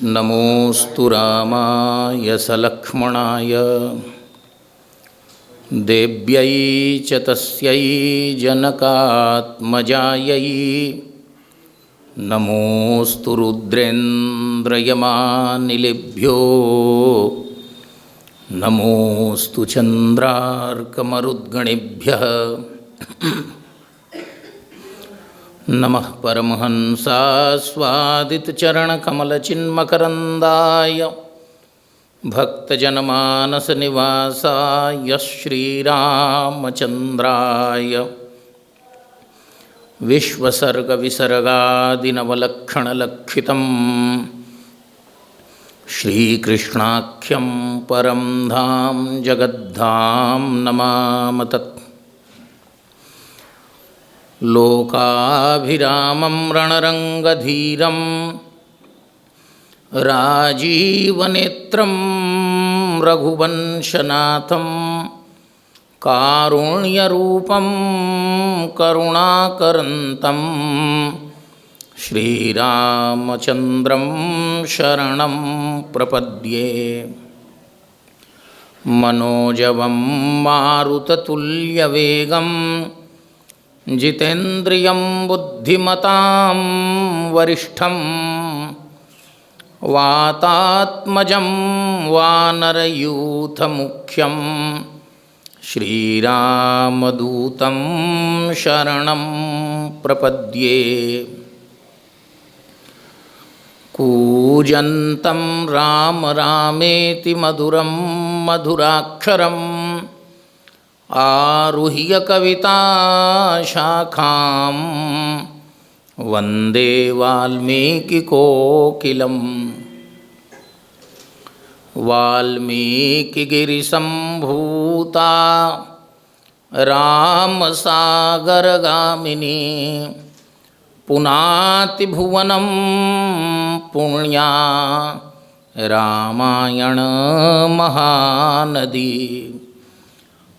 नमोऽस्तु रामाय सलक्ष्मणाय देव्यै च तस्यै जनकात्मजायै नमोऽस्तु रुद्रेन्द्रयमानिलेभ्यो नमोऽस्तु चन्द्रार्कमरुद्गणेभ्यः नमः परमहंसास्वादितचरणकमलचिन्मकरन्दाय भक्तजनमानसनिवासाय श्रीरामचन्द्राय विश्वसर्गविसर्गादिनवलक्षणलक्षितं श्रीकृष्णाख्यं परं धाम जगद्धाम नमामि तत्। लोकाभिरामं रणरङ्गधीरं राजीवनेत्रं रघुवंशनाथं कारुण्यरूपं करुणाकरन्तं श्रीरामचन्द्रं शरणं प्रपद्ये। मनोजवं मारुततुल्यवेगं जितेन्द्रियं बुद्धिमतां वरिष्ठं वातात्मजं वानरयूथमुख्यं श्रीरामदूतं शरणं प्रपद्ये। कूजन्तं राम रामेति मधुरं मधुराक्षरम् आरुह्य कविताशाखां वन्दे वाल्मीकिकोकिलं। वाल्मीकिगिरिसम्भूता रामसागरगामिनी पुनाति भुवनं पुण्या रामायण महानदी।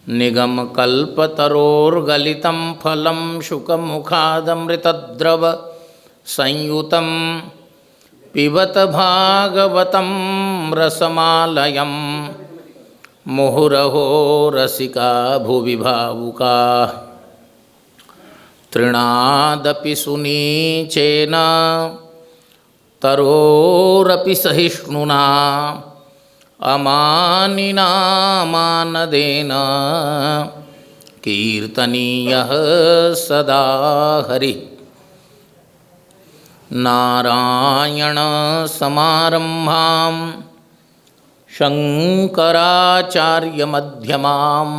निगमकल्पतरोर्गलितं फलं शुकमुखादमृतद्रव संयुतं पिबत भागवतं रसमालयं मुहुरहो रसिका भुवि भावुकाः। तृणादपि सुनीचेन तरोरपि सहिष्णुना अमानिना मानदेन कीर्तनीयः सदा हरिः। नारायण समारंभां शंकराचार्यमध्यमाम्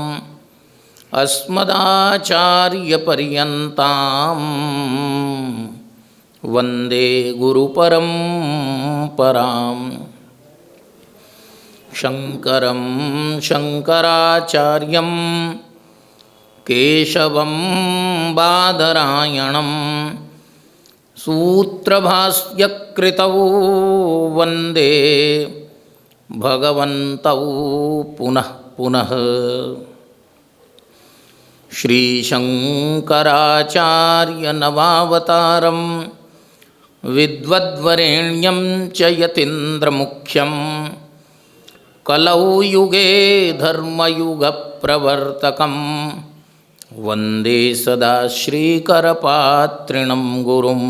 अस्मदाचार्यपर्यन्तां वन्दे गुरुपरम्पराम्। शंकरं शंकराचार्यं केशवं बादरायणं सूत्रभाष्यकृतौ वन्दे भगवन्तौ पुनः पुनः। श्रीशंकराचार्यनवावतारं विद्वद्वरेण्यं च यतीन्द्रमुख्यं कलौ युगे धर्मयुगप्रवर्तकं वन्दे सदा श्रीकरपात्रिणं गुरुं।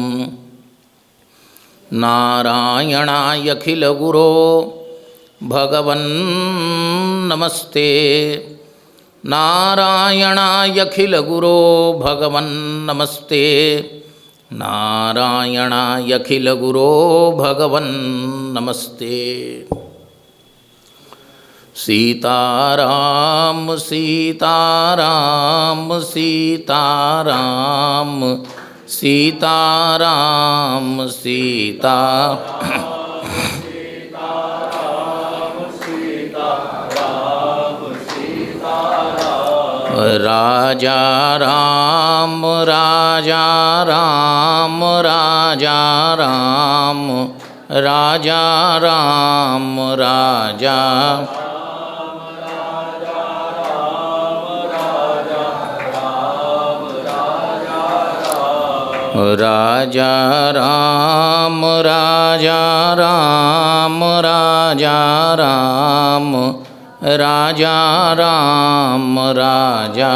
नारायणायखिलगुरो भगवन् नमस्ते। नारायणायखिलगुरो भगवन् नमस्ते। नारायणायखिलगुरो भगवन् नमस्ते। सीताराम सीताराम सीताराम सीताराम सीता। राजा राम राजा राम राजा राम राजा राम राजा। राजा राम राजा राम राजा राम राजा राम राजा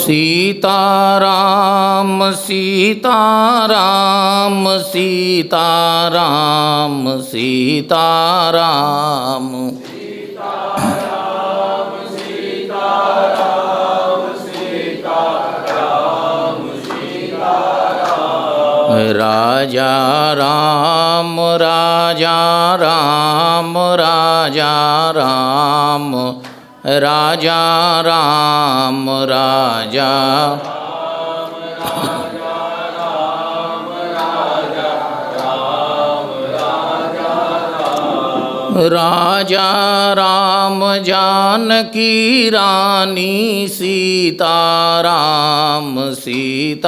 सीताराम सीताराम सीताराम सीताराम राजा राम राजा राम राजा राम राजा राम राजा राजा राम जानकी रानी सीताराम सीताराम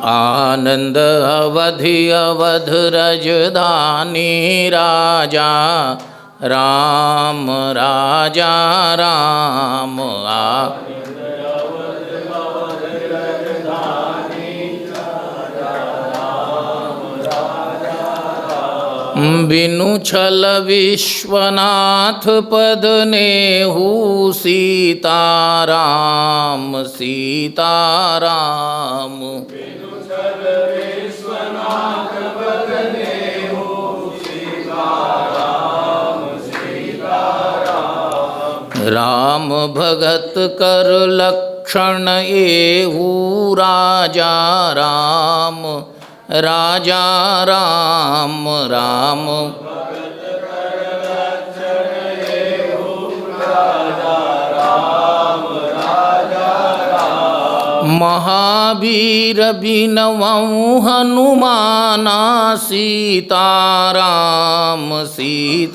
आनंद अवधि अवध रजधानी राजा राम राजा राम बिनु छल विश्वनाथ पद नेहु सीताराम सीताराम राम भगत कर लक्षण एहू राजा राम राजा राम राम महावीर बिनवऊँ हनुमाना सीताराम सीताराम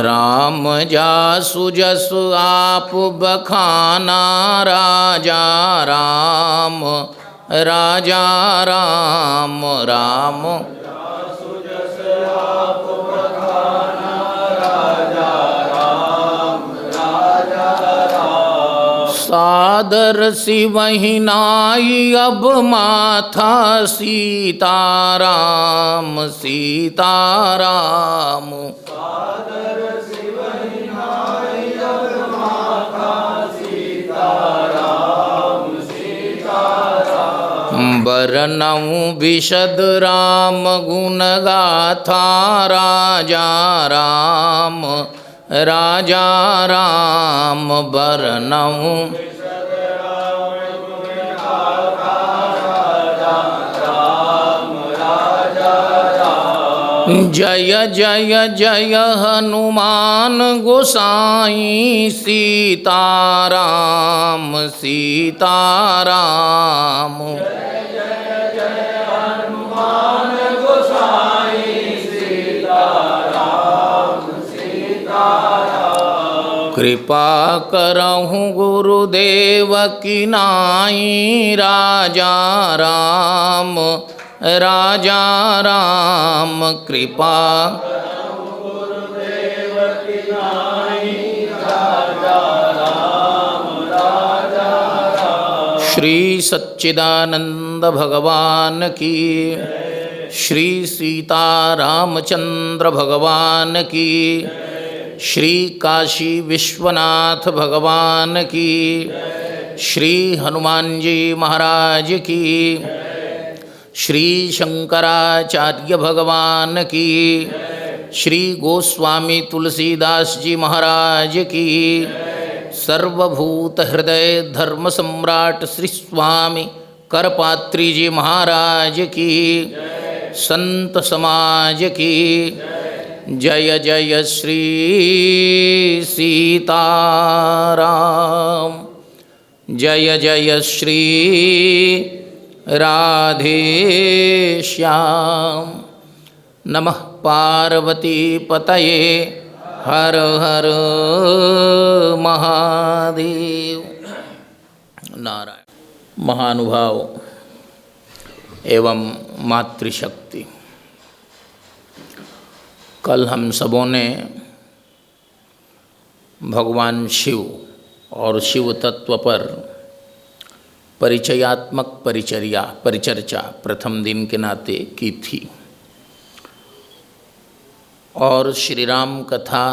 राम जासु जसु आप बखाना राजा राम राजा राम राम सादर सिवहि नाई अब माथा सीताराम सीताराम बरनऊँ विशद राम गुण गाथा राजा राम राजा राम बरनऊँ जय जय जय हनुमान गोसाई सीताराम सीताराम कृपा करहु गुरुदेव की नाई राजा राम राजा राम कृपा श्री सच्चिदानंद भगवान की श्री सीतारामचंद्र भगवान की श्री काशी विश्वनाथ भगवान की श्री हनुमान जी महाराज की श्री शंकराचार्य भगवान की श्री गोस्वामी तुलसीदास जी महाराज की सर्वभूत हृदय धर्म सम्राट श्री स्वामी करपात्री जी महाराज की संत समाज की जय जय श्री सीताराम जय जय श्री राधे श्याम। नमः पार्वती पतये हर हर महादेव। नारायण। महानुभाव एवं मातृशक्ति, कल हम सबों ने भगवान शिव और शिव तत्व पर परिचयात्मक परिचर्चा प्रथम दिन के नाते की थी। और श्री राम कथा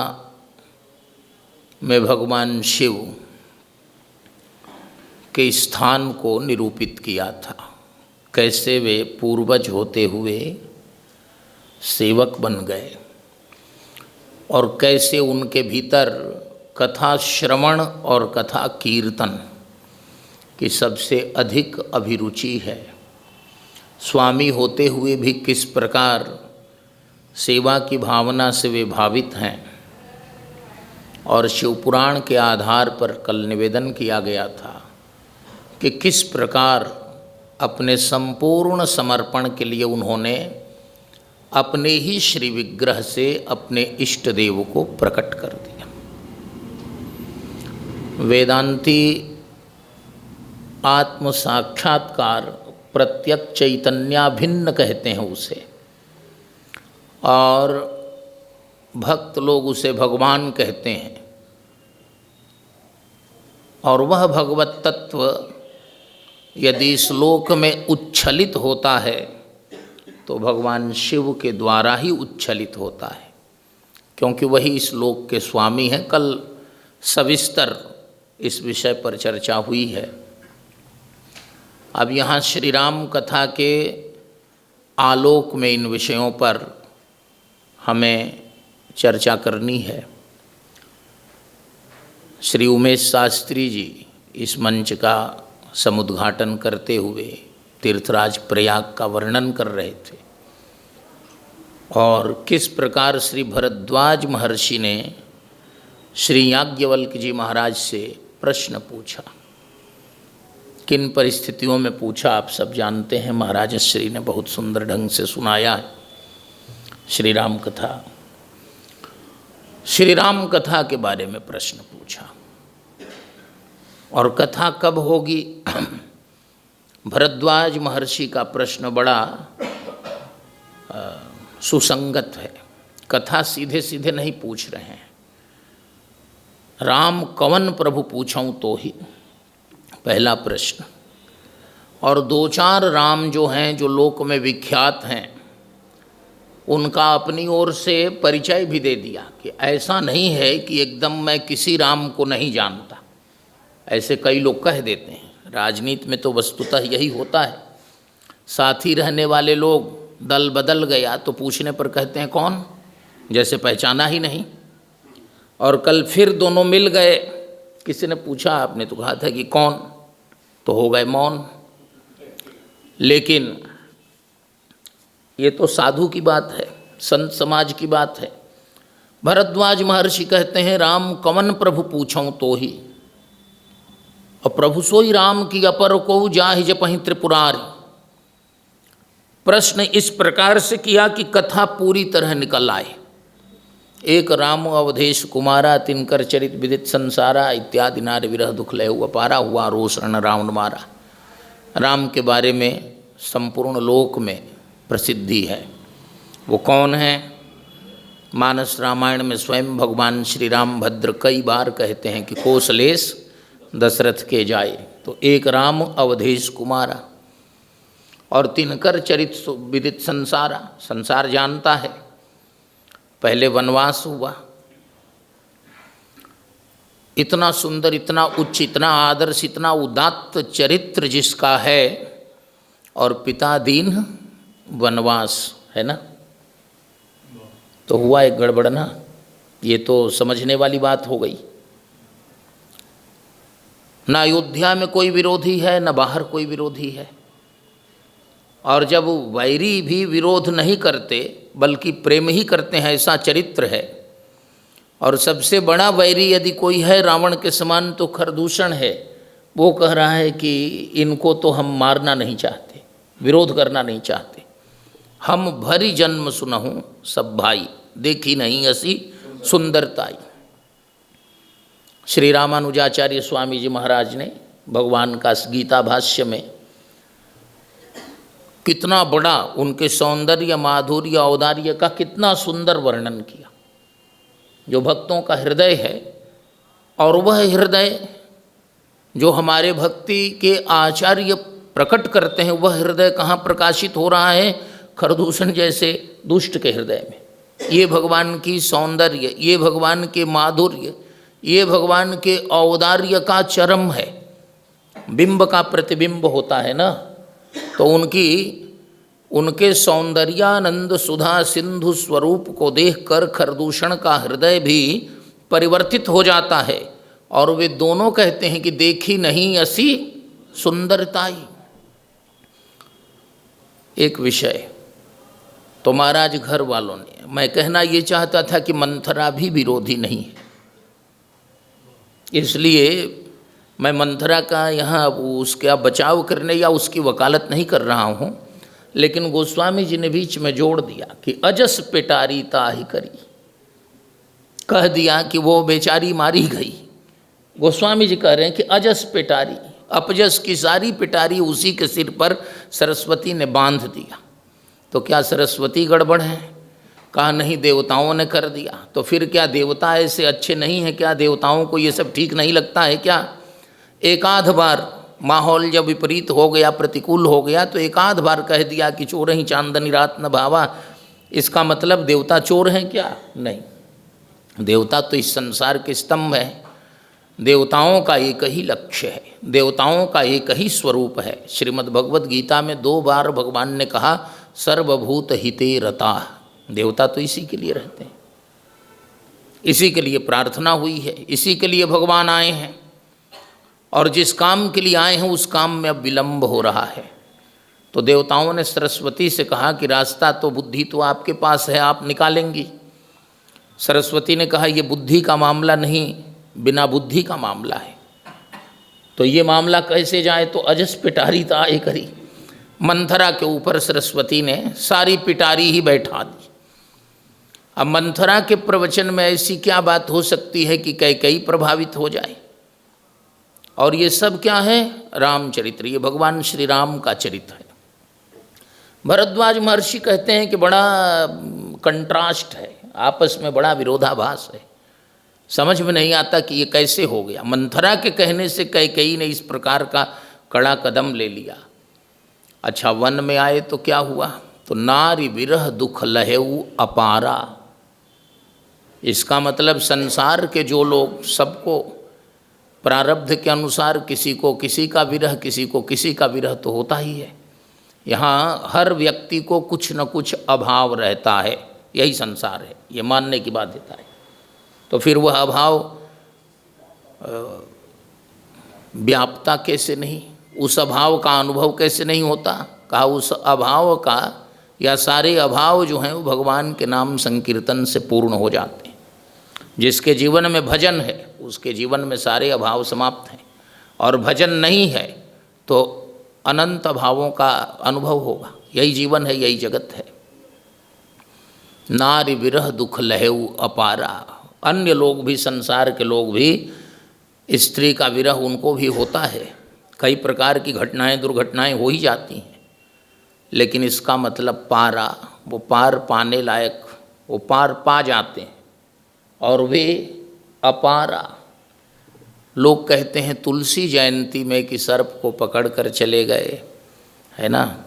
में भगवान शिव के स्थान को निरूपित किया था, कैसे वे पूर्वज होते हुए सेवक बन गए और कैसे उनके भीतर कथा श्रवण और कथा कीर्तन की सबसे अधिक अभिरुचि है। स्वामी होते हुए भी किस प्रकार सेवा की भावना से वे भावित हैं। और शिवपुराण के आधार पर कल निवेदन किया गया था कि किस प्रकार अपने संपूर्ण समर्पण के लिए उन्होंने अपने ही श्री विग्रह से अपने इष्ट देव को प्रकट कर दिया। वेदांती आत्म साक्षात्कार प्रत्यक्ष चैतन्याभिन्न कहते हैं उसे, और भक्त लोग उसे भगवान कहते हैं। और वह भगवत तत्व यदि इस लोक में उच्छलित होता है तो भगवान शिव के द्वारा ही उच्छलित होता है, क्योंकि वही इस लोक के स्वामी हैं। कल सविस्तर इस विषय पर चर्चा हुई है। अब यहाँ श्री राम कथा के आलोक में इन विषयों पर हमें चर्चा करनी है। श्री उमेश शास्त्री जी इस मंच का समुद्घाटन करते हुए तीर्थराज प्रयाग का वर्णन कर रहे थे और किस प्रकार श्री भरद्वाज महर्षि ने श्री याज्ञवल्क्य जी महाराज से प्रश्न पूछा। किन परिस्थितियों में पूछा आप सब जानते हैं। महाराज श्री ने बहुत सुंदर ढंग से सुनाया है श्री राम कथा। श्री राम कथा के बारे में प्रश्न पूछा और कथा कब होगी। भरद्वाज महर्षि का प्रश्न बड़ा सुसंगत है। कथा सीधे सीधे नहीं पूछ रहे हैं। राम कवन प्रभु पूछूं तो ही पहला प्रश्न। और दो चार राम जो हैं, जो लोक में विख्यात हैं, उनका अपनी ओर से परिचय भी दे दिया कि ऐसा नहीं है कि एकदम मैं किसी राम को नहीं जानता। ऐसे कई लोग कह देते हैं। राजनीति में तो वस्तुतः यही होता है। साथी रहने वाले लोग दल बदल गया तो पूछने पर कहते हैं कौन, जैसे पहचाना ही नहीं। और कल फिर दोनों मिल गए, किसी ने पूछा, आपने तो कहा था कि कौन, तो हो गए मौन। लेकिन ये तो साधु की बात है, संत समाज की बात है। भरद्वाज महर्षि कहते हैं राम कवन प्रभु पूछूं तो ही, और प्रभु सोई राम की अपर को जाहि जपहि त्रिपुरारी। प्रश्न इस प्रकार से किया कि कथा पूरी तरह निकल आए। एक राम अवधेश कुमारा, तिनकर चरित विदित संसारा, इत्यादि नार विरह दुख लय अपारा, हुआ रोष रण रावण मारा। राम के बारे में संपूर्ण लोक में प्रसिद्धि है। वो कौन है? मानस रामायण में स्वयं भगवान श्री राम भद्र कई बार कहते हैं कि कौशलेश दशरथ के जाए। तो एक राम अवधेश कुमारा और तिनकर चरित विदित संसारा, संसार जानता है। पहले वनवास हुआ, इतना सुंदर, इतना उच्च, इतना आदर्श, इतना उदात्त चरित्र जिसका है, और पिता दीन वनवास, है ना। तो हुआ एक गड़बड़ ना। ये तो समझने वाली बात हो गई। ना अयोध्या में कोई विरोधी है, न बाहर कोई विरोधी है। और जब वैरी भी विरोध नहीं करते बल्कि प्रेम ही करते हैं, ऐसा चरित्र है। और सबसे बड़ा वैरी यदि कोई है रावण के समान तो खरदूषण है। वो कह रहा है कि इनको तो हम मारना नहीं चाहते, विरोध करना नहीं चाहते। हम भरी जन्म सुनहूँ सब भाई, देखी नहीं असी सुंदरताई। श्री रामानुजाचार्य स्वामी जी महाराज ने भगवान का गीता भाष्य में कितना बड़ा उनके सौंदर्य, माधुर्य, औदार्य का कितना सुंदर वर्णन किया। जो भक्तों का हृदय है, और वह हृदय जो हमारे भक्ति के आचार्य प्रकट करते हैं, वह हृदय कहाँ प्रकाशित हो रहा है? खरदूषण जैसे दुष्ट के हृदय में। ये भगवान की सौंदर्य, ये भगवान के माधुर्य, ये भगवान के औदार्य का चरम है। बिंब का प्रतिबिंब होता है ना, तो उनके सौंदर्यानंद सुधा सिंधु स्वरूप को देखकर खरदूषण का हृदय भी परिवर्तित हो जाता है, और वे दोनों कहते हैं कि देखी नहीं असी सुंदरताई। एक विषय तो महाराज घर वालों ने, मैं कहना ये चाहता था कि मंथरा भी विरोधी नहीं है, इसलिए मैं मंथरा का यहाँ उसका बचाव करने या उसकी वकालत नहीं कर रहा हूँ, लेकिन गोस्वामी जी ने बीच में जोड़ दिया कि अजस पिटारी ताहि करी, कह दिया कि वो बेचारी मारी गई। गोस्वामी जी कह रहे हैं कि अजस पिटारी, अपजस की सारी पिटारी उसी के सिर पर सरस्वती ने बांध दिया। तो क्या सरस्वती गड़बड़ है? कहा नहीं, देवताओं ने कर दिया। तो फिर क्या देवता ऐसे अच्छे नहीं हैं क्या? देवताओं को ये सब ठीक नहीं लगता है क्या? एक आध बार माहौल जब विपरीत हो गया, प्रतिकूल हो गया, तो एक आध बार कह दिया कि चोर ही चांदनी रात न भावा, इसका मतलब देवता चोर हैं क्या? नहीं, देवता तो इस संसार के स्तंभ है। देवताओं का एक ही लक्ष्य है, देवताओं का एक ही स्वरूप है। श्रीमद् भगवद गीता में 2 बार भगवान ने कहा सर्वभूत हिते रता। देवता तो इसी के लिए रहते हैं, इसी के लिए प्रार्थना हुई है, इसी के लिए भगवान आए हैं, और जिस काम के लिए आए हैं उस काम में अब विलंब हो रहा है। तो देवताओं ने सरस्वती से कहा कि रास्ता तो, बुद्धि तो आपके पास है, आप निकालेंगी। सरस्वती ने कहा ये बुद्धि का मामला नहीं, बिना बुद्धि का मामला है। तो ये मामला कैसे जाए? तो अजस पिटारी ताहि करी, मंथरा के ऊपर सरस्वती ने सारी पिटारी ही बैठा दी। अब मंथरा के प्रवचन में ऐसी क्या बात हो सकती है कि कैकेयी प्रभावित हो जाए? और ये सब क्या है? रामचरित्र, ये भगवान श्री राम का चरित्र है। भरद्वाज महर्षि कहते हैं कि बड़ा कंट्रास्ट है, आपस में बड़ा विरोधाभास है, समझ में नहीं आता कि ये कैसे हो गया। मंथरा के कहने से कैकेयी ने इस प्रकार का कड़ा कदम ले लिया। अच्छा, वन में आए तो क्या हुआ? तो नारी विरह दुख लहेऊ अपारा। इसका मतलब संसार के जो लोग, सबको प्रारब्ध के अनुसार किसी को किसी का विरह, किसी को किसी का विरह तो होता ही है। यहाँ हर व्यक्ति को कुछ न कुछ अभाव रहता है, यही संसार है, ये मानने की बाध्यता है। तो फिर वह अभाव व्याप्ता कैसे नहीं, उस अभाव का अनुभव कैसे नहीं होता? कहा उस अभाव का, या सारे अभाव जो हैं वो भगवान के नाम संकीर्तन से पूर्ण हो जाते हैं। जिसके जीवन में भजन है उसके जीवन में सारे अभाव समाप्त हैं, और भजन नहीं है तो अनंत अभावों का अनुभव होगा। यही जीवन है, यही जगत है। नारी विरह दुख लहेऊ अपारा। अन्य लोग भी, संसार के लोग भी, स्त्री का विरह उनको भी होता है, कई प्रकार की घटनाएं, दुर्घटनाएं हो ही जाती हैं, लेकिन इसका मतलब पारा, वो पार पाने लायक, वो पार पा जाते हैं, और वे अपारा। लोग कहते हैं तुलसी जयंती में कि सर्प को पकड़ कर चले गए, है ना,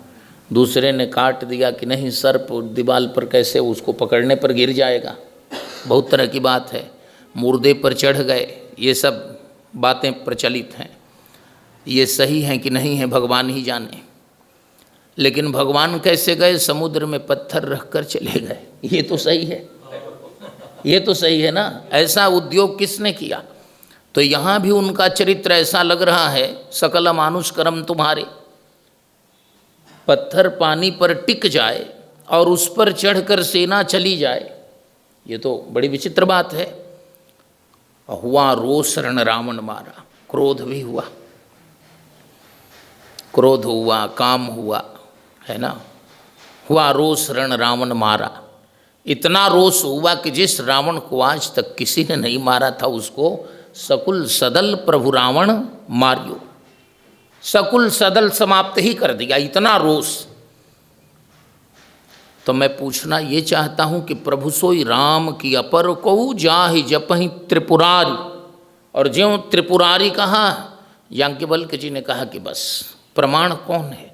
दूसरे ने काट दिया कि नहीं, सर्प दीवाल पर कैसे, उसको पकड़ने पर गिर जाएगा, बहुत तरह की बात है। मुर्दे पर चढ़ गए, ये सब बातें प्रचलित हैं। ये सही हैं कि नहीं है भगवान ही जाने, लेकिन भगवान कैसे गए? समुद्र में पत्थर रख कर चले गए, ये तो सही है, ये तो सही है ना। ऐसा उद्योग किसने किया? तो यहाँ भी उनका चरित्र ऐसा लग रहा है, सकल मानुष कर्म तुम्हारे। पत्थर पानी पर टिक जाए और उस पर चढ़कर सेना चली जाए, ये तो बड़ी विचित्र बात है। हुआ रोष रण रावण मारा, क्रोध भी हुआ, क्रोध हुआ, काम हुआ, है ना। हुआ रोष रण रावण मारा, इतना रोष हुआ कि जिस रावण को आज तक किसी ने नहीं मारा था उसको सकुल सदल प्रभु रावण मारियो। सकुल सदल समाप्त ही कर दिया, इतना रोष। तो मैं पूछना ये चाहता हूँ कि प्रभु सोई राम की अपर को जाहि जपहि त्रिपुरारी, और ज्यों त्रिपुरारी कहा, याज्ञवल्क्य जी ने कहा कि बस प्रमाण कौन है,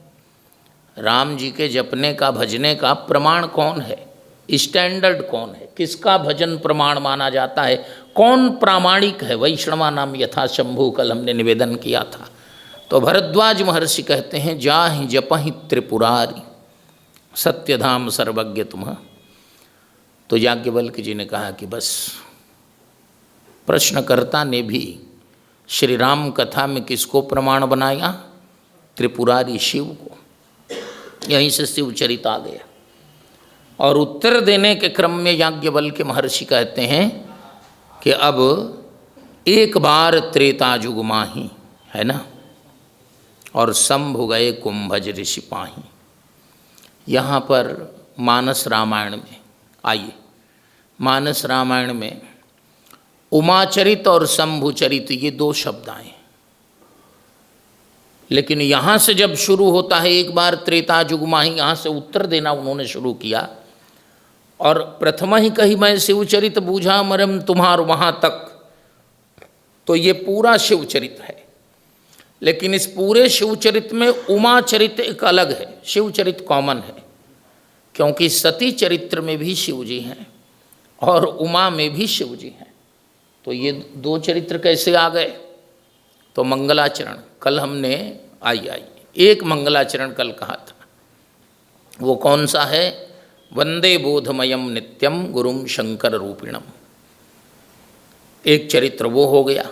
राम जी के जपने का भजने का प्रमाण कौन है, स्टैंडर्ड कौन है, किसका भजन प्रमाण माना जाता है, कौन प्रामाणिक है। वैष्णवा नाम यथा शंभु कल हमने निवेदन किया था। तो भरद्वाज महर्षि कहते हैं जाहि जपहि त्रिपुरारी सत्यधाम सर्वज्ञ तुम। तो याज्ञवल्क्य जी ने कहा कि बस प्रश्नकर्ता ने भी श्री राम कथा में किसको प्रमाण बनाया, त्रिपुरारी शिव को। यहीं से शिव चरित आ गया। और उत्तर देने के क्रम में याज्ञवल्क्य महर्षि कहते हैं कि अब एक बार त्रेता युग माही, है ना, और शंभु गए कुंभज ऋषि पाही। यहाँ पर मानस रामायण में आइए, मानस रामायण में उमाचरित और शंभुचरित ये दो शब्द आए, लेकिन यहाँ से जब शुरू होता है एक बार त्रेता युग माही, यहाँ से उत्तर देना उन्होंने शुरू किया। और प्रथम ही कही मैं शिवचरित बूझा मरम तुम्हार वहाँ तक, तो ये पूरा शिवचरित है। लेकिन इस पूरे शिवचरित में उमाचरित एक अलग है, शिवचरित कॉमन है, क्योंकि सती चरित्र में भी शिव जी हैं और उमा में भी शिव जी हैं। तो ये दो चरित्र कैसे आ गए। तो मंगलाचरण कल हमने आई एक मंगलाचरण कल कहा था, वो कौन सा है, वंदे बोधमयम नित्यम गुरुम शंकर रूपिणम, एक चरित्र वो हो गया।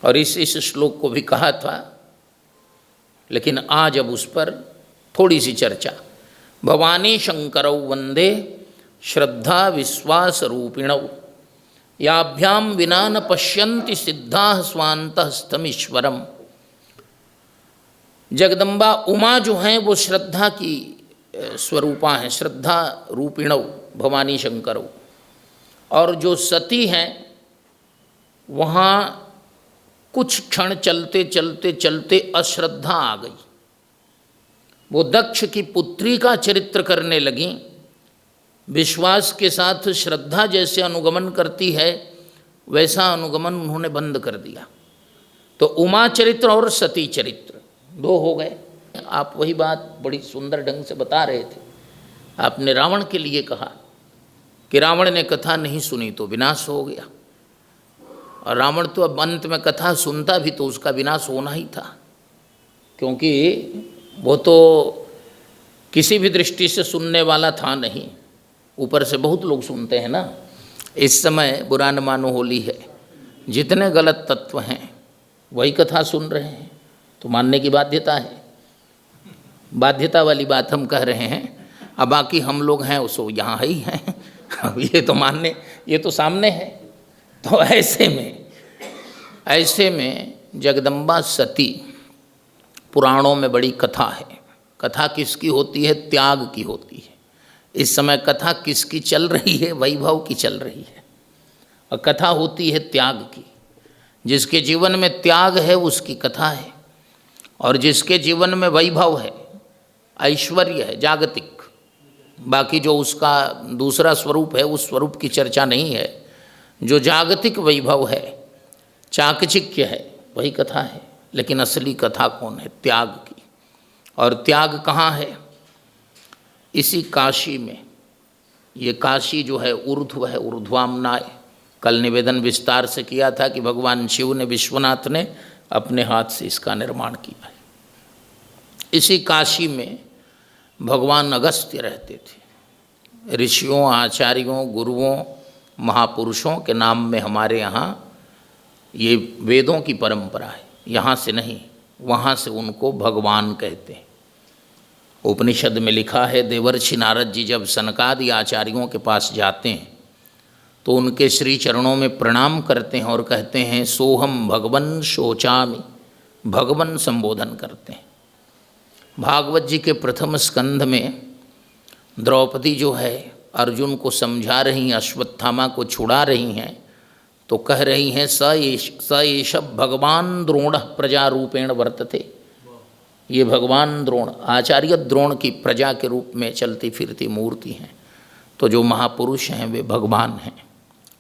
और इस श्लोक को भी कहा था, लेकिन आज अब उस पर थोड़ी सी चर्चा। भवानी शंकरौ वंदे श्रद्धा विश्वास रूपिणौ, याभ्याम विना न पश्यन्ति सिद्धा स्वान्तस्तमीश्वरम। जगदम्बा उमा जो हैं वो श्रद्धा की स्वरूपा हैं, श्रद्धा रूपिणौ भवानी शंकरौ। और जो सती हैं वहाँ कुछ क्षण चलते चलते चलते अश्रद्धा आ गई, वो दक्ष की पुत्री का चरित्र करने लगी। विश्वास के साथ श्रद्धा जैसे अनुगमन करती है वैसा अनुगमन उन्होंने बंद कर दिया। तो उमा चरित्र और सती चरित्र दो हो गए। आप वही बात बड़ी सुंदर ढंग से बता रहे थे। आपने रावण के लिए कहा कि रावण ने कथा नहीं सुनी तो विनाश हो गया, और रावण तो अब अंत में कथा सुनता भी तो उसका विनाश होना ही था, क्योंकि वो तो किसी भी दृष्टि से सुनने वाला था नहीं। ऊपर से बहुत लोग सुनते हैं ना, इस समय बुरा न मानो होली है, जितने गलत तत्व हैं वही कथा सुन रहे हैं, तो मानने की बाध्यता है। बाध्यता वाली बात हम कह रहे हैं। अब बाकी हम लोग हैं उसो यहाँ ही हैं, अब ये तो मानने, ये तो सामने है। तो ऐसे में जगदम्बा सती पुराणों में बड़ी कथा है। कथा किसकी होती है, त्याग की होती है। इस समय कथा किसकी चल रही है, वैभव की चल रही है, और कथा होती है त्याग की। जिसके जीवन में त्याग है उसकी कथा है, और जिसके जीवन में वैभव है, ऐश्वर्य है जागतिक, बाकी जो उसका दूसरा स्वरूप है उस स्वरूप की चर्चा नहीं है। जो जागतिक वैभव है, चाकचिक्य है, वही कथा है। लेकिन असली कथा कौन है, त्याग की। और त्याग कहाँ है, इसी काशी में। ये काशी जो है ऊर्ध्व है, ऊर्ध्वामनाय। कल निवेदन विस्तार से किया था कि भगवान शिव ने, विश्वनाथ ने अपने हाथ से इसका निर्माण किया है। इसी काशी में भगवान अगस्त्य रहते थे। ऋषियों, आचार्यों, गुरुओं, महापुरुषों के नाम में हमारे यहाँ ये वेदों की परंपरा है। यहाँ से नहीं, वहाँ से उनको भगवान कहते हैं। उपनिषद में लिखा है, देवर्षि नारद जी जब सनकादि आचार्यों के पास जाते हैं तो उनके श्री चरणों में प्रणाम करते हैं और कहते हैं सोहम भगवन शोचामि, भगवन संबोधन करते हैं। भागवत जी के प्रथम स्कंध में द्रौपदी जो है अर्जुन को समझा रही हैं, अश्वत्थामा को छुड़ा रही हैं, तो कह रही हैं स एष भगवान द्रोण प्रजारूपेण वर्तते। ये भगवान द्रोण आचार्य द्रोण की प्रजा के रूप में चलती फिरती मूर्ति हैं। तो जो महापुरुष हैं वे भगवान हैं।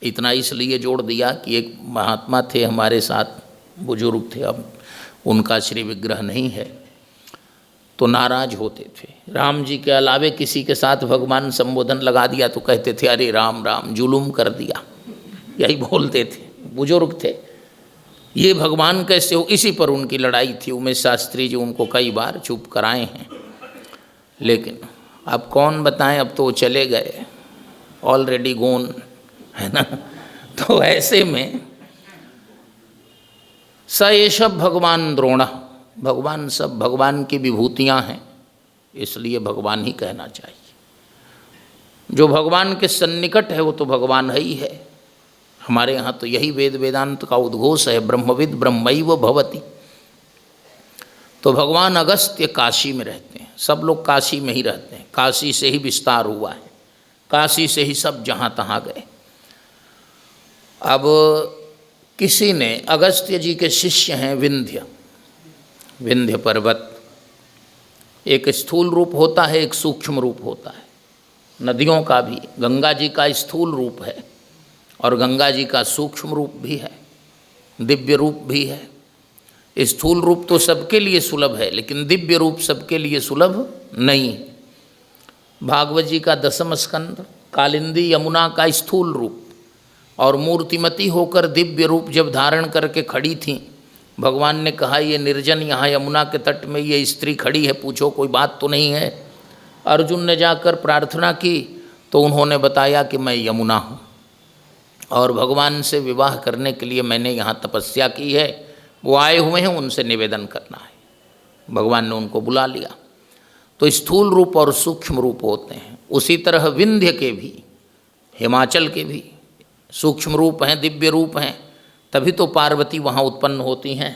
इतना इसलिए जोड़ दिया कि एक महात्मा थे हमारे साथ, बुजुर्ग थे, अब उनका श्री विग्रह नहीं है, तो नाराज होते थे। राम जी के अलावे किसी के साथ भगवान संबोधन लगा दिया तो कहते थे अरे राम राम जुलूम कर दिया, यही बोलते थे, बुजुर्ग थे। ये भगवान कैसे हो, इसी पर उनकी लड़ाई थी। उमेश शास्त्री जी उनको कई बार चुप कराए हैं, लेकिन अब कौन बताएं, अब तो चले गए, ऑलरेडी गोन, है ना। तो ऐसे में स एष भगवान द्रोण, भगवान सब भगवान की विभूतियाँ हैं, इसलिए भगवान ही कहना चाहिए। जो भगवान के सन्निकट है वो तो भगवान ही है। हमारे यहाँ तो यही वेद वेदांत का उद्घोष है, ब्रह्मविद ब्रह्मैव भवति। तो भगवान अगस्त्य काशी में रहते हैं, सब लोग काशी में ही रहते हैं, काशी से ही विस्तार हुआ है, काशी से ही सब जहाँ तहाँ गए। अब किसी ने, अगस्त्य जी के शिष्य हैं विंध्य, विंध्य पर्वत, एक स्थूल रूप होता है, एक सूक्ष्म रूप होता है। नदियों का भी, गंगा जी का स्थूल रूप है और गंगा जी का सूक्ष्म रूप भी है, दिव्य रूप भी है। स्थूल रूप तो सबके लिए सुलभ है, लेकिन दिव्य रूप सबके लिए सुलभ नहीं। भागवत जी का 10वां स्कंद, कालिंदी यमुना का स्थूल रूप और मूर्तिमती होकर दिव्य रूप जब धारण करके खड़ी थीं, भगवान ने कहा ये निर्जन यहाँ यमुना के तट में ये स्त्री खड़ी है, पूछो कोई बात तो नहीं है। अर्जुन ने जाकर प्रार्थना की तो उन्होंने बताया कि मैं यमुना हूँ और भगवान से विवाह करने के लिए मैंने यहाँ तपस्या की है, वो आए हुए हैं, उनसे निवेदन करना है। भगवान ने उनको बुला लिया। तो स्थूल रूप और सूक्ष्म रूप होते हैं। उसी तरह विंध्य के भी, हिमाचल के भी सूक्ष्म रूप हैं, दिव्य रूप हैं, तभी तो पार्वती वहाँ उत्पन्न होती हैं,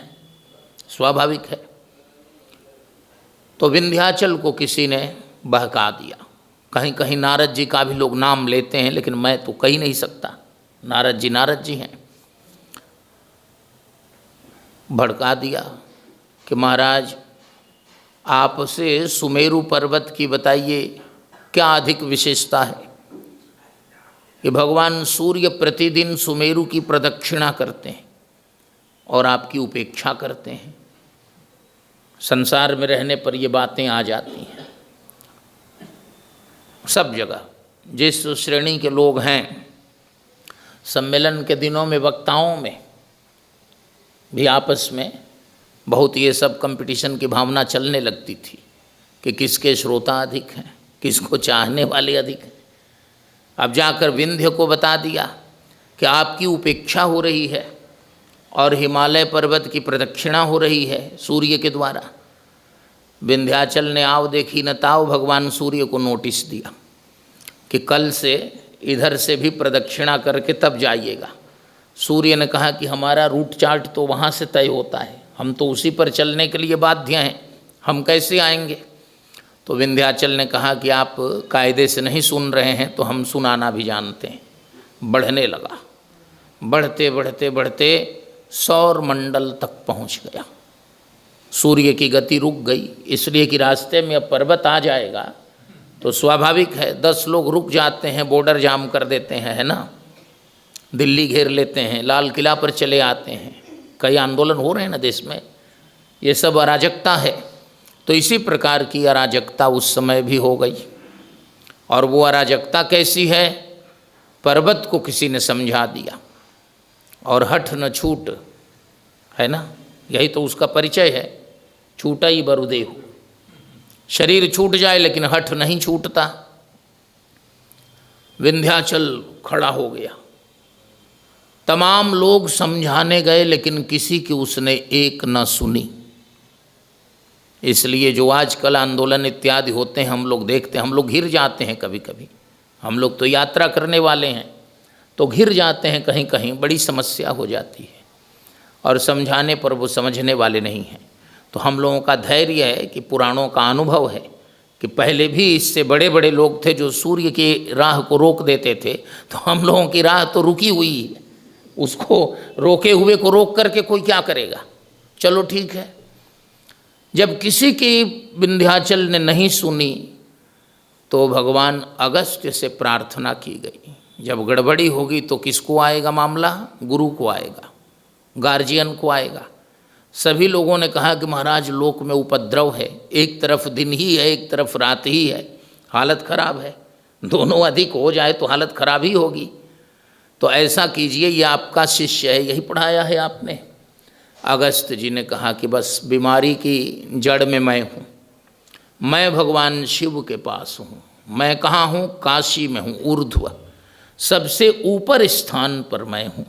स्वाभाविक है। तो विंध्याचल को किसी ने बहका दिया। कहीं कहीं नारद जी का भी लोग नाम लेते हैं, लेकिन मैं तो कह ही नहीं सकता, नारद जी हैं। भड़का दिया कि महाराज आपसे सुमेरु पर्वत की बताइए क्या अधिक विशेषता है कि भगवान सूर्य प्रतिदिन सुमेरु की प्रदक्षिणा करते हैं और आपकी उपेक्षा करते हैं। संसार में रहने पर ये बातें आ जाती हैं सब जगह। जिस श्रेणी के लोग हैं, सम्मेलन के दिनों में वक्ताओं में भी आपस में बहुत ये सब कंपटीशन की भावना चलने लगती थी कि किसके श्रोता अधिक हैं, किसको चाहने वाले अधिक हैं। अब जाकर विंध्य को बता दिया कि आपकी उपेक्षा हो रही है और हिमालय पर्वत की प्रदक्षिणा हो रही है सूर्य के द्वारा। विंध्याचल ने आओ देखी न ताओ भगवान सूर्य को नोटिस दिया कि कल से इधर से भी प्रदक्षिणा करके तब जाइएगा। सूर्य ने कहा कि हमारा रूट चार्ट तो वहाँ से तय होता है, हम तो उसी पर चलने के लिए बाध्य हैं, हम कैसे आएंगे। तो विंध्याचल ने कहा कि आप कायदे से नहीं सुन रहे हैं तो हम सुनाना भी जानते हैं। बढ़ने लगा, बढ़ते बढ़ते बढ़ते सौर मंडल तक पहुँच गया। सूर्य की गति रुक गई, इसलिए कि रास्ते में अब पर्वत आ जाएगा तो स्वाभाविक है 10 लोग रुक जाते हैं, बॉर्डर जाम कर देते हैं, है ना, दिल्ली घेर लेते हैं, लाल किला पर चले आते हैं, कई आंदोलन हो रहे हैं ना देश में। ये सब अराजकता है। तो इसी प्रकार की अराजकता उस समय भी हो गई। और वो अराजकता कैसी है, पर्वत को किसी ने समझा दिया और हठ न छूट, है ना, यही तो उसका परिचय है, छूटा ही बरुदेहु। शरीर छूट जाए लेकिन हठ नहीं छूटता। विंध्याचल खड़ा हो गया, तमाम लोग समझाने गए लेकिन किसी की उसने एक न सुनी। इसलिए जो आजकल आंदोलन इत्यादि होते हैं हम लोग देखते हैं, हम लोग घिर जाते हैं कभी कभी। हम लोग तो यात्रा करने वाले हैं तो घिर जाते हैं, कहीं कहीं बड़ी समस्या हो जाती है और समझाने पर वो समझने वाले नहीं हैं। तो हम लोगों का धैर्य है कि पुराणों का अनुभव है कि पहले भी इससे बड़े बड़े लोग थे जो सूर्य की राह को रोक देते थे, तो हम लोगों की राह तो रुकी हुई है, उसको रोके हुए को रोक करके कोई क्या करेगा। चलो ठीक है। जब किसी की विंध्याचल ने नहीं सुनी तो भगवान अगस्त्य से प्रार्थना की गई। जब गड़बड़ी होगी तो किसको आएगा मामला? गुरु को आएगा, गार्जियन को आएगा। सभी लोगों ने कहा कि महाराज लोक में उपद्रव है, एक तरफ दिन ही है एक तरफ रात ही है, हालत खराब है, दोनों अधिक हो जाए तो हालत खराब ही होगी। तो ऐसा कीजिए, ये आपका शिष्य है, यही पढ़ाया है आपने। अगस्त जी ने कहा कि बस बीमारी की जड़ में मैं हूँ, मैं भगवान शिव के पास हूँ। मैं कहाँ हूँ? काशी में हूँ, ऊर्ध्व, सबसे ऊपर स्थान पर मैं हूँ।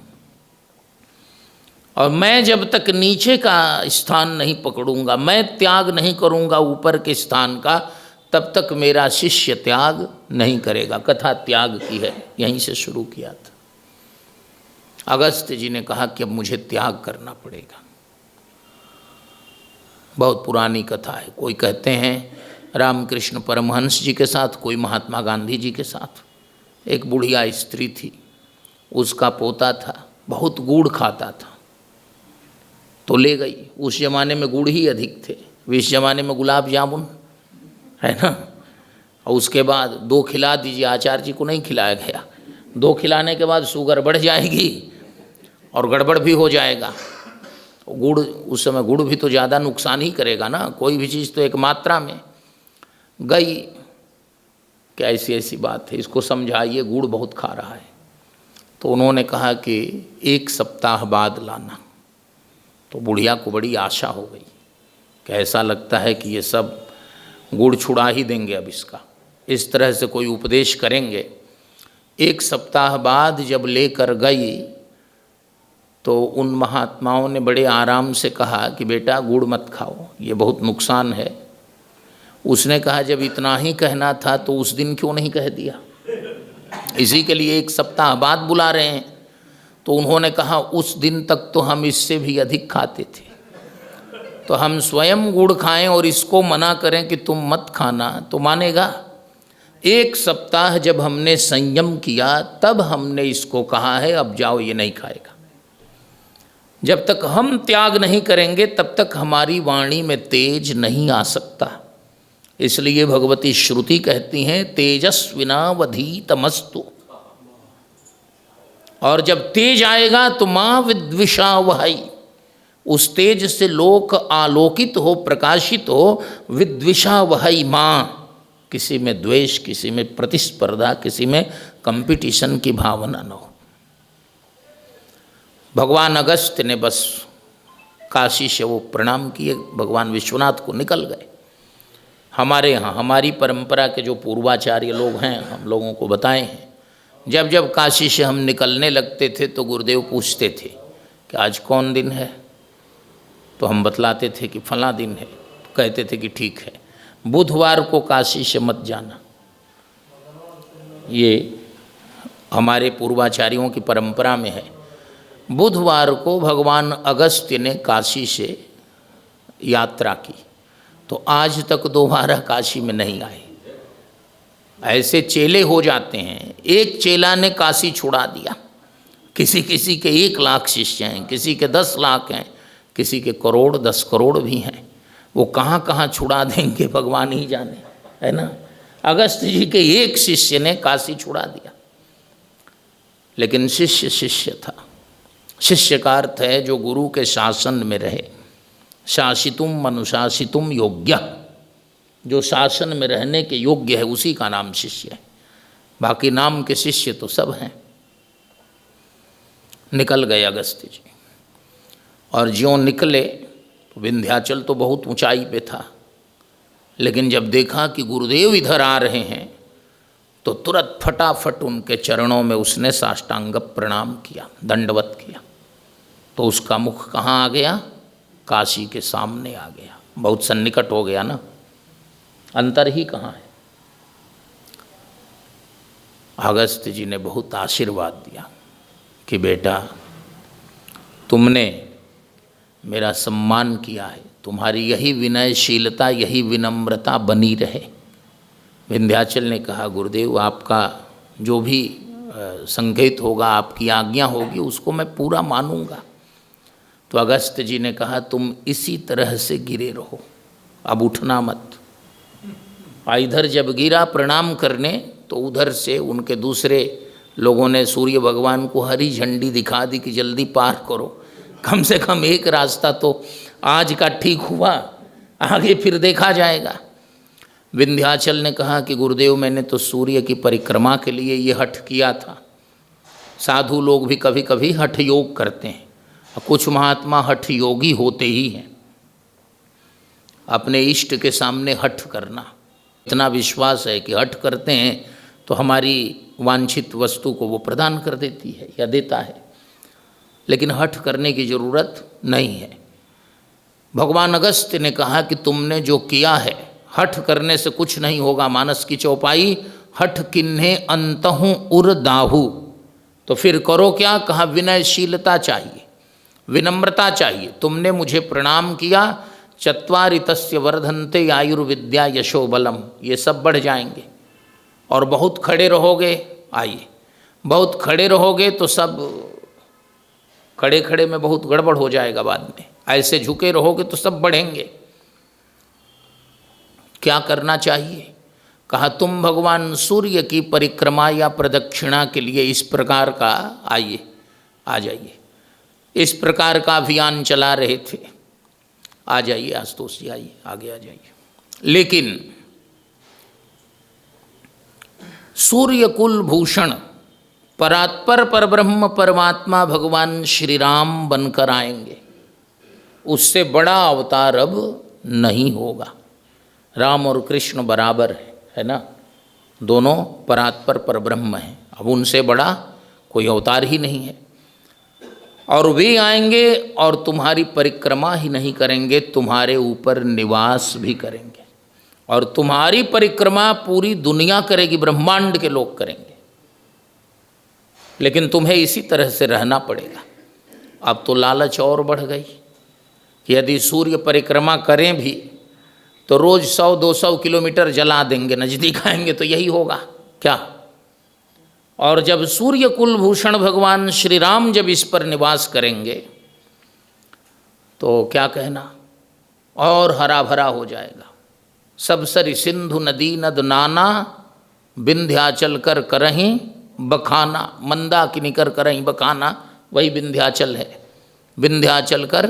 और मैं जब तक नीचे का स्थान नहीं पकड़ूंगा, मैं त्याग नहीं करूंगा ऊपर के स्थान का, तब तक मेरा शिष्य त्याग नहीं करेगा। कथा त्याग की है, यहीं से शुरू किया था। अगस्त्य जी ने कहा कि अब मुझे त्याग करना पड़ेगा। बहुत पुरानी कथा है। कोई कहते हैं रामकृष्ण परमहंस जी के साथ, कोई महात्मा गांधी जी के साथ। एक बुढ़िया स्त्री थी, उसका पोता था, बहुत गुड़ खाता था, तो ले गई। उस जमाने में गुड़ ही अधिक थे, इस जमाने में गुलाब जामुन है ना। और उसके बाद 2 खिला दीजिए, आचार्य जी को नहीं खिलाया गया। 2 खिलाने के बाद शुगर बढ़ जाएगी और गड़बड़ भी हो जाएगा। गुड़ उस समय गुड़ भी तो ज़्यादा नुकसान ही करेगा ना, कोई भी चीज़ तो एक मात्रा में। गई कि ऐसी ऐसी बात है, इसको समझाइए, गुड़ बहुत खा रहा है। तो उन्होंने कहा कि 1 सप्ताह बाद लाना। तो बुढ़िया को बड़ी आशा हो गई कि ऐसा लगता है कि ये सब गुड़ छुड़ा ही देंगे अब इसका, इस तरह से कोई उपदेश करेंगे। 1 सप्ताह बाद जब लेकर गई तो उन महात्माओं ने बड़े आराम से कहा कि बेटा गुड़ मत खाओ, ये बहुत नुकसान है। उसने कहा जब इतना ही कहना था तो उस दिन क्यों नहीं कह दिया, इसी के लिए 1 सप्ताह बाद बुला रहे हैं। तो उन्होंने कहा उस दिन तक तो हम इससे भी अधिक खाते थे, तो हम स्वयं गुड़ खाएं और इसको मना करें कि तुम मत खाना, तो मानेगा? 1 सप्ताह जब हमने संयम किया तब हमने इसको कहा है अब जाओ ये नहीं खाएगा। जब तक हम त्याग नहीं करेंगे तब तक हमारी वाणी में तेज नहीं आ सकता। इसलिए भगवती श्रुति कहती हैं तेजस्विनावधीतमस्तु, और जब तेज आएगा तो माँ विद्विषा वही, उस तेज से लोक आलोकित हो, प्रकाशित हो। विद्विषा वही माँ, किसी में द्वेष, किसी में प्रतिस्पर्धा, किसी में कंपटीशन की भावना न हो। भगवान अगस्त्य ने बस काशी से वो प्रणाम किए, भगवान विश्वनाथ को निकल गए। हमारे यहाँ हमारी परंपरा के जो पूर्वाचार्य लोग हैं हम लोगों को बताए हैं, जब जब काशी से हम निकलने लगते थे तो गुरुदेव पूछते थे कि आज कौन दिन है, तो हम बतलाते थे कि फला दिन है। तो कहते थे कि ठीक है, बुधवार को काशी से मत जाना। ये हमारे पूर्वाचार्यों की परंपरा में है। बुधवार को भगवान अगस्त्य ने काशी से यात्रा की, तो आज तक दोबारा काशी में नहीं आए। ऐसे चेले हो जाते हैं। एक चेला ने काशी छुड़ा दिया, किसी किसी के 1 लाख शिष्य हैं, किसी के 10 लाख हैं, किसी के करोड़ 10 करोड़ भी हैं। वो कहाँ कहाँ छुड़ा देंगे भगवान ही जाने, है ना। अगस्त्य जी के 1 शिष्य ने काशी छुड़ा दिया, लेकिन शिष्य शिष्य था। शिष्य का अर्थ है जो गुरु के शासन में रहे। शासितुम अनुशासितुम योग्य, जो शासन में रहने के योग्य है उसी का नाम शिष्य है। बाकी नाम के शिष्य तो सब हैं। निकल गए अगस्त्य जी, और ज्यों निकले तो विंध्याचल तो बहुत ऊंचाई पे था, लेकिन जब देखा कि गुरुदेव इधर आ रहे हैं तो तुरंत फटाफट उनके चरणों में उसने साष्टांग प्रणाम किया, दंडवत किया। तो उसका मुख कहाँ आ गया? काशी के सामने आ गया। बहुत सन्निकट हो गया ना, अंतर ही कहाँ है। अगस्त्य जी ने बहुत आशीर्वाद दिया कि बेटा तुमने मेरा सम्मान किया है, तुम्हारी यही विनयशीलता, यही विनम्रता बनी रहे। विंध्याचल ने कहा गुरुदेव आपका जो भी संकेत होगा, आपकी आज्ञा होगी, उसको मैं पूरा मानूंगा। तो अगस्त जी ने कहा तुम इसी तरह से गिरे रहो, अब उठना मत। इधर जब गिरा प्रणाम करने तो उधर से उनके दूसरे लोगों ने सूर्य भगवान को हरी झंडी दिखा दी कि जल्दी पार करो, कम से कम एक रास्ता तो आज का ठीक हुआ, आगे फिर देखा जाएगा। विंध्याचल ने कहा कि गुरुदेव मैंने तो सूर्य की परिक्रमा के लिए ये हठ किया था। साधु लोग भी कभी कभी हठ योग करते हैं, कुछ महात्मा हठ योगी होते ही हैं। अपने इष्ट के सामने हठ करना, इतना विश्वास है कि हठ करते हैं तो हमारी वांछित वस्तु को वो प्रदान कर देती है या देता है, लेकिन हठ करने की ज़रूरत नहीं है। भगवान अगस्त्य ने कहा कि तुमने जो किया है, हठ करने से कुछ नहीं होगा। मानस की चौपाई, हठ किन्हे अंतहु उर दाहु। तो फिर करो क्या? कहा विनयशीलता चाहिए, विनम्रता चाहिए। तुमने मुझे प्रणाम किया, चत्वारि तस्य वर्धन्ते आयुर्विद्या यशो बलम, ये सब बढ़ जाएंगे। और बहुत खड़े रहोगे, आइए बहुत खड़े रहोगे तो सब खड़े खड़े में बहुत गड़बड़ हो जाएगा बाद में। ऐसे झुके रहोगे तो सब बढ़ेंगे। क्या करना चाहिए? कहा तुम भगवान सूर्य की परिक्रमा या प्रदक्षिणा के लिए इस प्रकार का आइए, आ जाइए। इस प्रकार का अभियान चला रहे थे, आ जाइए आशुतोष जी, आइए आगे आ जाइए। लेकिन सूर्य कुल भूषण परात्पर परब्रह्म परमात्मा भगवान श्री राम बनकर आएंगे, उससे बड़ा अवतार अब नहीं होगा। राम और कृष्ण बराबर है ना, दोनों परात्पर परब्रह्म हैं, अब उनसे बड़ा कोई अवतार ही नहीं है। और वे आएंगे और तुम्हारी परिक्रमा ही नहीं करेंगे, तुम्हारे ऊपर निवास भी करेंगे। और तुम्हारी परिक्रमा पूरी दुनिया करेगी, ब्रह्मांड के लोग करेंगे, लेकिन तुम्हें इसी तरह से रहना पड़ेगा। अब तो लालच और बढ़ गई कि यदि सूर्य परिक्रमा करें भी तो रोज़ 100-200 किलोमीटर जला देंगे, नज़दीक आएंगे तो यही होगा क्या? और जब सूर्य कुलभूषण भगवान श्री राम जब इस पर निवास करेंगे तो क्या कहना, और हरा भरा हो जाएगा। सब सरि सिंधु नदी नद नाना, विंध्याचल कर करहीं बखाना। मंदाकिनी कर करहीं बखाना, वही विंध्याचल है। विंध्याचल कर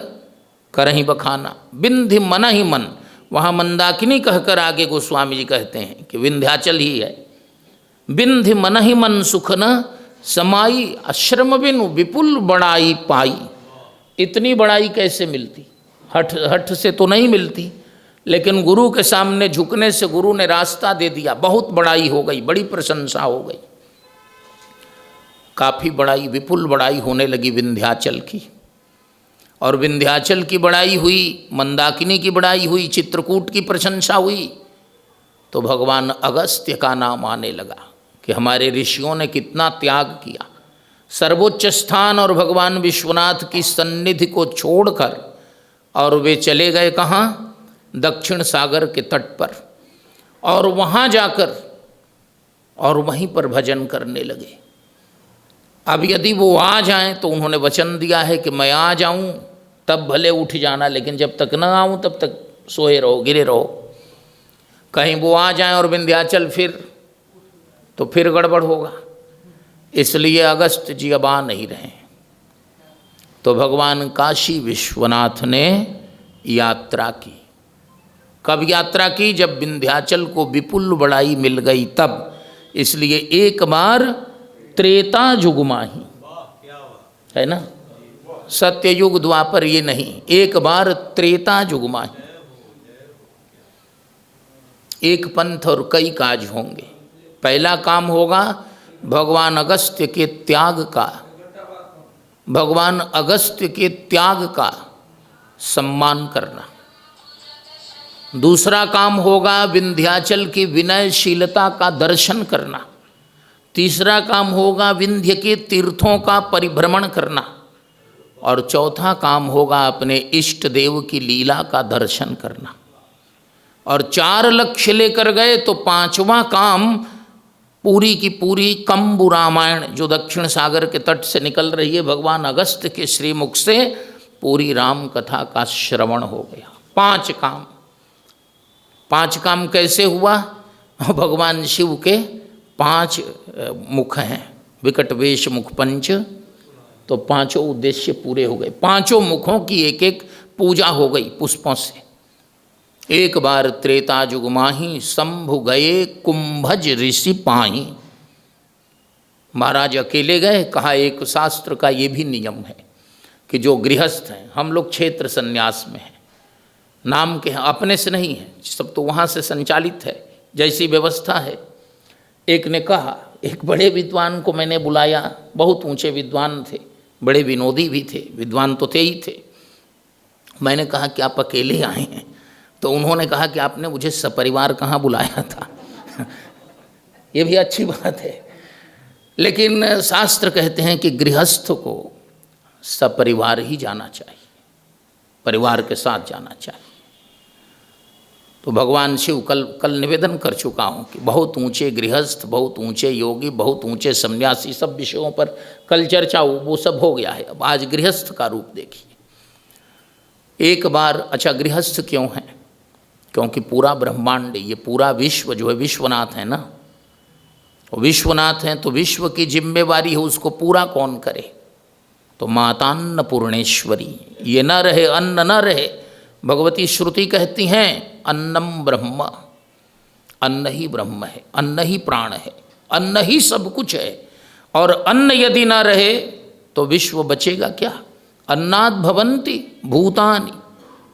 करहीं बखाना, विंध्य मन ही मन। वहाँ मंदाकिनी कहकर आगे गोस्वामी जी कहते हैं कि विंध्याचल ही है। विंध्य मन ही मन सुख न समाई, आश्रम बिनु विपुल बड़ाई पाई। इतनी बड़ाई कैसे मिलती? हठ से तो नहीं मिलती, लेकिन गुरु के सामने झुकने से गुरु ने रास्ता दे दिया, बहुत बड़ाई हो गई, बड़ी प्रशंसा हो गई। काफ़ी बड़ाई, विपुल बड़ाई होने लगी विंध्याचल की। और विंध्याचल की बड़ाई हुई, मंदाकिनी की बड़ाई हुई, चित्रकूट की प्रशंसा हुई, तो भगवान अगस्त्य का नाम आने लगा कि हमारे ऋषियों ने कितना त्याग किया। सर्वोच्च स्थान और भगवान विश्वनाथ की सन्निधि को छोड़कर और वे चले गए कहाँ? दक्षिण सागर के तट पर। और वहाँ जाकर और वहीं पर भजन करने लगे। अब यदि वो आ जाएं तो उन्होंने वचन दिया है कि मैं आ जाऊं तब भले उठ जाना, लेकिन जब तक न आऊं तब तक सोए रहो, गिरे रहो। कहीं वो आ जाएं और विंध्याचल तो फिर गड़बड़ होगा। इसलिए अगस्त जी अब आ नहीं रहे। तो भगवान काशी विश्वनाथ ने यात्रा की। कब यात्रा की? जब विंध्याचल को विपुल बड़ाई मिल गई तब। इसलिए एक बार त्रेता युग माही, है ना, सत्ययुग द्वापर ये नहीं, एक बार त्रेता युग माही। एक पंथ और कई काज होंगे। पहला काम होगा भगवान अगस्त्य के त्याग का, भगवान अगस्त्य के त्याग का सम्मान करना। दूसरा काम होगा विंध्याचल की विनयशीलता का दर्शन करना। तीसरा काम होगा विंध्य के तीर्थों का परिभ्रमण करना। और चौथा काम होगा अपने इष्ट देव की लीला का दर्शन करना। और 4 लक्ष्य लेकर गए तो 5वां काम पूरी की पूरी कंबु रामायण जो दक्षिण सागर के तट से निकल रही है भगवान अगस्त्य के श्रीमुख से, पूरी राम कथा का श्रवण हो गया। 5 काम। 5 काम कैसे हुआ? भगवान शिव के 5 मुख हैं, विकट वेश मुख पंच, तो 5 उद्देश्य पूरे हो गए। 5 मुखों की एक एक पूजा हो गई पुष्पों से। एक बार त्रेता जुग माही, शंभु गए कुंभज ऋषि पाही। महाराज अकेले गए। कहा एक शास्त्र का ये भी नियम है कि जो गृहस्थ हैं, हम लोग क्षेत्र संन्यास में हैं, नाम के हैं, अपने से नहीं है, सब तो वहाँ से संचालित है, जैसी व्यवस्था है। एक ने कहा, एक बड़े विद्वान को मैंने बुलाया, बहुत ऊंचे विद्वान थे, बड़े विनोदी भी थे, विद्वान तो थे ही थे। मैंने कहा कि आप अकेले आए हैं? तो उन्होंने कहा कि आपने मुझे सपरिवार कहाँ बुलाया था। ये भी अच्छी बात है, लेकिन शास्त्र कहते हैं कि गृहस्थ को सपरिवार ही जाना चाहिए, परिवार के साथ जाना चाहिए। तो भगवान शिव कल निवेदन कर चुका हूँ कि बहुत ऊंचे गृहस्थ, बहुत ऊंचे योगी, बहुत ऊंचे सन्यासी, सब विषयों पर कल चर्चा वो सब हो गया है। अब आज गृहस्थ का रूप देखिए। एक बार, अच्छा गृहस्थ क्यों है? क्योंकि पूरा ब्रह्मांड, ये पूरा विश्व जो है विश्वनाथ है ना, विश्वनाथ हैं तो विश्व की जिम्मेवारी है, उसको पूरा कौन करे? तो मातान्न पूर्णेश्वरी, ये न रहे अन्न न रहे। भगवती श्रुति कहती हैं अन्नम ब्रह्म, अन्न ही ब्रह्म है, अन्न ही प्राण है, अन्न ही सब कुछ है। और अन्न यदि ना रहे तो विश्व बचेगा क्या? अन्नात् भवन्ति भूतानि,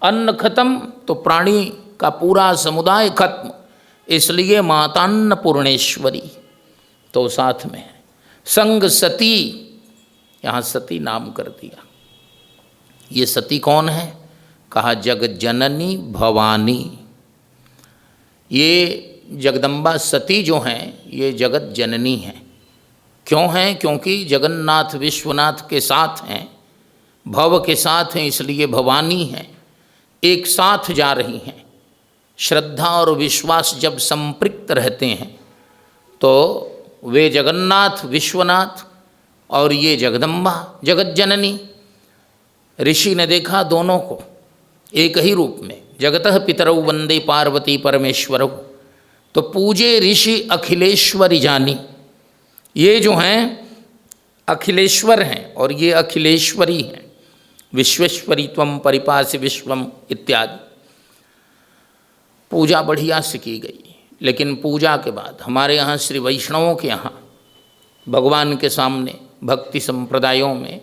अन्न खत्म तो प्राणी का पूरा समुदाय खत्म। इसलिए मातान्न पूर्णेश्वरी तो साथ में है। संग सती, यहाँ सती नाम कर दिया। ये सती कौन है? कहा जगत जननी भवानी। ये जगदम्बा सती जो हैं ये जगत जननी हैं। क्यों हैं? क्योंकि जगन्नाथ विश्वनाथ के साथ हैं, भव के साथ हैं, इसलिए भवानी हैं, एक साथ जा रही हैं। श्रद्धा और विश्वास जब संपृक्त रहते हैं तो वे जगन्नाथ विश्वनाथ और ये जगदम्बा जगत जननी। ऋषि ने देखा दोनों को एक ही रूप में, जगतः पितरौ वंदे पार्वती परमेश्वरौ, तो पूजे ऋषि अखिलेश्वरी जानी। ये जो हैं अखिलेश्वर हैं और ये अखिलेश्वरी हैं। विश्वेश्वरी त्वं परिपासि विश्वम इत्यादि। पूजा बढ़िया से की गई, लेकिन पूजा के बाद हमारे यहाँ श्री वैष्णवों के यहाँ भगवान के सामने भक्ति संप्रदायों में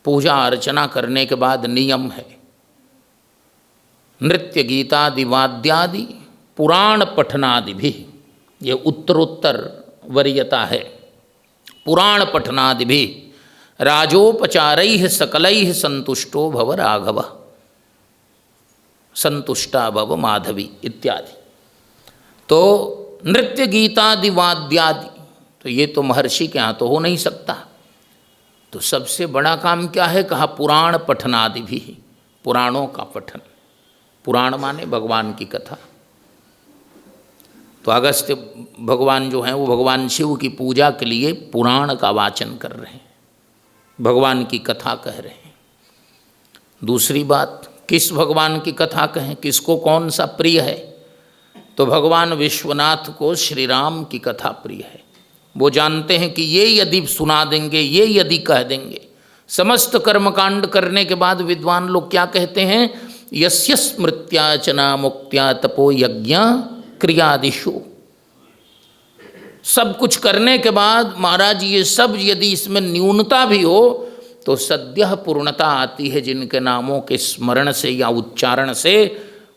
पूजा अर्चना करने के बाद नियम है नृत्य गीतादि वाद्यादि पुराण पठनादि भी। ये उत्तरोत्तर वरीयता है। पुराण पठनादि भी राजोपचारैः सकलैः संतुष्टो भव राघव, संतुष्टा भव माधवी इत्यादि। तो नृत्य गीतादि वाद्यादि, तो ये तो महर्षि के यहाँ तो हो नहीं सकता। तो सबसे बड़ा काम क्या है? कहा पुराण पठनादि भी, पुराणों का पठन। पुराण माने भगवान की कथा। तो अगस्त्य भगवान जो हैं वो भगवान शिव की पूजा के लिए पुराण का वाचन कर रहे हैं, भगवान की कथा कह रहे हैं। दूसरी बात, किस भगवान की कथा कहें, किसको कौन सा प्रिय है? तो भगवान विश्वनाथ को श्री राम की कथा प्रिय है। वो जानते हैं कि ये यदि सुना देंगे, ये यदि कह देंगे, समस्त कर्मकांड करने के बाद विद्वान लोग क्या कहते हैं? यस्य स्मृत्याचना मुक्त्या तपो यज्ञ क्रियादिषु। सब कुछ करने के बाद महाराज ये सब यदि इसमें न्यूनता भी हो तो सद्यः पूर्णता आती है जिनके नामों के स्मरण से या उच्चारण से,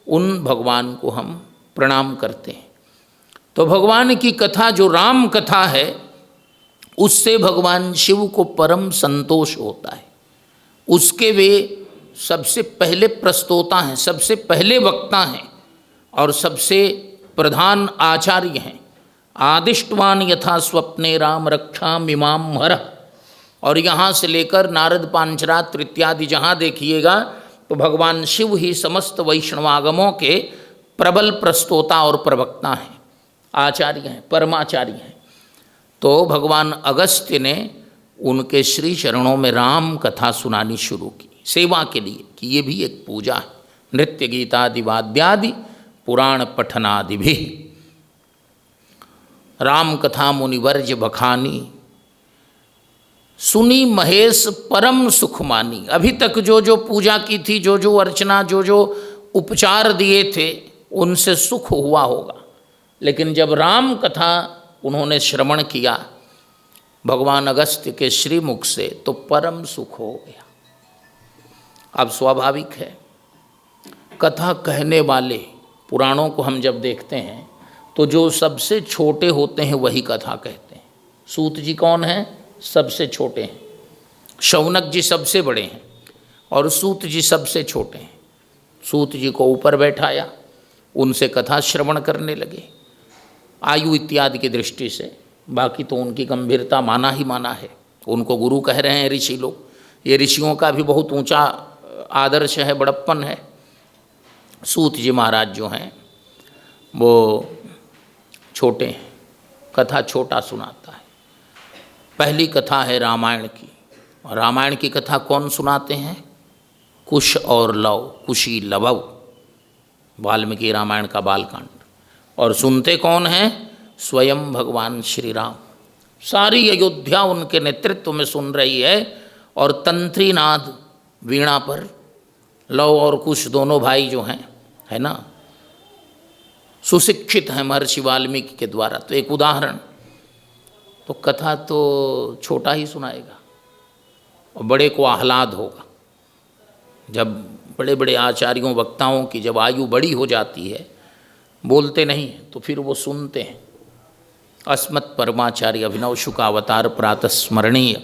उन भगवान को हम प्रणाम करते हैं। तो भगवान की कथा जो राम कथा है उससे भगवान शिव को परम संतोष होता है। उसके वे सबसे पहले प्रस्तोता हैं, सबसे पहले वक्ता हैं और सबसे प्रधान आचार्य हैं। आदिष्टवान यथा स्वप्ने राम रक्षा मिमाम हर, और यहाँ से लेकर नारद पांचरात्र इत्यादि जहाँ देखिएगा तो भगवान शिव ही समस्त वैष्णवागमों के प्रबल प्रस्तोता और प्रवक्ता हैं, आचार्य हैं, परमाचार्य हैं। तो भगवान अगस्त्य ने उनके श्री चरणों में राम कथा सुनानी शुरू की सेवा के लिए कि ये भी एक पूजा है। नृत्य गीतादि वाद्यादि पुराण पठनादि भी राम कथा मुनिवर्ज बखानी सुनी महेश परम सुख मानी। अभी तक जो जो पूजा की थी, जो जो अर्चना, जो जो उपचार दिए थे, उनसे सुख हुआ होगा, लेकिन जब राम कथा उन्होंने श्रवण किया भगवान अगस्त्य के श्रीमुख से तो परम सुख हो गया। अब स्वाभाविक है, कथा कहने वाले पुराणों को हम जब देखते हैं तो जो सबसे छोटे होते हैं वही कथा कहते हैं। सूत जी कौन हैं? सबसे छोटे हैं। शौनक जी सबसे बड़े हैं और सूत जी सबसे छोटे हैं। सूत जी को ऊपर बैठाया, उनसे कथा श्रवण करने लगे आयु इत्यादि की दृष्टि से। बाकी तो उनकी गंभीरता माना ही माना है, उनको गुरु कह रहे हैं ऋषि लोग। ये ऋषियों का भी बहुत ऊंचा आदर्श है, बड़प्पन है। सूत जी महाराज जो हैं वो छोटे हैं, कथा छोटा सुनाता है। पहली कथा है रामायण की, और रामायण की कथा कौन सुनाते हैं? कुश और लव, कुशी लवौ, वाल्मीकि रामायण का बालकांड। और सुनते कौन हैं? स्वयं भगवान श्री राम। सारी अयोध्या उनके नेतृत्व में सुन रही है, और तंत्रीनाद वीणा पर लव और कुश दोनों भाई जो हैं, है ना, सुशिक्षित हैं महर्षि वाल्मीकि के द्वारा। तो एक उदाहरण, तो कथा तो छोटा ही सुनाएगा और बड़े को आह्लाद होगा। जब बड़े बड़े आचार्यों वक्ताओं की जब आयु बड़ी हो जाती है, बोलते नहीं तो फिर वो सुनते हैं। अस्मत् परमाचार्य अभिनव शुकावतार प्रातः स्मरणीय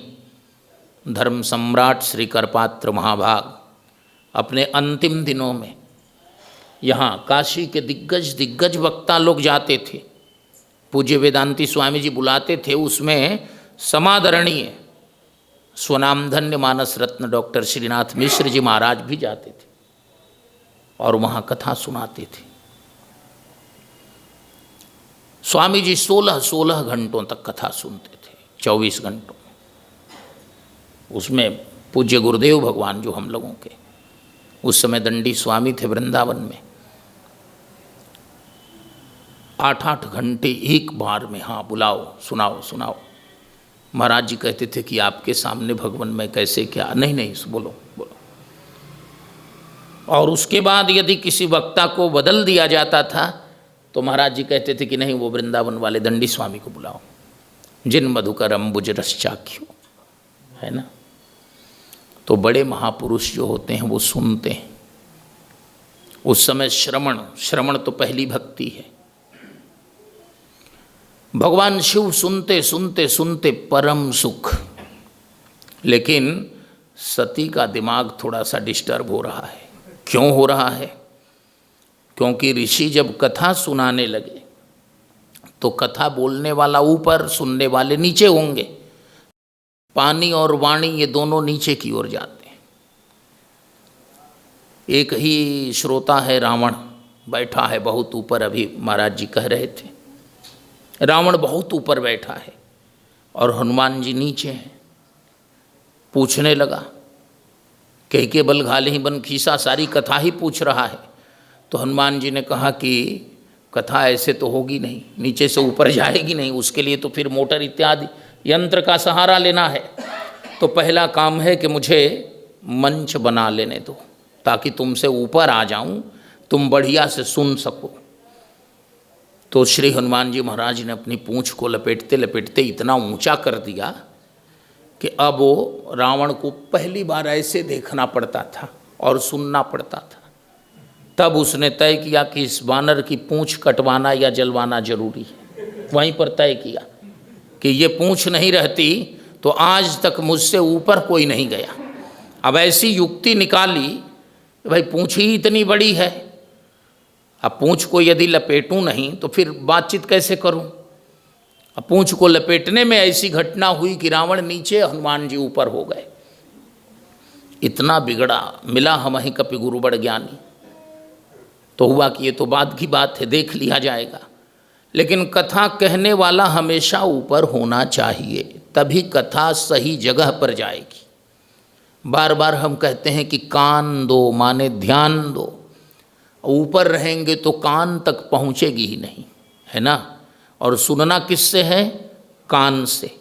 धर्म सम्राट श्री करपात्र महाभाग अपने अंतिम दिनों में यहाँ काशी के दिग्गज वक्ता लोग जाते थे। पूज्य वेदांती स्वामी जी बुलाते थे, उसमें समादरणीय स्वनामधन्य मानस रत्न डॉक्टर श्रीनाथ मिश्र जी महाराज भी जाते थे और वहाँ कथा सुनाते थे। स्वामी जी 16 घंटों तक कथा सुनते थे, 24 घंटों। उसमें पूज्य गुरुदेव भगवान जो हम लोगों के उस समय दंडी स्वामी थे वृंदावन में, 8 घंटे एक बार में, हाँ बुलाओ सुनाओ। महाराज जी कहते थे कि आपके सामने भगवान मैं कैसे क्या, नहीं बोलो। और उसके बाद यदि किसी वक्ता को बदल दिया जाता था तो महाराज जी कहते थे कि नहीं, वो वृंदावन वाले दंडी स्वामी को बुलाओ, जिन मधुकर अम्बुज रस चाख्यो, है ना। तो बड़े महापुरुष जो होते हैं वो सुनते हैं। उस समय श्रवण तो पहली भक्ति है। भगवान शिव सुनते सुनते सुनते परम सुख। लेकिन सती का दिमाग थोड़ा सा डिस्टर्ब हो रहा है। क्यों हो रहा है? क्योंकि ऋषि जब कथा सुनाने लगे तो कथा बोलने वाला ऊपर, सुनने वाले नीचे होंगे। पानी और वाणी ये दोनों नीचे की ओर जाते हैं। एक ही श्रोता है रावण, बैठा है बहुत ऊपर। अभी महाराज जी कह रहे थे रावण बहुत ऊपर बैठा है और हनुमान जी नीचे हैं। पूछने लगा, कह के बल घाले ही बन खीसा, सारी कथा ही पूछ रहा है। तो हनुमान जी ने कहा कि कथा ऐसे तो होगी नहीं, नीचे से ऊपर जाएगी नहीं, उसके लिए तो फिर मोटर इत्यादि यंत्र का सहारा लेना है। तो पहला काम है कि मुझे मंच बना लेने दो ताकि तुमसे ऊपर आ जाऊं, तुम बढ़िया से सुन सको। तो श्री हनुमान जी महाराज ने अपनी पूंछ को लपेटते लपेटते इतना ऊंचा कर दिया कि अब वो रावण को पहली बार ऐसे देखना पड़ता था और सुनना पड़ता था। तब उसने तय किया कि इस वानर की पूंछ कटवाना या जलवाना जरूरी है। वहीं पर तय किया कि ये पूंछ नहीं रहती तो आज तक मुझसे ऊपर कोई नहीं गया। अब ऐसी युक्ति निकाली, भाई पूंछ ही इतनी बड़ी है, अब पूंछ को यदि लपेटूं नहीं तो फिर बातचीत कैसे करूं। पूंछ को लपेटने में ऐसी घटना हुई कि रावण नीचे, हनुमान जी ऊपर हो गए। इतना बिगड़ा, मिला हमहि कपि गुरु बड़ ज्ञानी। तो हुआ कि ये तो बाद की बात है, देख लिया जाएगा, लेकिन कथा कहने वाला हमेशा ऊपर होना चाहिए, तभी कथा सही जगह पर जाएगी। बार बार हम कहते हैं कि कान दो, माने ध्यान दो। ऊपर रहेंगे तो कान तक पहुँचेगी ही नहीं, है ना। और सुनना किससे है? कान से।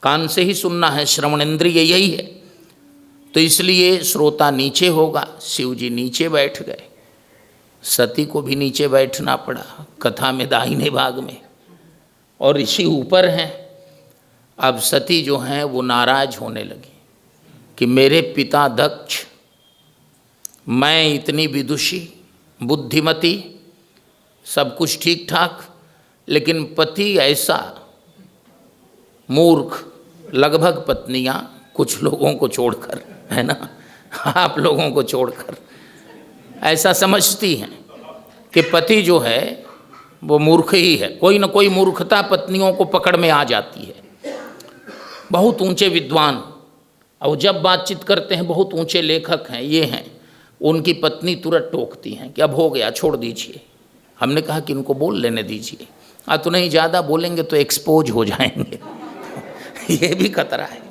कान से ही सुनना है, श्रवणेंद्रिय यही है। तो इसलिए श्रोता नीचे होगा। शिव जी नीचे बैठ गए, सती को भी नीचे बैठना पड़ा कथा में दाहिने भाग में, और ऋषि ऊपर हैं। अब सती जो हैं वो नाराज होने लगी कि मेरे पिता दक्ष, मैं इतनी विदुषी बुद्धिमती, सब कुछ ठीक ठाक, लेकिन पति ऐसा मूर्ख। लगभग पत्नियां कुछ लोगों को छोड़कर, है ना, आप लोगों को छोड़कर ऐसा समझती हैं कि पति जो है वो मूर्ख ही है। कोई ना कोई मूर्खता पत्नियों को पकड़ में आ जाती है। बहुत ऊंचे विद्वान, और जब बातचीत करते हैं, बहुत ऊंचे लेखक हैं, ये हैं, उनकी पत्नी तुरंत टोकती हैं कि अब हो गया, छोड़ दीजिए। हमने कहा कि इनको बोल लेने दीजिए, तो नहीं, ज़्यादा बोलेंगे तो एक्सपोज हो जाएंगे ये भी खतरा है।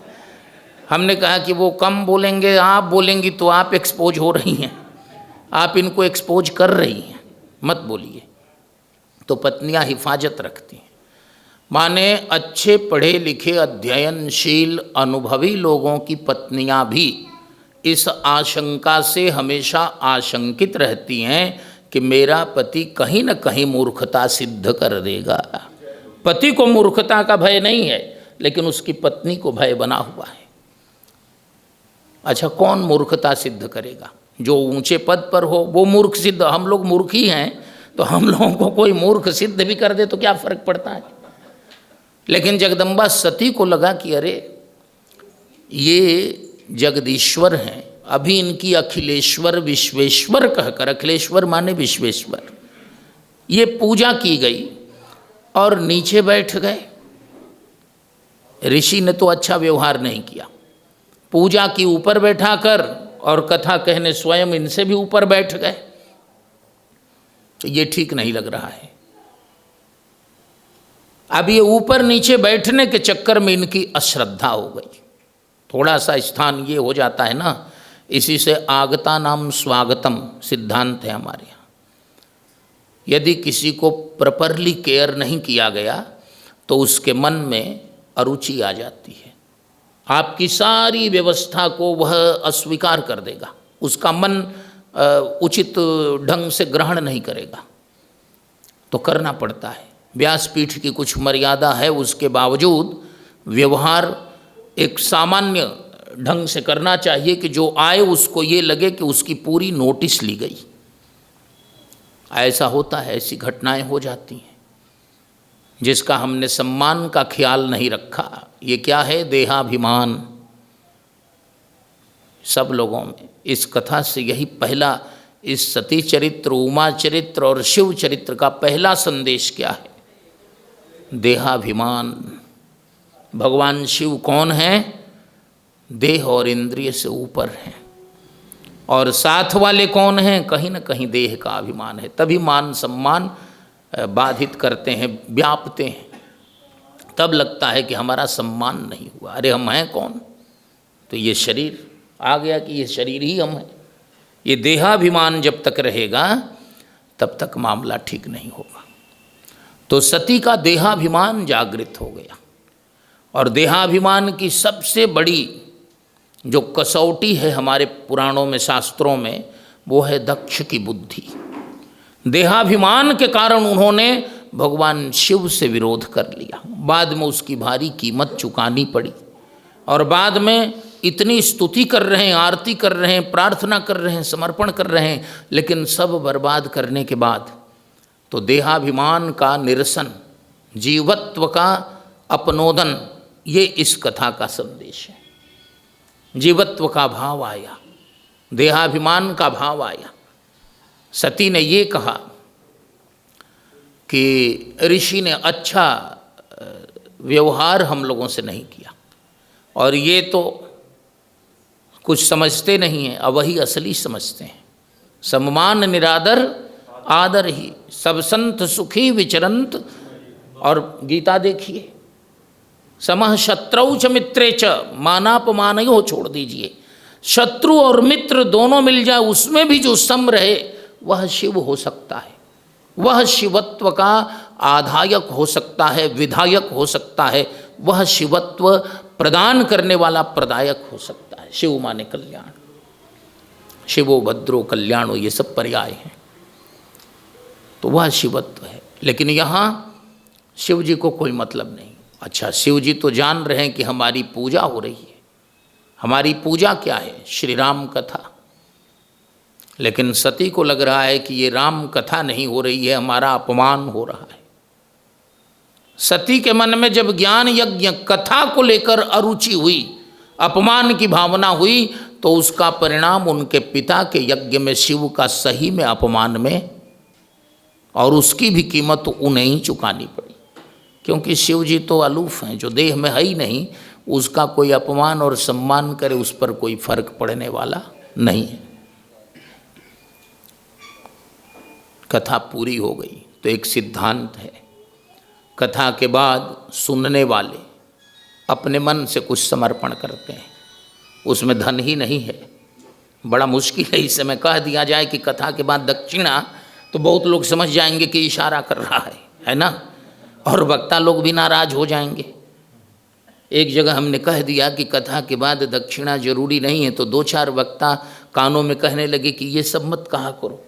हमने कहा कि वो कम बोलेंगे, आप बोलेंगी तो आप एक्सपोज हो रही हैं, आप इनको एक्सपोज कर रही हैं, मत बोलिए। तो पत्नियां हिफाजत रखती हैं। माने अच्छे पढ़े लिखे अध्ययनशील अनुभवी लोगों की पत्नियां भी इस आशंका से हमेशा आशंकित रहती हैं कि मेरा पति कहीं न कहीं मूर्खता सिद्ध कर देगा। पति को मूर्खता का भय नहीं है, लेकिन उसकी पत्नी को भय बना हुआ है। अच्छा, कौन मूर्खता सिद्ध करेगा? जो ऊंचे पद पर हो वो मूर्ख सिद्ध। हम लोग मूर्ख ही हैं, तो हम लोगों को कोई मूर्ख सिद्ध भी कर दे तो क्या फर्क पड़ता है। लेकिन जगदम्बा सती को लगा कि अरे ये जगदीश्वर हैं, अभी इनकी अखिलेश्वर विश्वेश्वर कहकर, अखिलेश्वर माने विश्वेश्वर, ये पूजा की गई और नीचे बैठ गए। ऋषि ने तो अच्छा व्यवहार नहीं किया, पूजा की ऊपर बैठा कर, और कथा कहने स्वयं इनसे भी ऊपर बैठ गए। तो ये ठीक नहीं लग रहा है। अब ये ऊपर नीचे बैठने के चक्कर में इनकी अश्रद्धा हो गई। थोड़ा सा स्थान ये हो जाता है ना, इसी से आगता नाम स्वागतम सिद्धांत है हमारे यहाँ। यदि किसी को प्रॉपरली केयर नहीं किया गया तो उसके मन में अरुचि आ जाती है, आपकी सारी व्यवस्था को वह अस्वीकार कर देगा, उसका मन उचित ढंग से ग्रहण नहीं करेगा। तो करना पड़ता है। व्यासपीठ की कुछ मर्यादा है, उसके बावजूद व्यवहार एक सामान्य ढंग से करना चाहिए कि जो आए उसको ये लगे कि उसकी पूरी नोटिस ली गई। ऐसा होता है, ऐसी घटनाएं हो जाती हैं। जिसका हमने सम्मान का ख्याल नहीं रखा, ये क्या है? देहाभिमान सब लोगों में। इस कथा से यही पहला, इस सती चरित्र, उमा चरित्र और शिव चरित्र का पहला संदेश क्या है? देहाभिमान। भगवान शिव कौन हैं? देह और इंद्रिय से ऊपर हैं। और साथ वाले कौन हैं? कहीं न कहीं देह का अभिमान है। तभी मान सम्मान बाधित करते हैं, व्यापते हैं। तब लगता है कि हमारा सम्मान नहीं हुआ। अरे हम हैं कौन? तो ये शरीर आ गया कि ये शरीर ही हम हैं। ये देहाभिमान जब तक रहेगा तब तक मामला ठीक नहीं होगा। तो सती का देहाभिमान जागृत हो गया। और देहाभिमान की सबसे बड़ी जो कसौटी है हमारे पुराणों में, शास्त्रों में, वो है दक्ष की बुद्धि। देहाभिमान के कारण उन्होंने भगवान शिव से विरोध कर लिया। बाद में उसकी भारी कीमत चुकानी पड़ी। और बाद में इतनी स्तुति कर रहे हैं, आरती कर रहे हैं, प्रार्थना कर रहे हैं, समर्पण कर रहे हैं, लेकिन सब बर्बाद करने के बाद तो देहाभिमान का निरसन, जीवत्व का अपनोदन, ये इस कथा का संदेश है। जीवत्व का भाव आया, देहाभिमान का भाव आया। सती ने ये कहा कि ऋषि ने अच्छा व्यवहार हम लोगों से नहीं किया। और ये तो कुछ समझते नहीं हैं, अब वही असली समझते हैं। सम्मान निरादर आदर ही, सब संत सुखी विचरंत। और गीता देखिए, समः शत्रौ च मित्रे च मानापमान हो, छोड़ दीजिए। शत्रु और मित्र दोनों मिल जाए, उसमें भी जो सम रहे वह शिव हो सकता है, वह शिवत्व का आधायक हो सकता है, विधायक हो सकता है, वह शिवत्व प्रदान करने वाला प्रदायक हो सकता है। शिव माने कल्याण, शिवो भद्रो कल्याणो, ये सब पर्याय हैं, तो वह शिवत्व है। लेकिन यहाँ शिव जी को कोई मतलब नहीं। अच्छा, शिव जी तो जान रहे हैं कि हमारी पूजा हो रही है, हमारी पूजा क्या है? श्री राम कथा। लेकिन सती को लग रहा है कि ये राम कथा नहीं हो रही है, हमारा अपमान हो रहा है। सती के मन में जब ज्ञान यज्ञ कथा को लेकर अरुचि हुई, अपमान की भावना हुई, तो उसका परिणाम उनके पिता के यज्ञ में शिव का सही में अपमान में, और उसकी भी कीमत उन्हें ही चुकानी पड़ी। क्योंकि शिव जी तो अलूफ हैं, जो देह में है ही नहीं, उसका कोई अपमान और सम्मान करे उस पर कोई फर्क पड़ने वाला नहीं है। कथा पूरी हो गई तो एक सिद्धांत है, कथा के बाद सुनने वाले अपने मन से कुछ समर्पण करते हैं, उसमें धन ही नहीं है। बड़ा मुश्किल है इस समय कह दिया जाए कि कथा के बाद दक्षिणा, तो बहुत लोग समझ जाएंगे कि इशारा कर रहा है ना, और वक्ता लोग भी नाराज हो जाएंगे। एक जगह हमने कह दिया कि कथा के बाद दक्षिणा जरूरी नहीं है, तो 2-4 वक्ता कानों में कहने लगे कि ये सब मत कहा करो,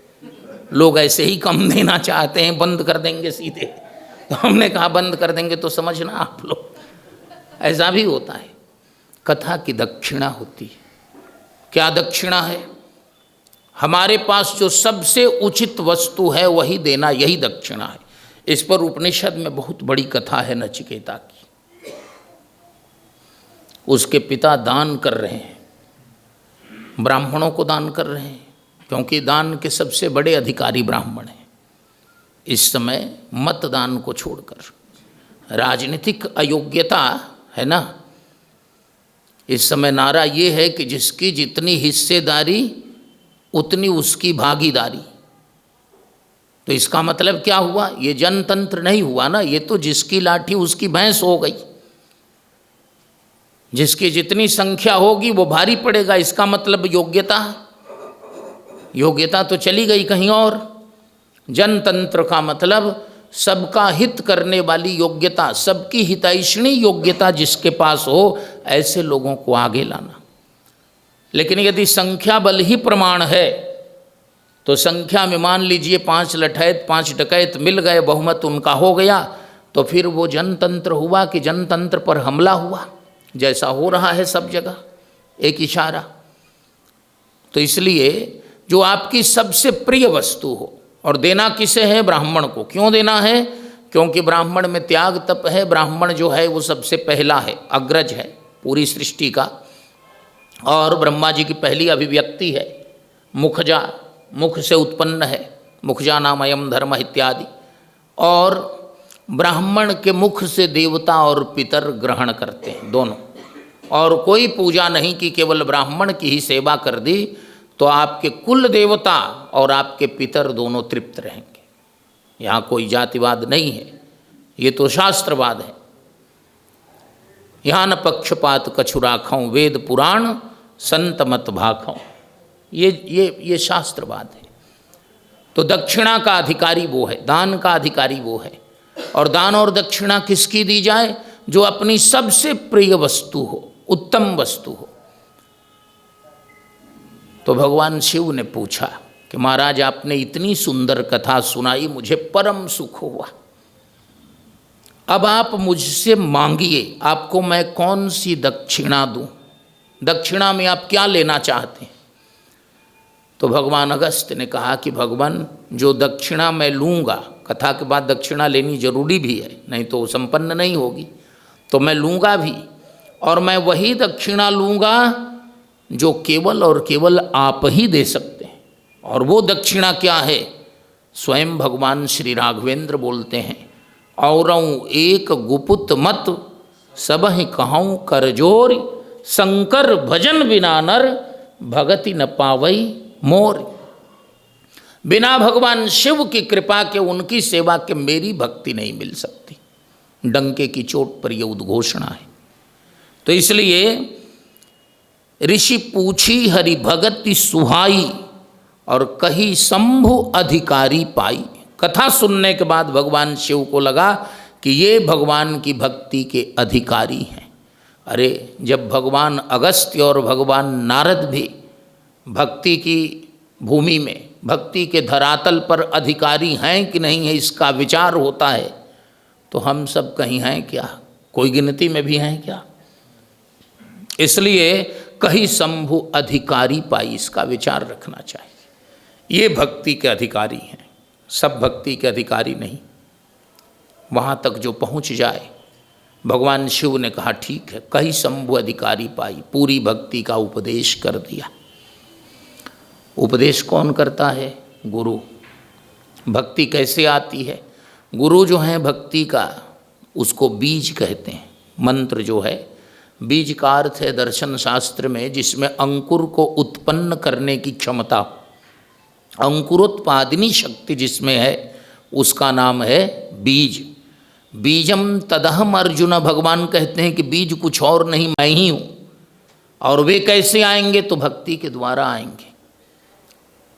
लोग ऐसे ही कम देना चाहते हैं, बंद कर देंगे सीधे। तो हमने कहा बंद कर देंगे तो समझना आप लोग, ऐसा भी होता है। कथा की दक्षिणा होती है। क्या दक्षिणा है? हमारे पास जो सबसे उचित वस्तु है वही देना, यही दक्षिणा है। इस पर उपनिषद में बहुत बड़ी कथा है नचिकेता की। उसके पिता दान कर रहे हैं, ब्राह्मणों को दान कर रहे हैं, क्योंकि दान के सबसे बड़े अधिकारी ब्राह्मण हैं। इस समय मतदान को छोड़कर राजनीतिक अयोग्यता है ना, इस समय नारा ये है कि जिसकी जितनी हिस्सेदारी उतनी उसकी भागीदारी। तो इसका मतलब क्या हुआ? ये जनतंत्र नहीं हुआ ना, ये तो जिसकी लाठी उसकी भैंस हो गई। जिसकी जितनी संख्या होगी वो भारी पड़ेगा। इसका मतलब योग्यता तो चली गई कहीं और। जनतंत्र का मतलब सबका हित करने वाली योग्यता, सबकी हितैषणी योग्यता जिसके पास हो, ऐसे लोगों को आगे लाना। लेकिन यदि संख्या बल ही प्रमाण है, तो संख्या में मान लीजिए 5 लठैत 5 डकैत मिल गए, बहुमत उनका हो गया, तो फिर वो जनतंत्र हुआ कि जनतंत्र पर हमला हुआ, जैसा हो रहा है सब जगह, एक इशारा। तो इसलिए जो आपकी सबसे प्रिय वस्तु हो, और देना किसे है? ब्राह्मण को। क्यों देना है? क्योंकि ब्राह्मण में त्याग तप है। ब्राह्मण जो है वो सबसे पहला है, अग्रज है पूरी सृष्टि का, और ब्रह्मा जी की पहली अभिव्यक्ति है। मुखजा, मुख से उत्पन्न है, मुखजा नाम अयम धर्म इत्यादि। और ब्राह्मण के मुख से देवता और पितर ग्रहण करते हैं दोनों। और कोई पूजा नहीं कि केवल ब्राह्मण की ही सेवा कर दी तो आपके कुल देवता और आपके पितर दोनों तृप्त रहेंगे। यहाँ कोई जातिवाद नहीं है, ये तो शास्त्रवाद है। यहाँ न पक्षपात कछु राखों, वेद पुराण संत मत भाखों, ये शास्त्रवाद है। तो दक्षिणा का अधिकारी वो है, दान का अधिकारी वो है। और दान और दक्षिणा किसकी दी जाए? जो अपनी सबसे प्रिय वस्तु हो, उत्तम वस्तु हो। तो भगवान शिव ने पूछा कि महाराज आपने इतनी सुंदर कथा सुनाई, मुझे परम सुख हुआ। अब आप मुझसे मांगिए, आपको मैं कौन सी दक्षिणा दूं? दक्षिणा में आप क्या लेना चाहते हैं? तो भगवान अगस्त्य ने कहा कि भगवान जो दक्षिणा मैं लूँगा, कथा के बाद दक्षिणा लेनी जरूरी भी है, नहीं तो संपन्न नहीं होगी, तो मैं लूँगा भी। और मैं वही दक्षिणा लूँगा जो केवल और केवल आप ही दे सकते हैं। और वो दक्षिणा क्या है? स्वयं भगवान श्री राघवेंद्र बोलते हैं, औरऊ एक गुपुत मत सबहि कहूँ करजोर, शंकर भजन बिना नर भगति न पावई मोर। बिना भगवान शिव की कृपा के, उनकी सेवा के मेरी भक्ति नहीं मिल सकती। डंके की चोट पर यह उद्घोषणा है। तो इसलिए ऋषि पूछी हरि भगति सुहाई, और कही शंभु अधिकारी पाई। कथा सुनने के बाद भगवान शिव को लगा कि ये भगवान की भक्ति के अधिकारी हैं। अरे जब भगवान अगस्त्य और भगवान नारद भी भक्ति की भूमि में, भक्ति के धरातल पर अधिकारी हैं कि नहीं है इसका विचार होता है, तो हम सब कहीं हैं क्या? कोई गिनती में भी हैं क्या? इसलिए कहीं शंभु अधिकारी पाई, इसका विचार रखना चाहिए। ये भक्ति के अधिकारी हैं, सब भक्ति के अधिकारी नहीं। वहाँ तक जो पहुँच जाए, भगवान शिव ने कहा ठीक है, कहीं शंभु अधिकारी पाई, पूरी भक्ति का उपदेश कर दिया। उपदेश कौन करता है? गुरु। भक्ति कैसे आती है? गुरु जो है भक्ति का, उसको बीज कहते हैं। मंत्र जो है, बीज का अर्थ है दर्शन शास्त्र में जिसमें अंकुर को उत्पन्न करने की क्षमता, अंकुरोत्पादिनी शक्ति जिसमें है, उसका नाम है बीज। बीजम तदहम अर्जुन, भगवान कहते हैं कि बीज कुछ और नहीं, मैं ही हूँ। और वे कैसे आएंगे? तो भक्ति के द्वारा आएंगे।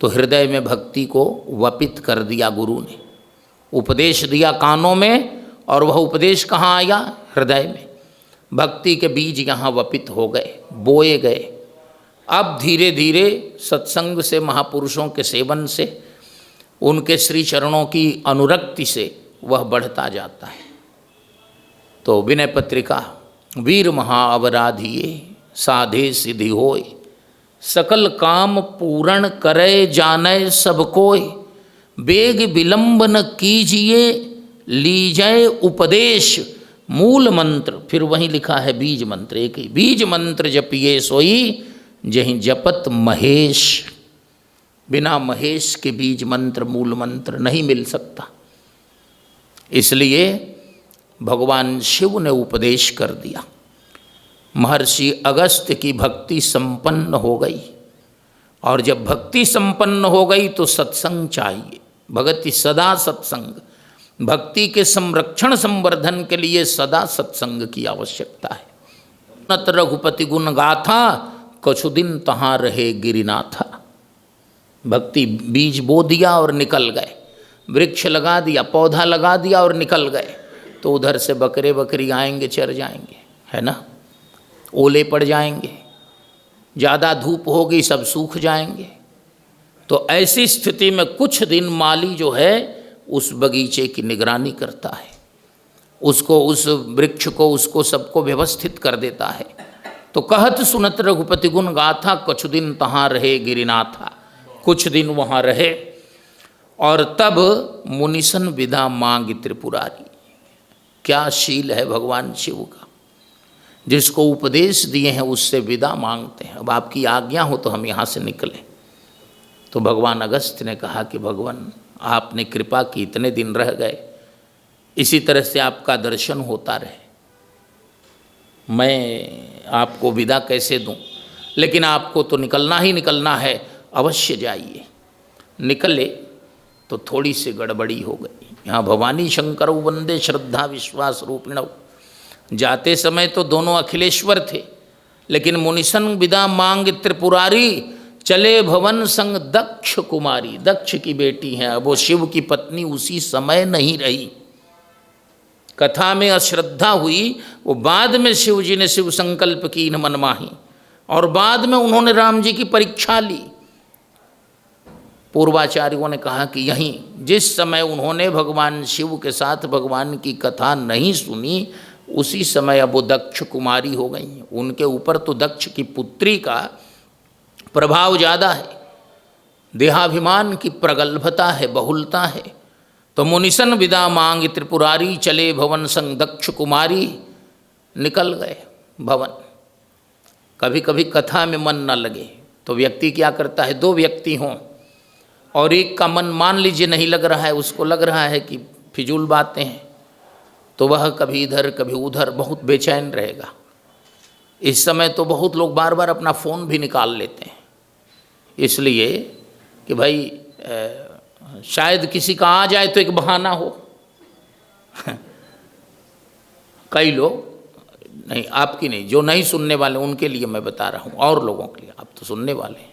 तो हृदय में भक्ति को वपित कर दिया गुरु ने, उपदेश दिया कानों में, और वह उपदेश कहाँ आया? हृदय में। भक्ति के बीज यहाँ वपित हो गए, बोए गए। अब धीरे धीरे सत्संग से, महापुरुषों के सेवन से, उनके श्री चरणों की अनुरक्ति से वह बढ़ता जाता है। तो विनय पत्रिका, वीर महाअवराधिये साधे सिद्धि होय, सकल काम पूर्ण करे जाने सब कोय, बेग विलंब न कीजिए लीजय उपदेश, मूल मंत्र। फिर वहीं लिखा है बीज मंत्र, एक ही बीज मंत्र जपिए सोई, जहीं जपत महेश। बिना महेश के बीज मंत्र, मूल मंत्र नहीं मिल सकता। इसलिए भगवान शिव ने उपदेश कर दिया। महर्षि अगस्त्य की भक्ति संपन्न हो गई, और जब भक्ति संपन्न हो गई तो सत्संग चाहिए। भक्ति सदा सत्संग, भक्ति के संरक्षण संवर्धन के लिए सदा सत्संग की आवश्यकता है। नत रघुपति गुण गाथा, कछु दिन तहाँ रहे गिरिनाथा। भक्ति बीज बो दिया और निकल गए, वृक्ष लगा दिया, पौधा लगा दिया और निकल गए, तो उधर से बकरे बकरी आएंगे, चर जाएंगे, है ना। ओले पड़ जाएंगे, ज़्यादा धूप होगी, सब सूख जाएंगे। तो ऐसी स्थिति में कुछ दिन माली जो है उस बगीचे की निगरानी करता है, उसको, उस वृक्ष को, उसको सबको व्यवस्थित कर देता है। तो कहत सुनत रघुपति गुण गाथा, कछु दिन तहाँ रहे गिरिनाथा। कुछ दिन वहाँ रहे, और तब मुनिसन विदा मांग त्रिपुरारी। क्या शील है भगवान शिव का, जिसको उपदेश दिए हैं उससे विदा मांगते हैं। अब आपकी आज्ञा हो तो हम यहाँ से निकलें। तो भगवान अगस्त्य ने कहा कि भगवान आपने कृपा की, इतने दिन रह गए, इसी तरह से आपका दर्शन होता रहे, मैं आपको विदा कैसे दूं? लेकिन आपको तो निकलना ही निकलना है, अवश्य जाइए। निकले तो थोड़ी सी गड़बड़ी हो गई। यहाँ भवानी शंकर वंदे श्रद्धा विश्वास रूपिणव। जाते समय तो दोनों अखिलेश्वर थे, लेकिन मुनिसन विदा मांग त्रिपुरारी, चले भवन संग दक्ष कुमारी। दक्ष की बेटी हैं, अब वो शिव की पत्नी उसी समय नहीं रही। कथा में अश्रद्धा हुई, वो बाद में शिव जी ने शिव संकल्प की न मनमाही, और बाद में उन्होंने राम जी की परीक्षा ली। पूर्वाचार्यों ने कहा कि यहीं जिस समय उन्होंने भगवान शिव के साथ भगवान की कथा नहीं सुनी, उसी समय अब वो दक्ष कुमारी हो गई। उनके ऊपर तो दक्ष की पुत्री का प्रभाव ज़्यादा है, देहाभिमान की प्रगल्भता है, बहुलता है। तो मुनिसन विदा मांग त्रिपुरारी, चले भवन संग दक्ष कुमारी। निकल गए भवन। कभी कभी कथा में मन न लगे तो व्यक्ति क्या करता है, दो व्यक्ति हों और एक का मन मान लीजिए नहीं लग रहा है, उसको लग रहा है कि फिजूल बातें हैं, तो वह कभी इधर कभी उधर बहुत बेचैन रहेगा। इस समय तो बहुत लोग बार बार अपना फ़ोन भी निकाल लेते हैं, इसलिए कि भाई शायद किसी का आ जाए तो एक बहाना हो। कई लोग, नहीं आपकी नहीं, जो नहीं सुनने वाले उनके लिए मैं बता रहा हूँ, और लोगों के लिए, आप तो सुनने वाले हैं।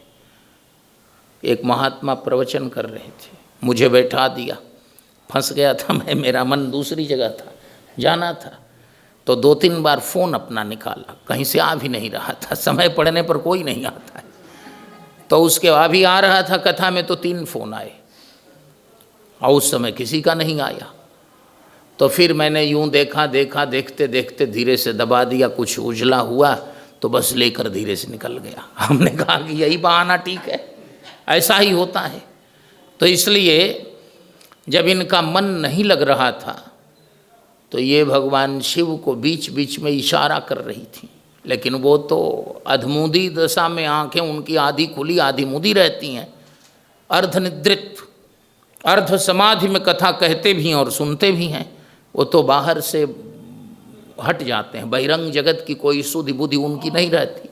एक महात्मा प्रवचन कर रहे थे, मुझे बैठा दिया, फंस गया था मैं, मेरा मन दूसरी जगह था, जाना था, तो 2-3 बार फ़ोन अपना निकाला, कहीं से आ भी नहीं रहा था, समय पड़ने पर कोई नहीं आता है, तो उसके अभी आ रहा था कथा में तो 3 फ़ोन आए और उस समय किसी का नहीं आया। तो फिर मैंने यूँ देखा, देखते देखते धीरे से दबा दिया, कुछ उजला हुआ तो बस लेकर धीरे से निकल गया। हमने कहा कि यही बहाना ठीक है, ऐसा ही होता है। तो इसलिए जब इनका मन नहीं लग रहा था तो ये भगवान शिव को बीच बीच में इशारा कर रही थी, लेकिन वो तो अधमूदी दशा में आंखें उनकी आधी खुली आधी मूदी रहती हैं, अर्धनिद्रित, अर्ध समाधि में कथा कहते भी हैं और सुनते भी हैं। वो तो बाहर से हट जाते हैं, बहिरंग जगत की कोई सुधि बुद्धि उनकी नहीं रहती,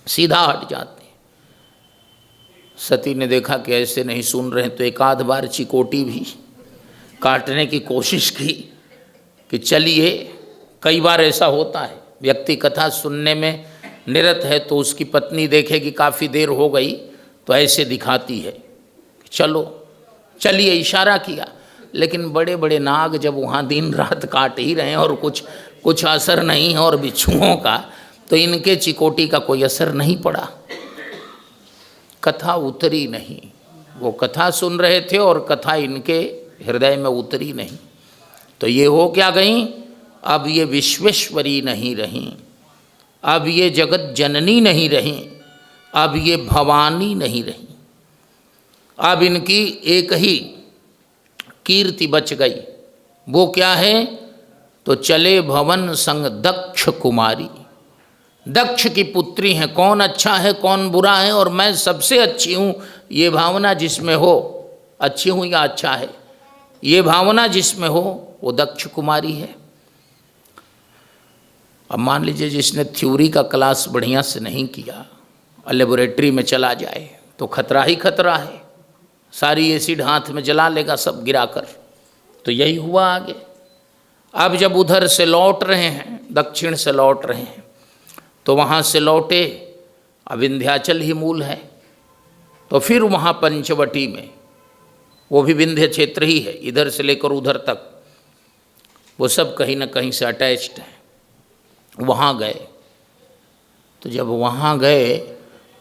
सीधा हट जाते हैं। सती ने देखा कि ऐसे नहीं सुन रहे तो एक आध बार चिकोटी भी काटने की कोशिश की कि चलिए, कई बार ऐसा होता है, व्यक्ति कथा सुनने में निरत है तो उसकी पत्नी देखेगी काफ़ी देर हो गई तो ऐसे दिखाती है, चलो चलिए, इशारा किया, लेकिन बड़े बड़े नाग जब वहाँ दिन रात काट ही रहे हैं और कुछ असर नहीं है, और बिच्छुओं का तो इनके चिकोटी का कोई असर नहीं पड़ा, कथा उतरी नहीं। वो कथा सुन रहे थे और कथा इनके हृदय में उतरी नहीं, तो ये हो क्या गई, अब ये विश्वेश्वरी नहीं रहीं, अब ये जगत जननी नहीं रहीं, अब ये भवानी नहीं रहीं, अब इनकी एक ही कीर्ति बच गई। वो क्या है, तो चले भवन संग दक्ष कुमारी, दक्ष की पुत्री हैं, कौन अच्छा है कौन बुरा है और मैं सबसे अच्छी हूँ, ये भावना जिसमें हो, अच्छी हूँ या अच्छा है, ये भावना जिसमें हो वो दक्ष कुमारी है। अब मान लीजिए जिसने थ्योरी का क्लास बढ़िया से नहीं किया और लेबोरेटरी में चला जाए तो खतरा ही खतरा है, सारी एसिड हाथ में जला लेगा सब गिराकर। तो यही हुआ आगे। अब जब उधर से लौट रहे हैं, दक्षिण से लौट रहे हैं, तो वहाँ से लौटे, अब विंध्याचल ही मूल है, तो फिर वहाँ पंचवटी में, वो भी विंध्य क्षेत्र ही है, इधर से लेकर उधर तक वो सब कहीं ना कहीं से अटैच्ड है। वहाँ गए, तो जब वहाँ गए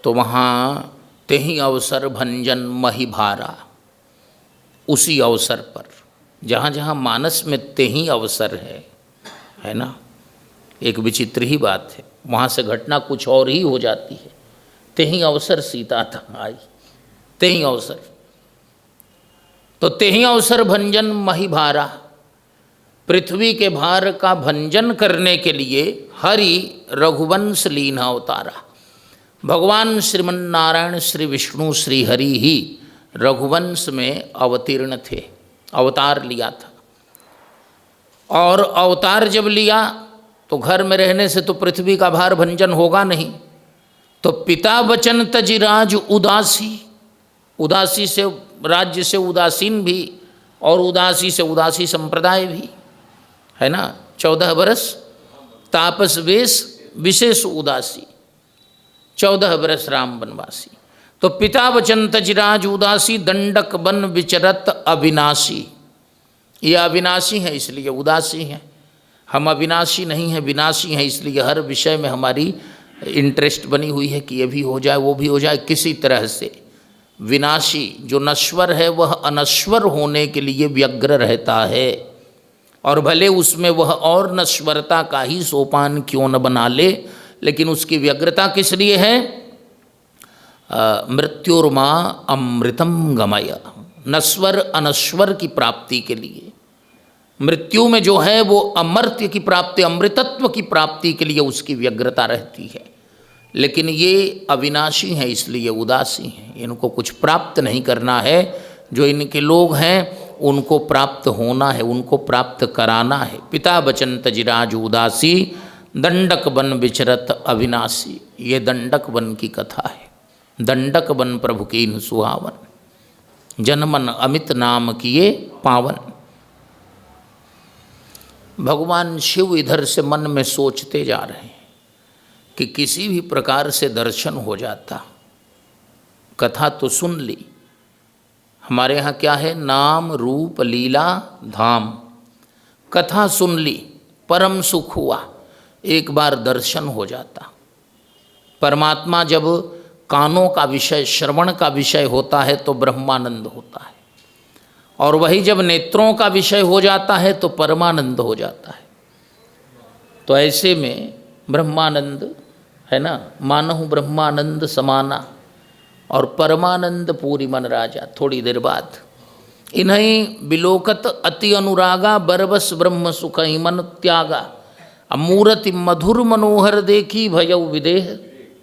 तो वहाँ तेहि अवसर भंजन मही भारा, उसी अवसर पर जहाँ जहाँ मानस में तेहि अवसर है ना, एक विचित्र ही बात है, वहाँ से घटना कुछ और ही हो जाती है। तेहि अवसर सीता था आई, तेहि अवसर, तो तेहि अवसर भंजन मही भारा, पृथ्वी के भार का भंजन करने के लिए हरि रघुवंश लीन अवतारा। भगवान श्रीमन्नारायण श्री विष्णु श्री हरि ही रघुवंश में अवतीर्ण थे, अवतार लिया था। और अवतार जब लिया तो घर में रहने से तो पृथ्वी का भार भंजन होगा नहीं, तो पिता वचन तजि राज उदासी, उदासी से राज्य से उदासीन भी और उदासी से उदासी संप्रदाय भी है ना। 14 बरस तापस वेश विशेष उदासी, 14 बरस राम वनवासी। तो पिता वचन तजराज उदासी, दंडक बन विचरत अविनाशी। ये अविनाशी हैं इसलिए उदासी हैं, हम अविनाशी नहीं हैं, विनाशी हैं, इसलिए हर विषय में हमारी इंटरेस्ट बनी हुई है कि ये भी हो जाए वो भी हो जाए किसी तरह से। विनाशी जो नश्वर है वह अनश्वर होने के लिए व्यग्र रहता है, और भले उसमें वह और नश्वरता का ही सोपान क्यों न बना ले, लेकिन उसकी व्यग्रता किस लिए है, मृत्युर्मा अमृतम गमय, नश्वर अनश्वर की प्राप्ति के लिए। मृत्यु में जो है वो अमर्त्य की प्राप्ति, अमृतत्व की प्राप्ति के लिए उसकी व्यग्रता रहती है। लेकिन ये अविनाशी हैं इसलिए उदासी हैं, इनको कुछ प्राप्त नहीं करना है। जो इनके लोग हैं उनको प्राप्त होना है, उनको प्राप्त कराना है। पिता बचन तजिराज उदासी, दंडक बन विचरत अविनाशी। ये दंडक बन की कथा है। दंडक बन प्रभु कीन सुहावन, जनमन अमित नाम किए पावन। भगवान शिव इधर से मन में सोचते जा रहे हैं कि किसी भी प्रकार से दर्शन हो जाता। कथा तो सुन ली, हमारे यहाँ क्या है, नाम रूप लीला धाम। कथा सुन ली, परम सुख हुआ। एक बार दर्शन हो जाता। परमात्मा जब कानों का विषय, श्रवण का विषय होता है तो ब्रह्मानंद होता है, और वही जब नेत्रों का विषय हो जाता है तो परमानंद हो जाता है। तो ऐसे में ब्रह्मानंद है ना, मानहु ब्रह्मानंद समाना, और परमानंद पूरी मन राजा। थोड़ी देर बाद इन्हीं बिलोकत अति अनुरागा, बरबस ब्रह्म सुख मन त्यागा। अमूर्ति मधुर मनोहर देखी, भयउ विदेह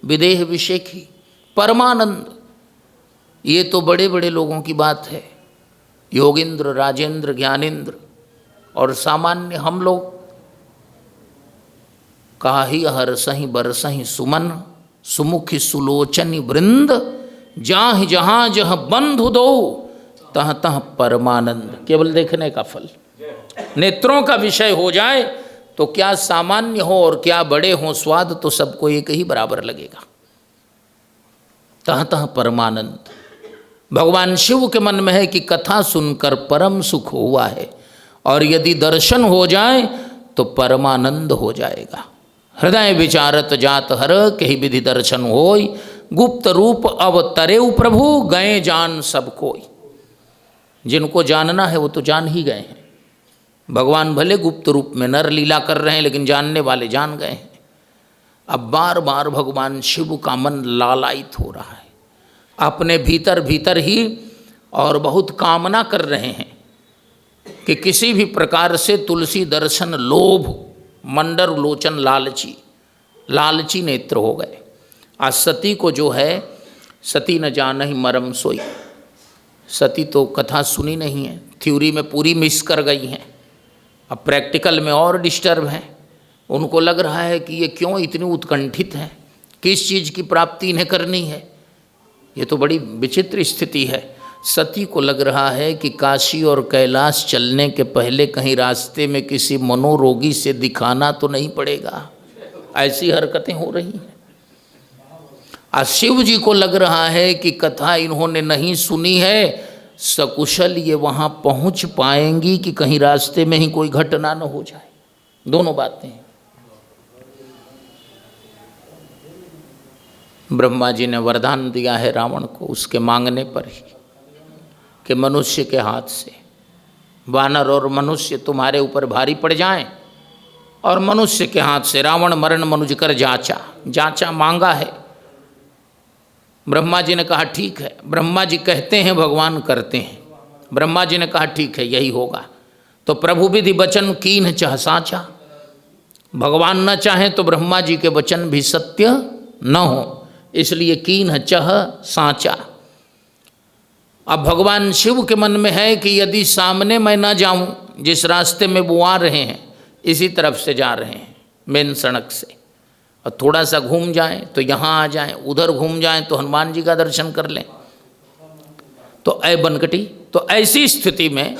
विदेह विषेखी। परमानंद, ये तो बड़े बड़े लोगों की बात है, योगेंद्र, राजेंद्र, ज्ञानेंद्र। और सामान्य हम लोग काही हरसहीं बरसहीं सुमन, सुमुखी सुलोचनी वृंद, जाहि जहाँ जह बंधु दो, तह तह परमानंद। केवल देखने का फल, नेत्रों का विषय हो जाए तो क्या सामान्य हो और क्या बड़े हों, स्वाद तो सबको एक ही बराबर लगेगा। तह तह परमानंद। भगवान शिव के मन में है कि कथा सुनकर परम सुख हुआ है, और यदि दर्शन हो जाए तो परमानंद हो जाएगा। हृदय विचारत जात हर, कही विधि दर्शन होय, गुप्त रूप अवतरेउ प्रभु, गए जान सब कोई। जिनको जानना है वो तो जान ही गए हैं। भगवान भले गुप्त रूप में नर लीला कर रहे हैं, लेकिन जानने वाले जान गए हैं। अब बार बार भगवान शिव का मन लालायित हो रहा है अपने भीतर भीतर ही, और बहुत कामना कर रहे हैं कि किसी भी प्रकार से तुलसी दर्शन, लोभ, मंडर लोचन, लालची, लालची नेत्र हो गए। आज सती को जो है, सती न जानहि मरम सोई। सती तो कथा सुनी नहीं है, थ्योरी में पूरी मिस कर गई हैं, अब प्रैक्टिकल में और डिस्टर्ब हैं। उनको लग रहा है कि ये क्यों इतनी उत्कंठित हैं, किस चीज़ की प्राप्ति इन्हें करनी है। ये तो बड़ी विचित्र स्थिति है। सती को लग रहा है कि काशी और कैलाश चलने के पहले कहीं रास्ते में किसी मनोरोगी से दिखाना तो नहीं पड़ेगा, ऐसी हरकतें हो रही हैं। आज शिव जी को लग रहा है कि कथा इन्होंने नहीं सुनी है, सकुशल ये वहाँ पहुँच पाएंगी कि कहीं रास्ते में ही कोई घटना न हो जाए। दोनों बातें हैं। ब्रह्मा जी ने वरदान दिया है रावण को, उसके मांगने पर ही, कि मनुष्य के हाथ से वानर और मनुष्य तुम्हारे ऊपर भारी पड़ जाएं, और मनुष्य के हाथ से रावण मरण मनुज कर जाचा। जाचा मांगा है। ब्रह्मा जी ने कहा ठीक है। ब्रह्मा जी कहते हैं, भगवान करते हैं। ब्रह्मा जी ने कहा ठीक है, यही होगा। तो प्रभु विधि वचन कीन्ह चह साचा। भगवान न चाहें तो ब्रह्मा जी के वचन भी सत्य न हो, इसलिए कीन्ह चह साचा। अब भगवान शिव के मन में है कि यदि सामने मैं न जाऊं, जिस रास्ते में वो आ रहे हैं इसी तरफ से जा रहे हैं मेन सड़क से, और थोड़ा सा घूम जाएं तो यहाँ आ जाएं, उधर घूम जाएं तो हनुमान जी का दर्शन कर लें, तो ऐ बनकटी। तो ऐसी स्थिति में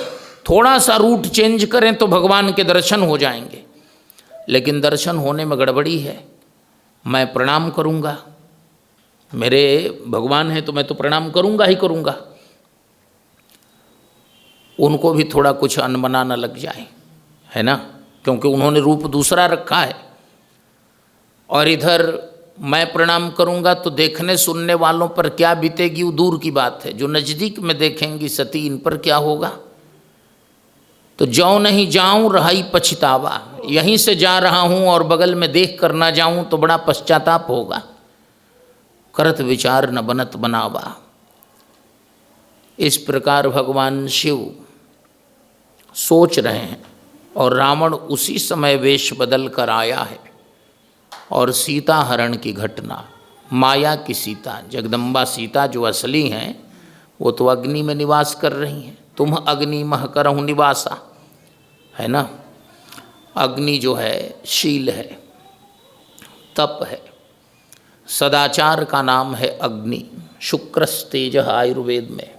थोड़ा सा रूट चेंज करें तो भगवान के दर्शन हो जाएंगे। लेकिन दर्शन होने में गड़बड़ी है। मैं प्रणाम करूँगा, मेरे भगवान हैं तो मैं तो प्रणाम करूँगा ही करूँगा। उनको भी थोड़ा कुछ अनमना न लग जाए, है ना, क्योंकि उन्होंने रूप दूसरा रखा है। और इधर मैं प्रणाम करूंगा तो देखने सुनने वालों पर क्या बीतेगी वो दूर की बात है। जो नज़दीक में देखेंगी सती, इन पर क्या होगा। तो जाऊँ नहीं जाऊँ रहाई पछतावा, यहीं से जा रहा हूँ और बगल में देख कर ना जाऊँ तो बड़ा पश्चाताप होगा। करत विचार न बनत बनावा। इस प्रकार भगवान शिव सोच रहे हैं, और रावण उसी समय वेश बदल कर आया है। और सीता हरण की घटना, माया की सीता, जगदम्बा सीता जो असली हैं वो तो अग्नि में निवास कर रही हैं, तुम अग्नि मह करहु निवासा, है ना। अग्नि जो है शील है, तप है, सदाचार का नाम है अग्नि। शुक्रस्तेज आयुर्वेद में,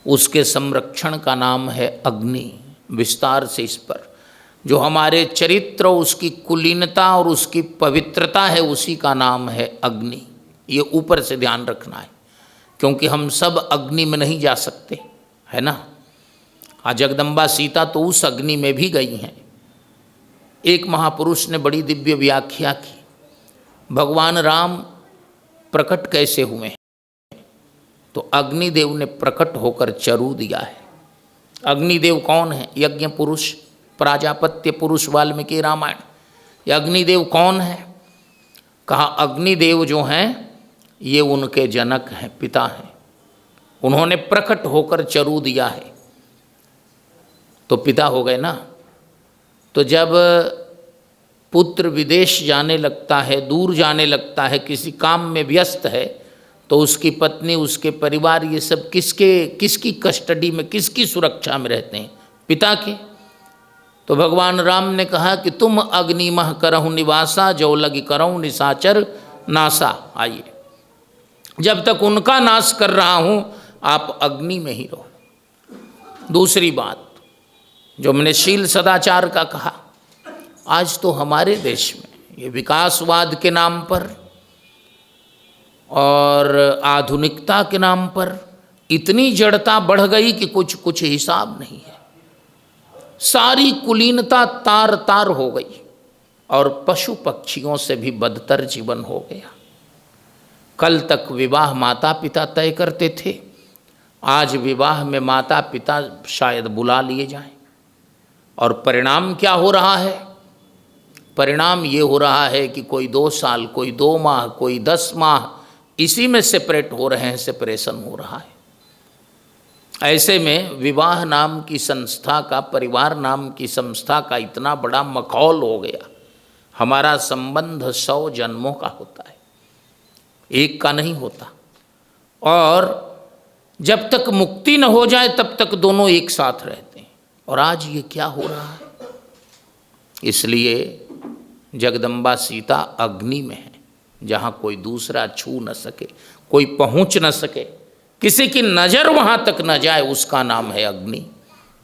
उसके संरक्षण का नाम है अग्नि। विस्तार से इस पर जो हमारे चरित्र, उसकी कुलीनता और उसकी पवित्रता है, उसी का नाम है अग्नि। ये ऊपर से ध्यान रखना है, क्योंकि हम सब अग्नि में नहीं जा सकते, है ना। जगदम्बा सीता तो उस अग्नि में भी गई हैं। एक महापुरुष ने बड़ी दिव्य व्याख्या की, भगवान राम प्रकट कैसे हुए हैं, तो अग्निदेव ने प्रकट होकर चरू दिया है। अग्निदेव कौन है? यज्ञ पुरुष, प्राजापत्य पुरुष, वाल्मीकि रामायण। ये अग्निदेव कौन है? कहा अग्निदेव जो हैं ये उनके जनक हैं, पिता हैं। उन्होंने प्रकट होकर चरू दिया है, तो पिता हो गए ना। तो जब पुत्र विदेश जाने लगता है, दूर जाने लगता है, किसी काम में व्यस्त है, तो उसकी पत्नी, उसके परिवार, ये सब किसकी कस्टडी में, किसकी सुरक्षा में रहते हैं? पिता के। तो भगवान राम ने कहा कि तुम अग्नि मह करहु निवासा, जो लगी करहु निशाचर नासा। आइए, जब तक उनका नाश कर रहा हूँ आप अग्नि में ही रहो। दूसरी बात जो मैंने शील सदाचार का कहा, आज तो हमारे देश में ये विकासवाद के नाम पर और आधुनिकता के नाम पर इतनी जड़ता बढ़ गई कि कुछ हिसाब नहीं है। सारी कुलीनता तार तार हो गई और पशु पक्षियों से भी बदतर जीवन हो गया। कल तक विवाह माता पिता तय करते थे, आज विवाह में माता पिता शायद बुला लिए जाएं। और परिणाम क्या हो रहा है? परिणाम ये हो रहा है कि कोई 2 साल, कोई 2 माह, कोई 10 माह इसी में सेपरेट हो रहे हैं, सेपरेशन हो रहा है। ऐसे में विवाह नाम की संस्था का, परिवार नाम की संस्था का इतना बड़ा मखौल हो गया। हमारा संबंध 100 जन्मों का होता है, एक का नहीं होता। और जब तक मुक्ति न हो जाए तब तक दोनों एक साथ रहते हैं। और आज ये क्या हो रहा है? इसलिए जगदम्बा सीता अग्नि में है, जहाँ कोई दूसरा छू न सके, कोई पहुँच न सके, किसी की नज़र वहाँ तक न जाए, उसका नाम है अग्नि।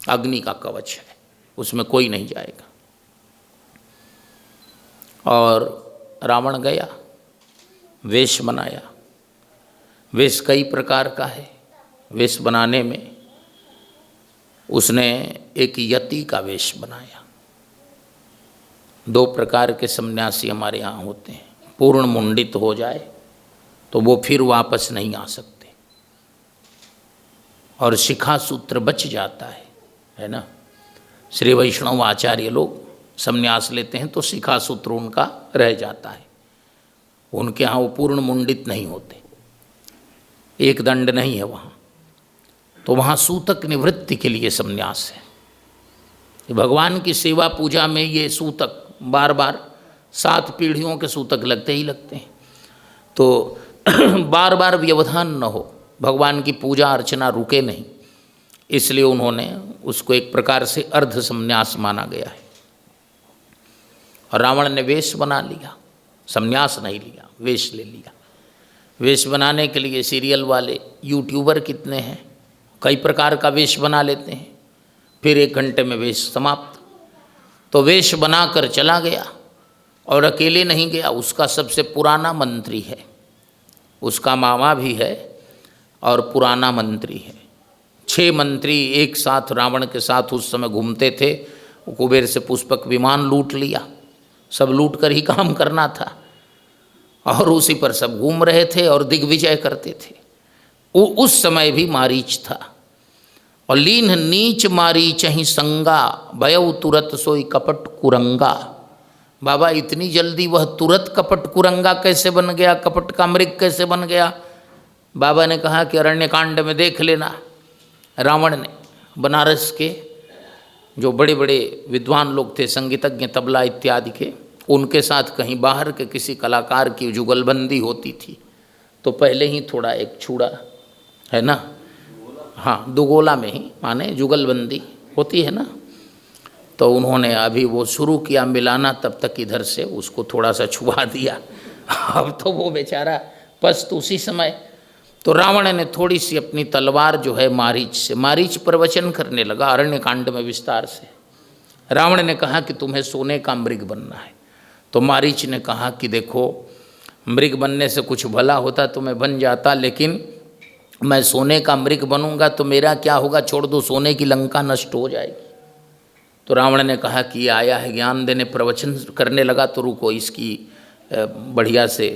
अग्नि का कवच है, उसमें कोई नहीं जाएगा। और रावण गया, वेश बनाया। वेश कई प्रकार का है। वेश बनाने में उसने एक यति का वेश बनाया। 2 प्रकार के सन्यासी हमारे यहाँ होते हैं। पूर्ण मुंडित हो जाए तो वो फिर वापस नहीं आ सकते, और शिखा सूत्र बच जाता है ना। श्री वैष्णव आचार्य लोग संन्यास लेते हैं तो शिखा सूत्र उनका रह जाता है। उनके यहाँ वो पूर्ण मुंडित नहीं होते, एक दंड नहीं है वहाँ। तो वहाँ सूतक निवृत्ति के लिए संन्यास है। भगवान की सेवा पूजा में ये सूतक बार बार 7 पीढ़ियों के सूतक लगते ही लगते हैं, तो बार बार व्यवधान न हो, भगवान की पूजा अर्चना रुके नहीं, इसलिए उन्होंने उसको एक प्रकार से अर्ध संन्यास माना गया है। और रावण ने वेश बना लिया, संन्यास नहीं लिया, वेश ले लिया। वेश बनाने के लिए सीरियल वाले यूट्यूबर कितने हैं, कई प्रकार का वेश बना लेते हैं, फिर 1 घंटे में वेश समाप्त। तो वेश बनाकर चला गया, और अकेले नहीं गया, उसका सबसे पुराना मंत्री है, उसका मामा भी है और पुराना मंत्री है। 6 मंत्री एक साथ रावण के साथ उस समय घूमते थे। कुबेर से पुष्पक विमान लूट लिया, सब लूट कर ही काम करना था, और उसी पर सब घूम रहे थे और दिग्विजय करते थे। उस समय भी मारीच था। और लीन नीच मारीच ही संगा, भयउ तुरत सोई कपट कुरंगा। बाबा इतनी जल्दी वह तुरत कपट कुरंगा कैसे बन गया, कपट का मृग कैसे बन गया? बाबा ने कहा कि अरण्यकांड में देख लेना। रावण ने बनारस के जो बड़े बड़े विद्वान लोग थे, संगीतज्ञ, तबला इत्यादि के, उनके साथ कहीं बाहर के किसी कलाकार की जुगलबंदी होती थी, तो पहले ही थोड़ा एक छुड़ा, है ना, हाँ दुगोला में ही, माने जुगलबंदी होती है ना। तो उन्होंने अभी वो शुरू किया मिलाना, तब तक इधर से उसको थोड़ा सा छुआ दिया। अब तो वो बेचारा पस्त उसी समय। तो रावण ने थोड़ी सी अपनी तलवार जो है मारीच से, मारीच प्रवचन करने लगा अरण्य कांड में विस्तार से। रावण ने कहा कि तुम्हें सोने का मृग बनना है। तो मारीच ने कहा कि देखो मृग बनने से कुछ भला होता तो मैं बन जाता, लेकिन मैं सोने का मृग बनूंगा तो मेरा क्या होगा, छोड़ दो, सोने की लंका नष्ट हो जाएगी। तो रावण ने कहा कि ये आया है ज्ञान देने, प्रवचन करने लगा, तो रुको इसकी बढ़िया से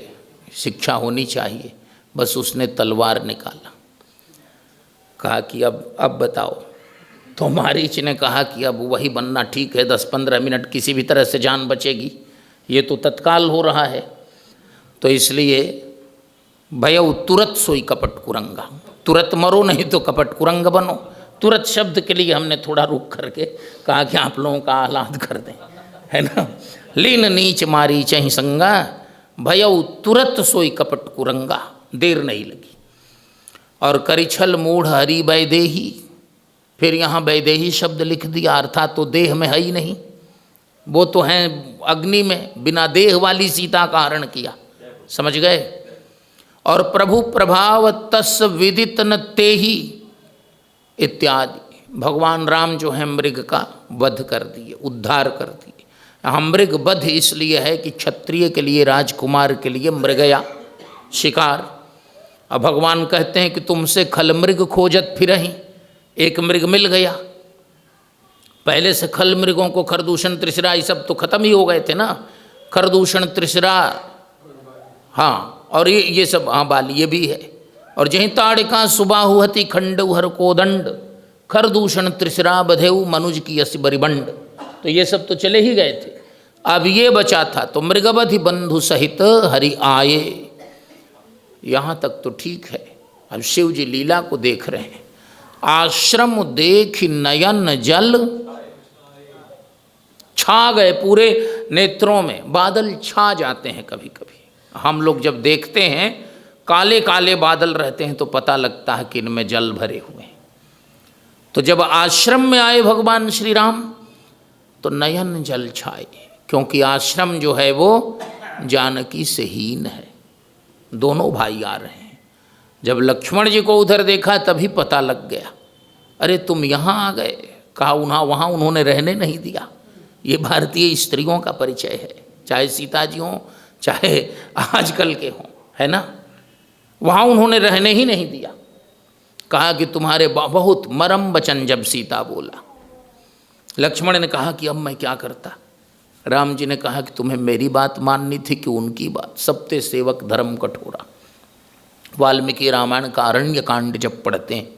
शिक्षा होनी चाहिए। बस उसने तलवार निकाला, कहा कि अब बताओ। तो मारीच ने कहा कि अब वही बनना ठीक है, 10-15 मिनट किसी भी तरह से जान बचेगी, ये तो तत्काल हो रहा है। तो इसलिए भयउ तुरत सोई कपट कुरंगा, तुरंत मरो नहीं तो कपट कुरंग बनो। तुरंत शब्द के लिए हमने थोड़ा रुक करके कहा कि आप लोगों का आह्लाद कर दें, है ना। लीन नीच मारी चहि संगा, भयउ तुरत सोई कपट कुरंगा, देर नहीं लगी। और करिछल मूढ़ हरि वैदेही, फिर यहाँ वैदेही शब्द लिख दिया, अर्थात तो देह में है ही नहीं, वो तो हैं अग्नि में, बिना देह वाली सीता का हरण किया, समझ गए। और प्रभु प्रभाव तस् विदित न तेहि इत्यादि, भगवान राम जो है मृग का वध कर दिए, उद्धार कर दिए। यहाँ मृग वध इसलिए है कि क्षत्रिय के लिए, राजकुमार के लिए मृगया शिकार। अब भगवान कहते हैं कि तुमसे खल मृग खोजत फिरहीं, एक मृग मिल गया। पहले से खल मृगों को खरदूषण त्रिशरा ये सब तो खत्म ही हो गए थे ना, खरदूषण त्रिशरा, हाँ, और ये सब, हाँ बाली ये भी है। और जहीं ताड़िका सुबाहु हति खंड हर कोदंड, खरदूषण त्रिशरा बधेऊ मनुज की यश बरिबंड, तो ये सब तो चले ही गए थे। अब ये बचा था, तो मृगवधि बंधु सहित हरि आए। यहाँ तक तो ठीक है। अब शिव जी लीला को देख रहे हैं। आश्रम देख नयन जल छा गए, पूरे नेत्रों में बादल छा जाते हैं। कभी कभी हम लोग जब देखते हैं काले काले बादल रहते हैं तो पता लगता है कि इनमें जल भरे हुए हैं। तो जब आश्रम में आए भगवान श्री राम तो नयन जल छाए, क्योंकि आश्रम जो है वो जानकी से हीन है। दोनों भाई आ रहे हैं। जब लक्ष्मण जी को उधर देखा तभी पता लग गया, अरे तुम यहाँ आ गए। कहा वहाँ उन्होंने रहने नहीं दिया। ये भारतीय स्त्रियों का परिचय है, चाहे सीता जी हों चाहे आजकल के हों, है ना। वहाँ उन्होंने रहने ही नहीं दिया। कहा कि तुम्हारे बहुत मरम वचन जब सीता बोला। लक्ष्मण ने कहा कि अब मैं क्या करता। राम जी ने कहा कि तुम्हें मेरी बात माननी थी कि उनकी बात। सबते सेवक धर्म कठोरा। वाल्मीकि रामायण का अरण्य कांड जब पढ़ते हैं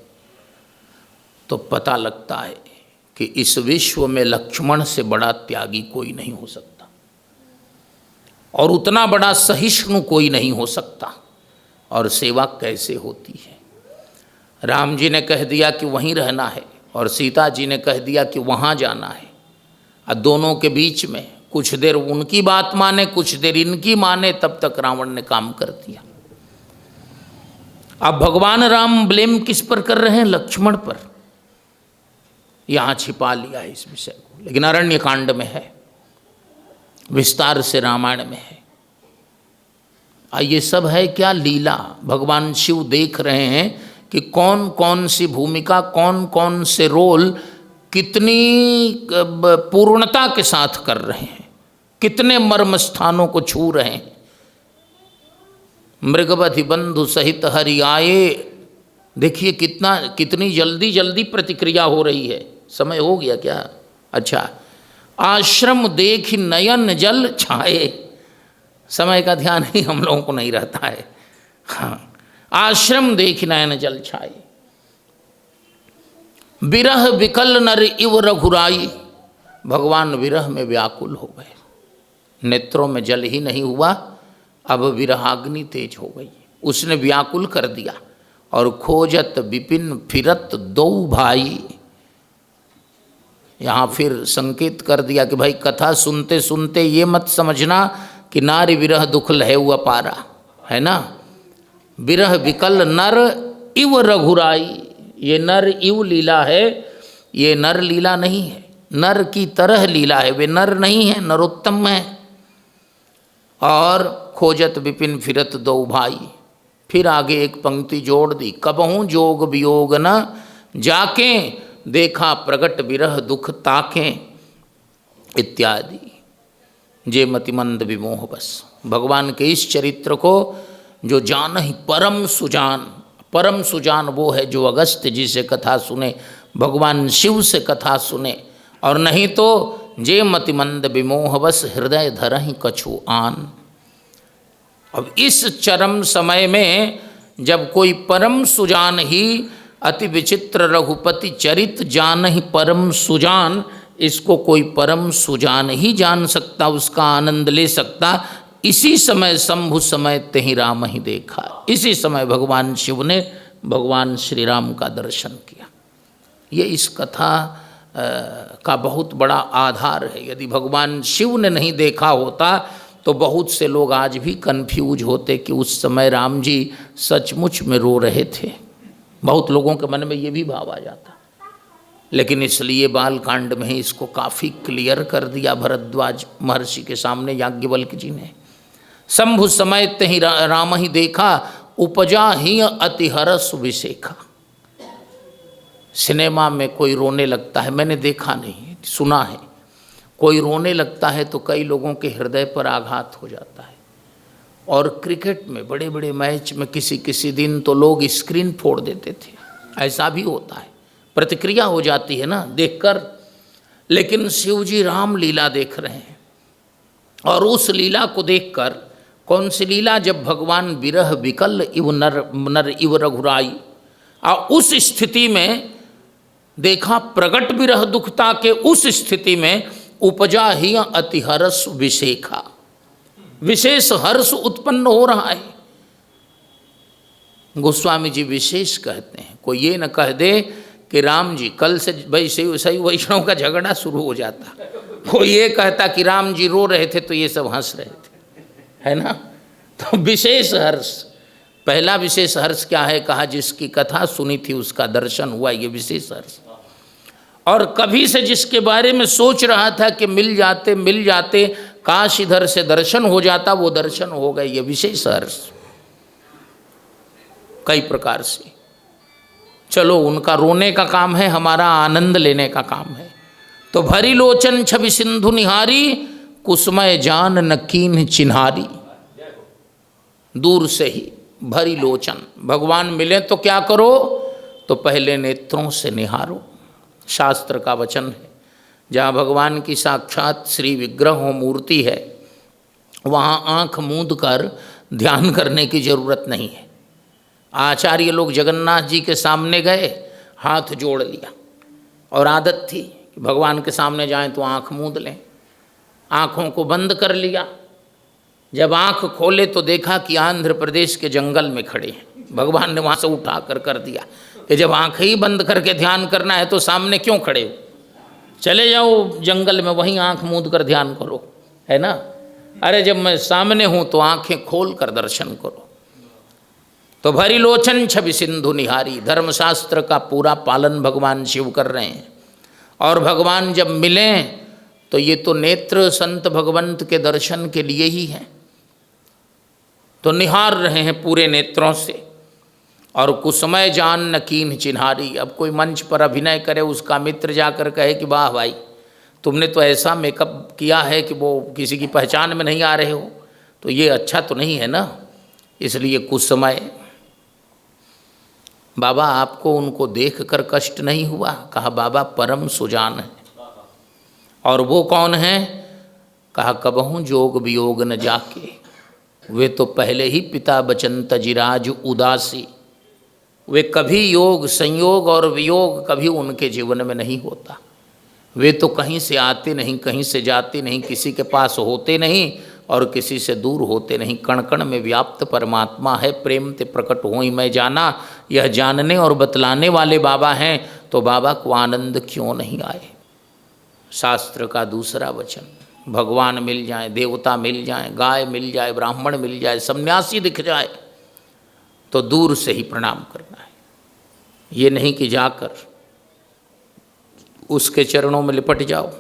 तो पता लगता है कि इस विश्व में लक्ष्मण से बड़ा त्यागी कोई नहीं हो सकता और उतना बड़ा सहिष्णु कोई नहीं हो सकता। और सेवा कैसे होती है। राम जी ने कह दिया कि वहीं रहना है और सीता जी ने कह दिया कि वहाँ जाना है। और दोनों के बीच में कुछ देर उनकी बात माने, कुछ देर इनकी माने, तब तक रावण ने काम कर दिया। अब भगवान राम ब्लेम किस पर कर रहे हैं? लक्ष्मण पर। यहाँ छिपा लिया है इस विषय को, लेकिन अरण्य कांड में है, विस्तार से रामायण में है। ये सब है क्या? लीला। भगवान शिव देख रहे हैं कि कौन कौन सी भूमिका, कौन कौन से रोल कितनी पूर्णता के साथ कर रहे हैं, कितने मर्म स्थानों को छू रहे हैं। मृगवधि बंधु सहित हरि आए। देखिए कितनी जल्दी जल्दी प्रतिक्रिया हो रही है। समय हो गया क्या? अच्छा। आश्रम देख नयन जल छाए। समय का ध्यान ही हम लोगों को नहीं रहता है। हाँ, आश्रम देख नयन जल छाए। विरह विकल नर इव रघुराई। भगवान विरह में व्याकुल हो गए। नेत्रों में जल ही नहीं हुआ, अब विरहाग्नि तेज हो गई। उसने व्याकुल कर दिया। और खोजत विपिन फिरत दो भाई। यहाँ फिर संकेत कर दिया कि भाई कथा सुनते सुनते ये मत समझना कि नारी विरह दुख लहे हुआ पारा, है ना। विरह विकल नर इव रघुराई। ये नर इव लीला है, ये नर लीला नहीं है, नर की तरह लीला है, वे नर नहीं है, नरोत्तम है। और खोजत विपिन फिरत दो भाई, फिर आगे एक पंक्ति जोड़ दी, कबहूँ जोग वियोग न जाके, देखा प्रगट विरह दुख ताके, इत्यादि। जे मतिमंद विमोह बस। भगवान के इस चरित्र को जो जान ही परम सुजान, परम सुजान वो है जो अगस्त्य जी से कथा सुने, भगवान शिव से कथा सुने, और नहीं तो जे मतिमंद विमोह बस, हृदय धरहि कछु आन। अब इस चरम समय में जब कोई परम सुजान ही अति विचित्र रघुपति चरित जान ही परम सुजान, इसको कोई परम सुजान ही जान सकता, उसका आनंद ले सकता। इसी समय शंभु समय तेहि राम ही देखा, इसी समय भगवान शिव ने भगवान श्री राम का दर्शन किया। ये इस कथा का बहुत बड़ा आधार है। यदि भगवान शिव ने नहीं देखा होता तो बहुत से लोग आज भी कन्फ्यूज होते कि उस समय राम जी सचमुच में रो रहे थे। बहुत लोगों के मन में ये भी भाव आ जाता, लेकिन इसलिए बालकांड में ही इसको काफ़ी क्लियर कर दिया भरद्वाज महर्षि के सामने याज्ञवल्क्य जी ने। शंभु समय तेहि राम ही देखा, उपजा ही अति हरस विशेखा। सिनेमा में कोई रोने लगता है, मैंने देखा नहीं, सुना है, कोई रोने लगता है तो कई लोगों के हृदय पर आघात हो जाता है। और क्रिकेट में बड़े बड़े मैच में किसी किसी दिन तो लोग स्क्रीन फोड़ देते थे, ऐसा भी होता है, प्रतिक्रिया हो जाती है ना देखकर। लेकिन शिव जी राम लीला देख रहे हैं, और उस लीला को देखकर, कौन सी लीला, जब भगवान विरह विकल इव नर इव रघुराई, और उस स्थिति में देखा प्रगट विरह दुखता के, उस स्थिति में उपजा ही अति हर्ष विशेखा, विशेष हर्ष उत्पन्न हो रहा है। गोस्वामी जी विशेष कहते हैं, कोई ये न कह दे कि राम जी कल से सही वैष्णव का झगड़ा शुरू हो जाता, कोई ये कहता कि राम जी रो रहे थे तो ये सब हंस रहे थे, है ना। तो विशेष हर्ष, पहला विशेष हर्ष क्या है, कहा जिसकी कथा सुनी थी उसका दर्शन हुआ, ये विशेष हर्ष। और कभी से जिसके बारे में सोच रहा था कि मिल जाते काश इधर से दर्शन हो जाता, वो दर्शन हो गए, ये विशेष हर्ष। कई प्रकार से, चलो उनका रोने का काम है, हमारा आनंद लेने का काम है। तो भरी लोचन छवि सिंधु निहारी, कुसमय जान न कीन्ह चिन्हारी। दूर से ही भरी लोचन, भगवान मिले तो क्या करो, तो पहले नेत्रों से निहारो। शास्त्र का वचन है, जहाँ भगवान की साक्षात श्री विग्रह हो, मूर्ति है, वहाँ आँख मूंद कर ध्यान करने की जरूरत नहीं है। आचार्य लोग जगन्नाथ जी के सामने गए, हाथ जोड़ लिया, और आदत थी कि भगवान के सामने जाएं तो आँख मूंद लें, आँखों को बंद कर लिया। जब आँख खोले तो देखा कि आंध्र प्रदेश के जंगल में खड़े हैं। भगवान ने वहाँ से उठा कर दिया कि जब आँख ही बंद करके ध्यान करना है तो सामने क्यों खड़े हो, चले जाओ जंगल में, वहीं आँख मूंद कर ध्यान करो, है ना। अरे जब मैं सामने हूँ तो आँखें खोल कर दर्शन करो। तो भरी लोचन छवि सिंधु निहारी, धर्मशास्त्र का पूरा पालन भगवान शिव कर रहे हैं। और भगवान जब मिलें तो ये तो नेत्र संत भगवंत के दर्शन के लिए ही हैं, तो निहार रहे हैं पूरे नेत्रों से। और कुसमय जान न कीन्ह चिन्हारी। अब कोई मंच पर अभिनय करे, उसका मित्र जाकर कहे कि वाह भाई तुमने तो ऐसा मेकअप किया है कि वो किसी की पहचान में नहीं आ रहे हो, तो ये अच्छा तो नहीं है ना। इसलिए कुसमय, बाबा आपको उनको देखकर कष्ट नहीं हुआ, कहा बाबा परम सुजान है। और वो कौन है, कहा कबहूँ जोग वियोग न जाके, वे तो पहले ही पिता बचन तजिराज उदासी। वे कभी योग संयोग और वियोग कभी उनके जीवन में नहीं होता। वे तो कहीं से आते नहीं, कहीं से जाते नहीं, किसी के पास होते नहीं और किसी से दूर होते नहीं। कण कण में व्याप्त परमात्मा है, प्रेम ते प्रकट होई मैं जाना। यह जानने और बतलाने वाले बाबा हैं, तो बाबा को आनंद क्यों नहीं आए। शास्त्र का दूसरा वचन, भगवान मिल जाए, देवता मिल जाए, गाय मिल जाए, ब्राह्मण मिल जाए, सन्यासी दिख जाए, तो दूर से ही प्रणाम करना है। ये नहीं कि जाकर उसके चरणों में लिपट जाओ,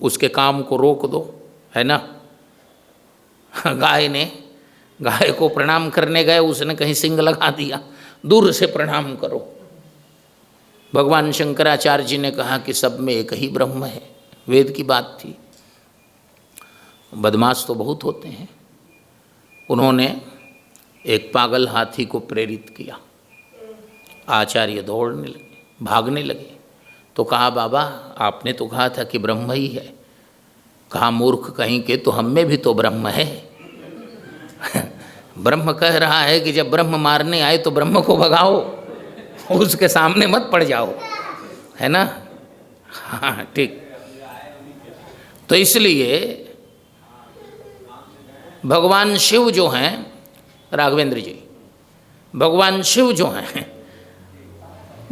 उसके काम को रोक दो, है ना। गाय को प्रणाम करने गए, उसने कहीं सिंग लगा दिया, दूर से प्रणाम करो। भगवान शंकराचार्य जी ने कहा कि सब में एक ही ब्रह्म है, वेद की बात थी। बदमाश तो बहुत होते हैं। उन्होंने एक पागल हाथी को प्रेरित किया, आचार्य दौड़ने लगे, भागने लगे। तो कहा बाबा आपने तो कहा था कि ब्रह्म ही है। कहा मूर्ख कहीं के, तो हम में भी तो ब्रह्म है। ब्रह्म कह रहा है कि जब ब्रह्म मारने आए तो ब्रह्म को भगाओ, उसके सामने मत पड़ जाओ, है ना। हाँ ठीक। तो इसलिए भगवान शिव जो हैं, राघवेंद्र जी, भगवान शिव जो हैं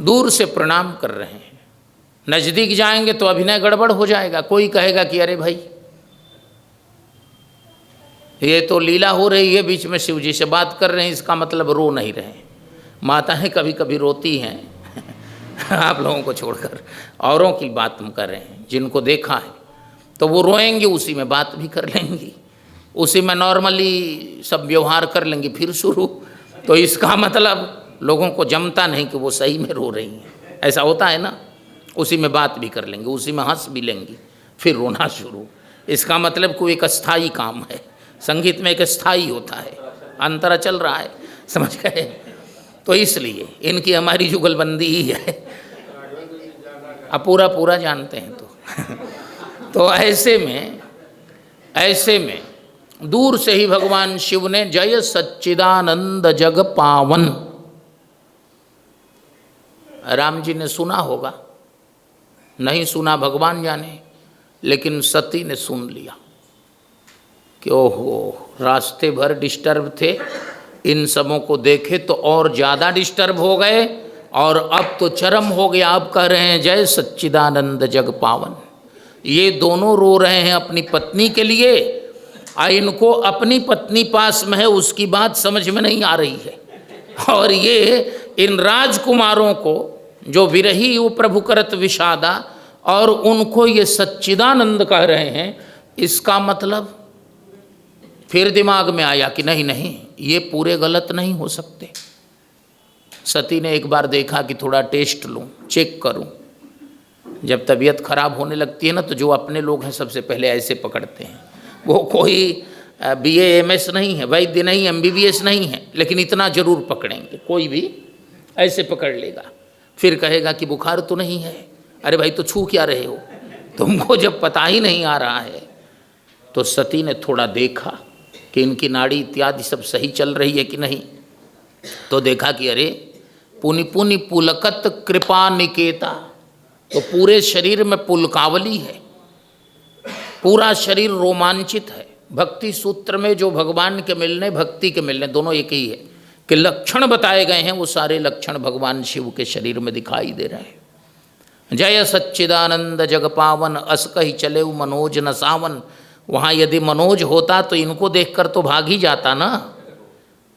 दूर से प्रणाम कर रहे हैं। नज़दीक जाएंगे तो अभिनय गड़बड़ हो जाएगा। कोई कहेगा कि अरे भाई ये तो लीला हो रही है, बीच में शिव जी से बात कर रहे हैं, इसका मतलब रो नहीं रहे। माताएं कभी कभी रोती हैं आप लोगों को छोड़कर, औरों की बात हम कर रहे हैं। जिनको देखा है तो वो रोएंगी, उसी में बात भी कर लेंगी, उसी में नॉर्मली सब व्यवहार कर लेंगी, फिर शुरू। तो इसका मतलब लोगों को जमता नहीं कि वो सही में रो रही हैं। ऐसा होता है ना, उसी में बात भी कर लेंगे, उसी में हंस भी लेंगी, फिर रोना शुरू। इसका मतलब कोई एक अस्थाई काम है। संगीत में एक स्थाई होता है, अंतरा चल रहा है, समझ गए। तो इसलिए इनकी हमारी जुगलबंदी ही है। अब पूरा जानते हैं तो ऐसे में दूर से ही भगवान शिव ने जय सच्चिदानंद जग पावन, राम जी ने सुना होगा, नहीं सुना भगवान जाने, लेकिन सती ने सुन लिया कि ओहो रास्ते भर डिस्टर्ब थे, इन सबों को देखे तो और ज़्यादा डिस्टर्ब हो गए, और अब तो चरम हो गया। अब कह रहे हैं जय सच्चिदानंद जग पावन। ये दोनों रो रहे हैं अपनी पत्नी के लिए, और इनको अपनी पत्नी पास में है, उसकी बात समझ में नहीं आ रही है। और ये इन राजकुमारों को जो विरही वो प्रभु करत विषादा, और उनको ये सच्चिदानंद कह रहे हैं। इसका मतलब फिर दिमाग में आया कि नहीं ये पूरे गलत नहीं हो सकते। सती ने एक बार देखा कि थोड़ा टेस्ट लूँ, चेक करूँ। जब तबीयत खराब होने लगती है ना, तो जो अपने लोग हैं सबसे पहले ऐसे पकड़ते हैं। वो कोई BA MS नहीं है, वैद्य नहीं, MBBS नहीं है, लेकिन इतना जरूर पकड़ेंगे। कोई भी ऐसे पकड़ लेगा, फिर कहेगा कि बुखार तो नहीं है। अरे भाई तो छू क्या रहे हो, तुमको जब पता ही नहीं आ रहा है। तो सती ने थोड़ा देखा कि इनकी नाड़ी इत्यादि सब सही चल रही है कि नहीं। तो देखा कि अरे पुनि पुनि पुलकत कृपा निकेता, तो पूरे शरीर में पुलकावली है, पूरा शरीर रोमांचित है। भक्ति सूत्र में जो भगवान के मिलने, भक्ति के मिलने, दोनों एक ही है कि लक्षण बताए गए हैं, वो सारे लक्षण भगवान शिव के शरीर में दिखाई दे रहे हैं। जय सच्चिदानंद जग पावन, अस कहि चले मनोज न सावन। वहाँ यदि मनोज होता तो इनको देखकर तो भाग ही जाता ना।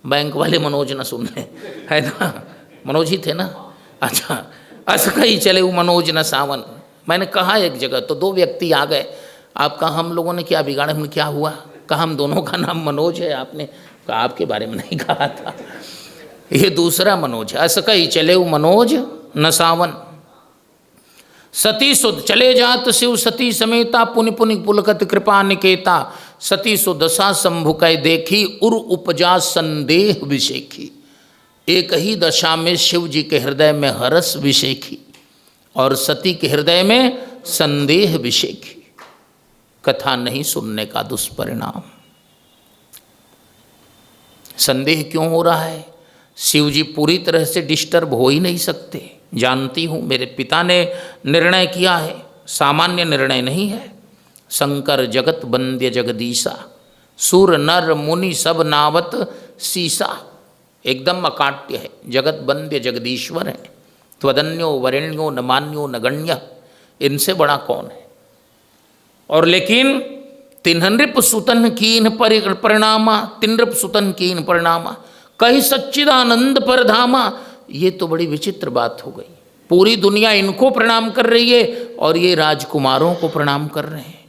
बैंक वाले मनोज न सुनने, है ना, मनोज ही थे ना। अच्छा, अस कहि चले मनोज न सावन। मैंने कहा एक जगह तो दो व्यक्ति आ गए, आपका हम लोगों ने क्या बिगाड़ा, हमने क्या हुआ, कहा हम दोनों का नाम मनोज है। आपने कहा आपके बारे में नहीं कहा था, ये दूसरा मनोज है। अस कहि चले मनोज न सावन, सती सुद चले जात शिव सती समेता, पुनि पुनि पुलकत कृपा निकेता। सती सुदशा शंभु कै देखी, उर उपजा संदेह विशेखी। एक ही दशा में शिव जी के हृदय में हरस विशेखी और सती के हृदय में संदेह विशेखी। कथा नहीं सुनने का दुष्परिणाम। संदेह क्यों हो रहा है? शिव जी पूरी तरह से डिस्टर्ब हो ही नहीं सकते। जानती हूँ मेरे पिता ने निर्णय किया है, सामान्य निर्णय नहीं है। शंकर जगत बंद्य जगदीशा, सुर नर मुनि सब नावत सीसा। एकदम अकाट्य है, जगत बंद्य जगदीश्वर है। त्वदन्यो वरेण्यो न मान्यो न गण्य, इनसे बड़ा कौन है। और लेकिन तिन्हनृप सुतन कीन परिणामा, तिनृप सुतन कीन परिणामा, कही सच्चिदानंद पर धामा। ये तो बड़ी विचित्र बात हो गई। पूरी दुनिया इनको प्रणाम कर रही है और ये राजकुमारों को प्रणाम कर रहे हैं।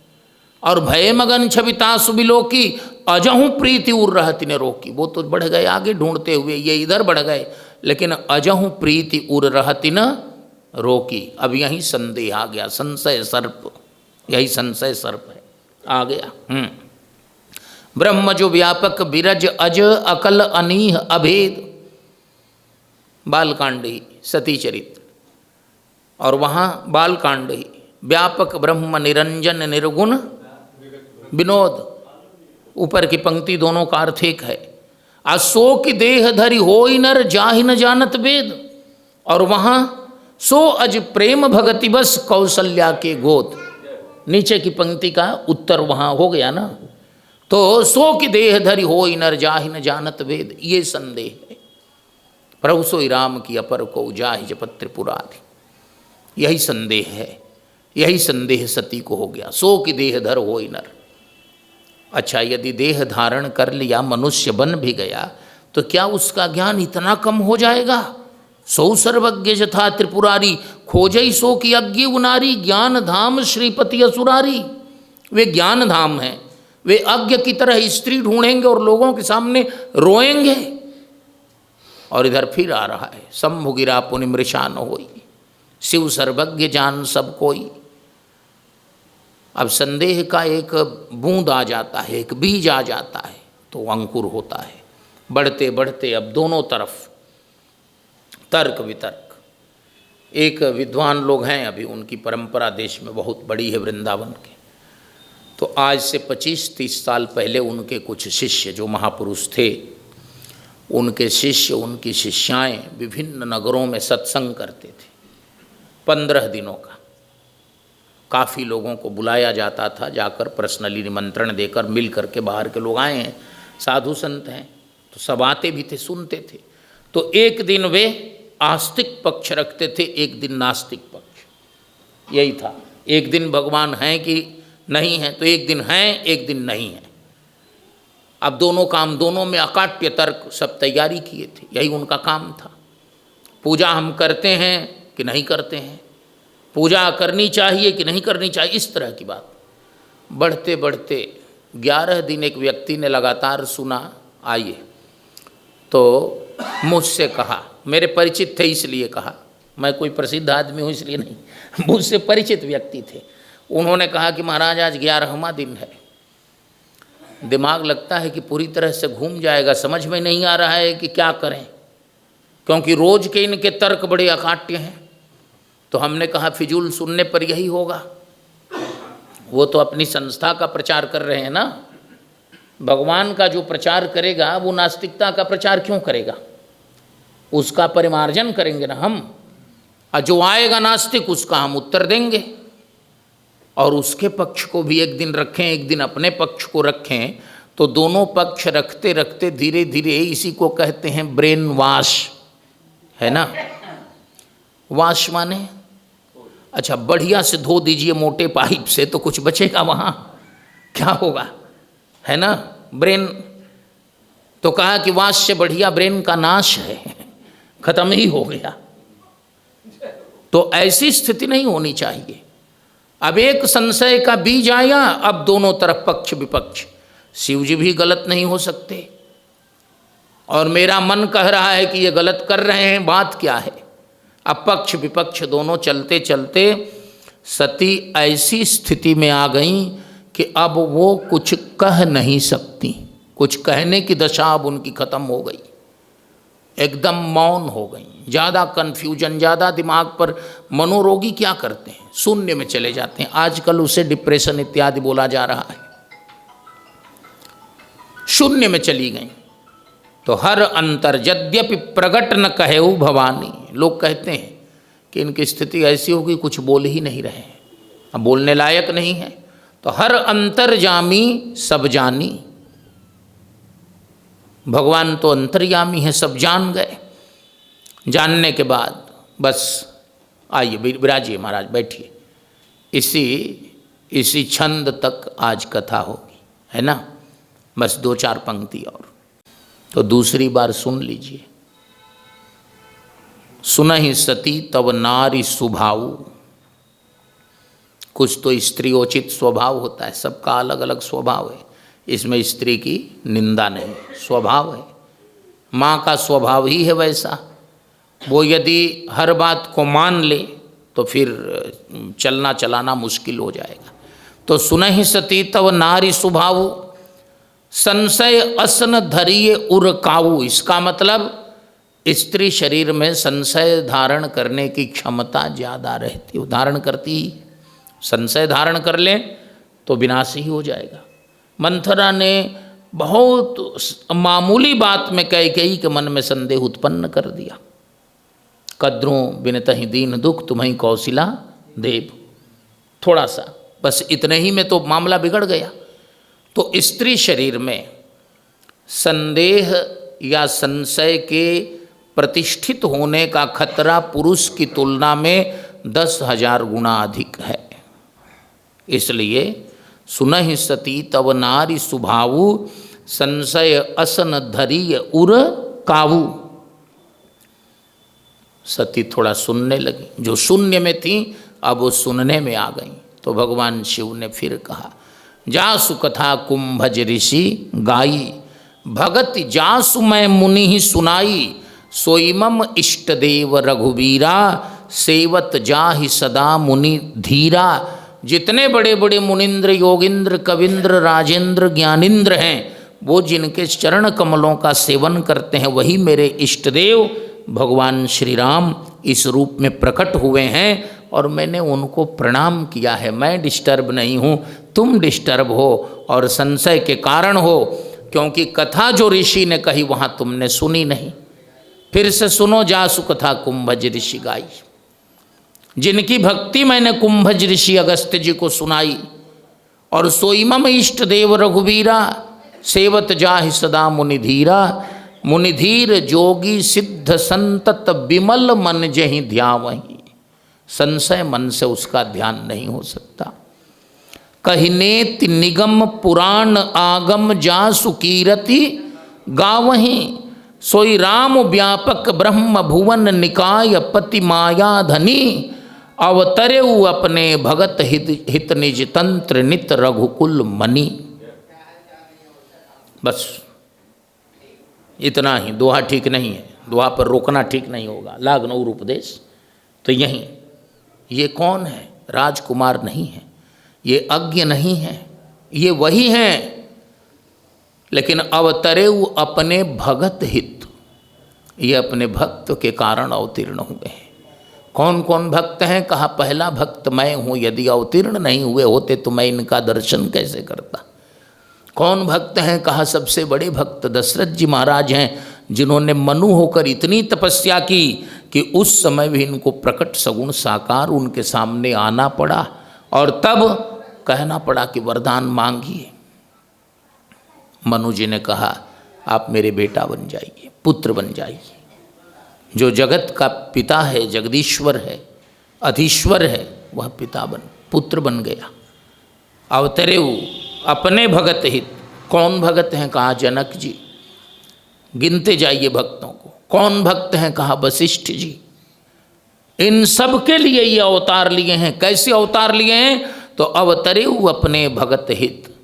और भय मगन छविता सुबिलो की अजहू प्रीति उर रहती ने रोकी। वो तो बढ़ गए आगे ढूंढते हुए, ये इधर बढ़ गए, लेकिन अजहू प्रीति उर रहती न रोकी। अब यही संदेह आ गया, संशय सर्प, यही संशय सर्प है, आ गया। ब्रह्म जो व्यापक बिरज अज अकल अनीह अभेद, बालकांड ही सती चरित्र, और वहाँ बालकांड ही व्यापक ब्रह्म निरंजन निर्गुण विनोद। ऊपर की पंक्ति दोनों का अर्थ एक है। असो की देह धरि होई नर जाहि न जानत वेद, और वहाँ सो अज प्रेम भगति बस कौशल्या के गोद। नीचे की पंक्ति का उत्तर वहाँ हो गया ना। तो सो की देह धरि होई नर जाहि न जानत वेद, ये संदेह है। प्रभु सोई राम की अपर को जाहि जपत त्रिपुरारि, यही संदेह है, यही संदेह सती को हो गया। सो की देह धर होई नर। अच्छा, यदि देह धारण कर लिया, मनुष्य बन भी गया, तो क्या उसका ज्ञान इतना कम हो जाएगा? सो सर्वज्ञ जथा त्रिपुरारी, खोजई सो की अज्ञ उनारी, ज्ञान धाम श्रीपति असुरारी। वे ज्ञान धाम हैं, वे अज्ञ की तरह स्त्री ढूंढेंगे और लोगों के सामने रोएंगे। और इधर फिर आ रहा है, शंभु गिरा पुनि मृषा न होई, शिव सर्वज्ञ जान सब कोई। अब संदेह का एक बूंद आ जाता है, एक बीज आ जाता है, तो अंकुर होता है। बढ़ते बढ़ते अब दोनों तरफ तर्क वितर्क। एक विद्वान लोग हैं, अभी उनकी परंपरा देश में बहुत बड़ी है वृंदावन के। तो आज से 25-30 साल पहले उनके कुछ शिष्य जो महापुरुष थे, उनके शिष्य, उनकी शिष्याएं विभिन्न नगरों में सत्संग करते थे 15 दिनों का। काफ़ी लोगों को बुलाया जाता था, जाकर पर्सनली निमंत्रण देकर मिल करके बाहर के लोग आए हैं, साधु संत हैं, तो सब आते भी थे, सुनते थे। तो एक दिन वे आस्तिक पक्ष रखते थे, एक दिन नास्तिक पक्ष, यही था। एक दिन भगवान हैं कि नहीं है, तो एक दिन हैं, एक दिन नहीं है। अब दोनों काम, दोनों में अकाट्य तर्क सब तैयारी किए थे, यही उनका काम था। पूजा हम करते हैं कि नहीं करते हैं, पूजा करनी चाहिए कि नहीं करनी चाहिए, इस तरह की बात। बढ़ते बढ़ते 11 दिन एक व्यक्ति ने लगातार सुना, आइए, तो मुझसे कहा, मेरे परिचित थे इसलिए कहा, मैं कोई प्रसिद्ध आदमी हूँ इसलिए नहीं, मुझसे परिचित व्यक्ति थे। उन्होंने कहा कि महाराज आज 11वां दिन है। दिमाग लगता है कि पूरी तरह से घूम जाएगा, समझ में नहीं आ रहा है कि क्या करें, क्योंकि रोज के इनके तर्क बड़े अकाट्य हैं। तो हमने कहा फिजूल सुनने पर यही होगा, वो तो अपनी संस्था का प्रचार कर रहे हैं ना। भगवान का जो प्रचार करेगा वो नास्तिकता का प्रचार क्यों करेगा? उसका परिमार्जन करेंगे ना हम, और जो आएगा नास्तिक उसका हम उत्तर देंगे। और उसके पक्ष को भी एक दिन रखें, एक दिन अपने पक्ष को रखें, तो दोनों पक्ष रखते रखते धीरे धीरे, इसी को कहते हैं ब्रेन वाश, है ना। वाश माने, अच्छा बढ़िया से धो दीजिए मोटे पाइप से, तो कुछ बचेगा वहाँ, क्या होगा, है ना। ब्रेन तो कहा कि वाश से बढ़िया ब्रेन का नाश है, खत्म ही हो गया। तो ऐसी स्थिति नहीं होनी चाहिए। अब एक संशय का बीज आया, अब दोनों तरफ पक्ष विपक्ष। शिव जी भी गलत नहीं हो सकते, और मेरा मन कह रहा है कि ये गलत कर रहे हैं, बात क्या है। अब पक्ष विपक्ष दोनों चलते चलते सती ऐसी स्थिति में आ गई कि अब वो कुछ कह नहीं सकती, कुछ कहने की दशा अब उनकी खत्म हो गई, एकदम मौन हो गई। ज़्यादा कन्फ्यूजन, ज़्यादा दिमाग पर मनोरोगी क्या करते हैं, शून्य में चले जाते हैं। आजकल उसे डिप्रेशन इत्यादि बोला जा रहा है। शून्य में चली गई। तो हर अंतर यद्यपि प्रगट न कहेऊ भवानी, लोग कहते हैं कि इनकी स्थिति ऐसी होगी कुछ बोल ही नहीं रहे, अब बोलने लायक नहीं है। तो हर अंतर जामी सब जानी, भगवान तो अंतर्यामी है, सब जान गए। जानने के बाद बस आइए विराजिए महाराज, बैठिए। इसी छंद तक आज कथा होगी, है ना। बस 2-4 पंक्ति और, तो दूसरी बार सुन लीजिए। सुनहि सती तब नारी स्वभाव। कुछ तो स्त्रीयोचित स्वभाव होता है, सबका अलग अलग स्वभाव है, इसमें स्त्री की निंदा नहीं, स्वभाव है। माँ का स्वभाव ही है वैसा, वो यदि हर बात को मान ले तो फिर चलना चलाना मुश्किल हो जाएगा। तो सुनहि सती तव नारी स्वभाव, संशय असन धरिये उर काऊ। इसका मतलब स्त्री शरीर में संशय धारण करने की क्षमता ज़्यादा रहती, धारण करती ही। संशय धारण कर ले तो विनाश ही हो जाएगा। मंथरा ने बहुत मामूली बात में कैकेयी के मन में संदेह उत्पन्न कर दिया। कद्रों बिनतहि दीन दुख तुम्हें कौशिला देव, थोड़ा सा बस इतने ही में तो मामला बिगड़ गया। तो स्त्री शरीर में संदेह या संशय के प्रतिष्ठित होने का खतरा पुरुष की तुलना में 10,000 गुना अधिक है। इसलिए सुनहि सती तव नारी स्वभावु, संशय असन धरिय उर काऊ। सती थोड़ा सुनने लगी, जो शून्य में थी अब वो सुनने में आ गई। तो भगवान शिव ने फिर कहा, जासु कथा कुंभज ऋषि गाई, भगत जासु मैं मुनि ही सुनाई, सोईमम इष्ट देव रघुवीरा, सेवत जाहि सदा मुनि धीरा। जितने बड़े बड़े मुनिंद्र, योगिंद्र, कविंद्र, राजेंद्र, ज्ञानिंद्र हैं, वो जिनके चरण कमलों का सेवन करते हैं, वही मेरे इष्ट देव भगवान श्री राम इस रूप में प्रकट हुए हैं और मैंने उनको प्रणाम किया है। मैं डिस्टर्ब नहीं हूँ, तुम डिस्टर्ब हो और संशय के कारण हो, क्योंकि कथा जो ऋषि ने कही वहाँ तुमने सुनी नहीं। फिर से सुनो, जासु कथा कुंभज ऋषि गाई। जिनकी भक्ति मैंने कुंभज ऋषि अगस्त्य जी को सुनाई, और सोईमम इष्ट देव रघुवीरा, सेवत जाहि सदा मुनिधीरा। मुनिधीर जोगी सिद्ध संतत विमल मन जहि ध्यावहि। संशय मन से उसका ध्यान नहीं हो सकता। कहिनेत निगम पुराण आगम जासु कीरति गावहि, सोई राम व्यापक ब्रह्म भुवन निकाय पति माया धनी। अवतरेउ अपने भगत हित निज तंत्र नित रघुकुल मणि। बस इतना ही, दोहा ठीक नहीं है, दोहा पर रोकना ठीक नहीं होगा। लाघनौर उपदेश तो यही। ये कौन है? राजकुमार नहीं है, ये अज्ञ नहीं है, ये वही हैं, लेकिन अवतरेउ अपने भगत हित, ये अपने भक्त के कारण अवतीर्ण हुए हैं। कौन कौन भक्त हैं? कहा पहला भक्त मैं हूँ, यदि अवतीर्ण नहीं हुए होते तो मैं इनका दर्शन कैसे करता। कौन भक्त हैं? कहा सबसे बड़े भक्त दशरथ जी महाराज हैं, जिन्होंने मनु होकर इतनी तपस्या की कि उस समय भी इनको प्रकट सगुण साकार उनके सामने आना पड़ा और तब कहना पड़ा कि वरदान मांगिए। मनु जी ने कहा आप मेरे बेटा बन जाइए, पुत्र बन जाइए। जो जगत का पिता है, जगदीश्वर है, अधीश्वर है, वह पिता पुत्र बन गया। अवतरेउ अपने भगत हित। कौन भगत हैं? कहा जनक जी। गिनते जाइए भक्तों को। कौन भक्त हैं? कहा वशिष्ठ जी। इन सब के लिए ये अवतार लिए हैं। कैसे अवतार लिए हैं? तो अवतरेउ अपने भगत हित,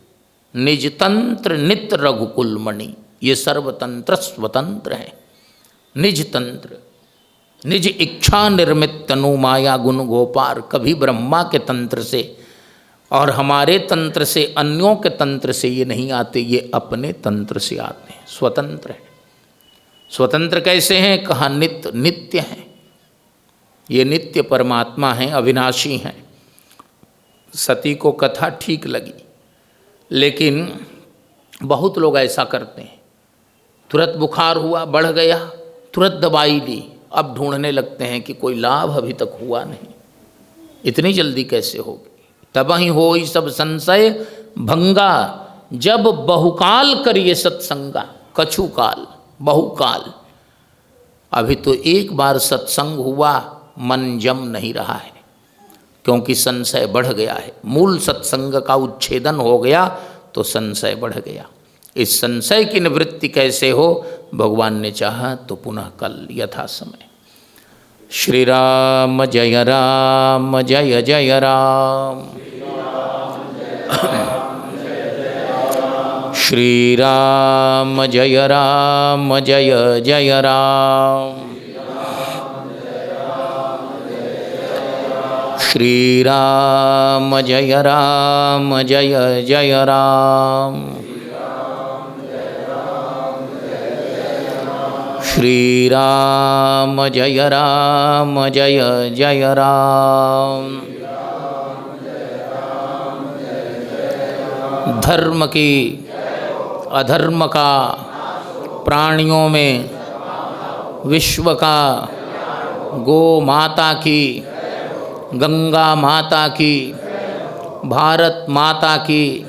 निज तंत्र नित रघुकुल मणि। ये सर्वतंत्र स्वतंत्र हैं। निज तंत्र, निज इच्छा निर्मित तनु माया गुण गोपार। कभी ब्रह्मा के तंत्र से और हमारे तंत्र से, अन्यों के तंत्र से ये नहीं आते, ये अपने तंत्र से आते हैं, स्वतंत्र हैं। स्वतंत्र कैसे हैं? कहा नित्य, नित्य हैं। ये नित्य परमात्मा हैं, अविनाशी हैं। सती को कथा ठीक लगी, लेकिन बहुत लोग ऐसा करते हैं, तुरंत बुखार हुआ, बढ़ गया, तुरंत दवाई ली, अब ढूंढने लगते हैं कि कोई लाभ अभी तक हुआ नहीं, इतनी जल्दी कैसे होगी। तबहि होई सब संशय भंगा, जब बहुकाल करिए सत्संगा। कछु काल, बहुकाल। अभी तो एक बार सत्संग हुआ, मन जम नहीं रहा है, क्योंकि संशय बढ़ गया है। मूल सत्संग का उच्छेदन हो गया तो संशय बढ़ गया। इस संशय की निवृत्ति कैसे हो? भगवान ने चाहा तो पुनः कल यथा समय। श्री राम जय जय राम। श्री राम जय जय राम। श्री राम जय जय राम। श्री राम जय जय राम। धर्म की अधर्म का, प्राणियों में विश्व का, गो माता की, गंगा माता की, भारत माता की।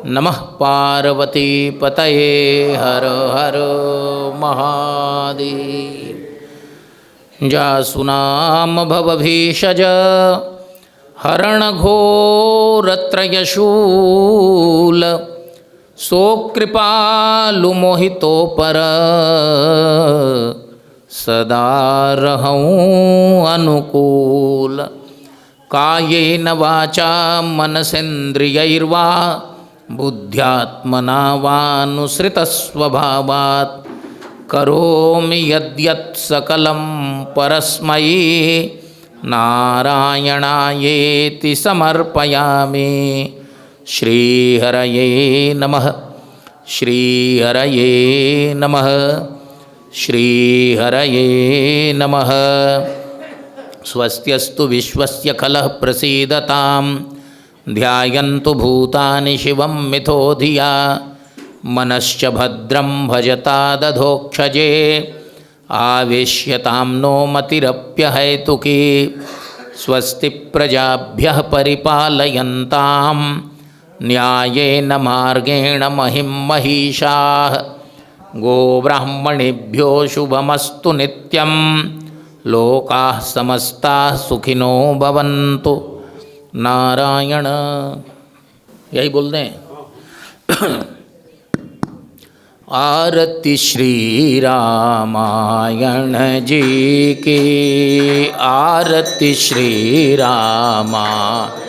नमः पार्वती पतये हर हर महादेव। जासुनाम भवभीषज हरणघोरत्रयशूल सोकृपालु मोहितोपर सदा रहूं अनुकूल। कायेन वाचा मनसेन्द्रियैर्वा बुद्ध्यात्मना वानुसृतस्वभावात् करोमि यद्यत् सकलं परस्मै नारायणायेति समर्पयामि। श्रीहरये नमः। श्रीहरये नमः। श्रीहरये नमः। स्वस्त्यस्तु विश्वस्य खलः प्रसीदतां ध्यायन्तु भूतानि शिवं मिथो धिया मनश्च भद्रं भजता दधोक्षजे आवेश्यतां नो मतिरप्यहैतुकी। स्वस्ति प्रजाभ्यः परिपालयन्तां न्यायेन मार्गेण महिं महिषाः। गोब्राह्मणेभ्यो शुभमस्तु नित्यं लोकाः समस्ताः सुखिनो भवन्तु। नारायण यही बोल दें। आरती श्री रामायण जी की। आरती श्री रामायण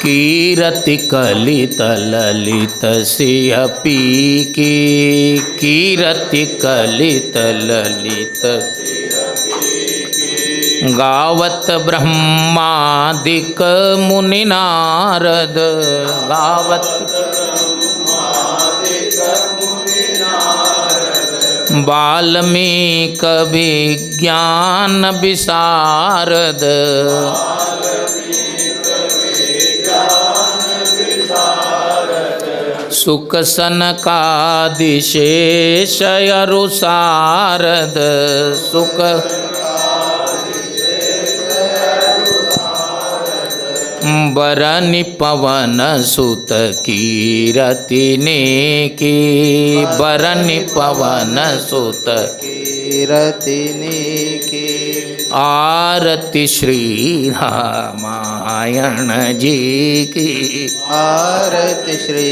कीरति कलित ललित सिंह पी की। कीरति कलित ललित गावत ब्रह्मादिक मुनि नारद। गावत वाल्मीकि विज्ञान विशारद। सुख सनकादिशेष अरु सारद। सुख बरनि पवन सुत कीरति नेकी। बरनि पवन सुत कीरति नेकी। आरती श्री रामायण जी की। आरती श्री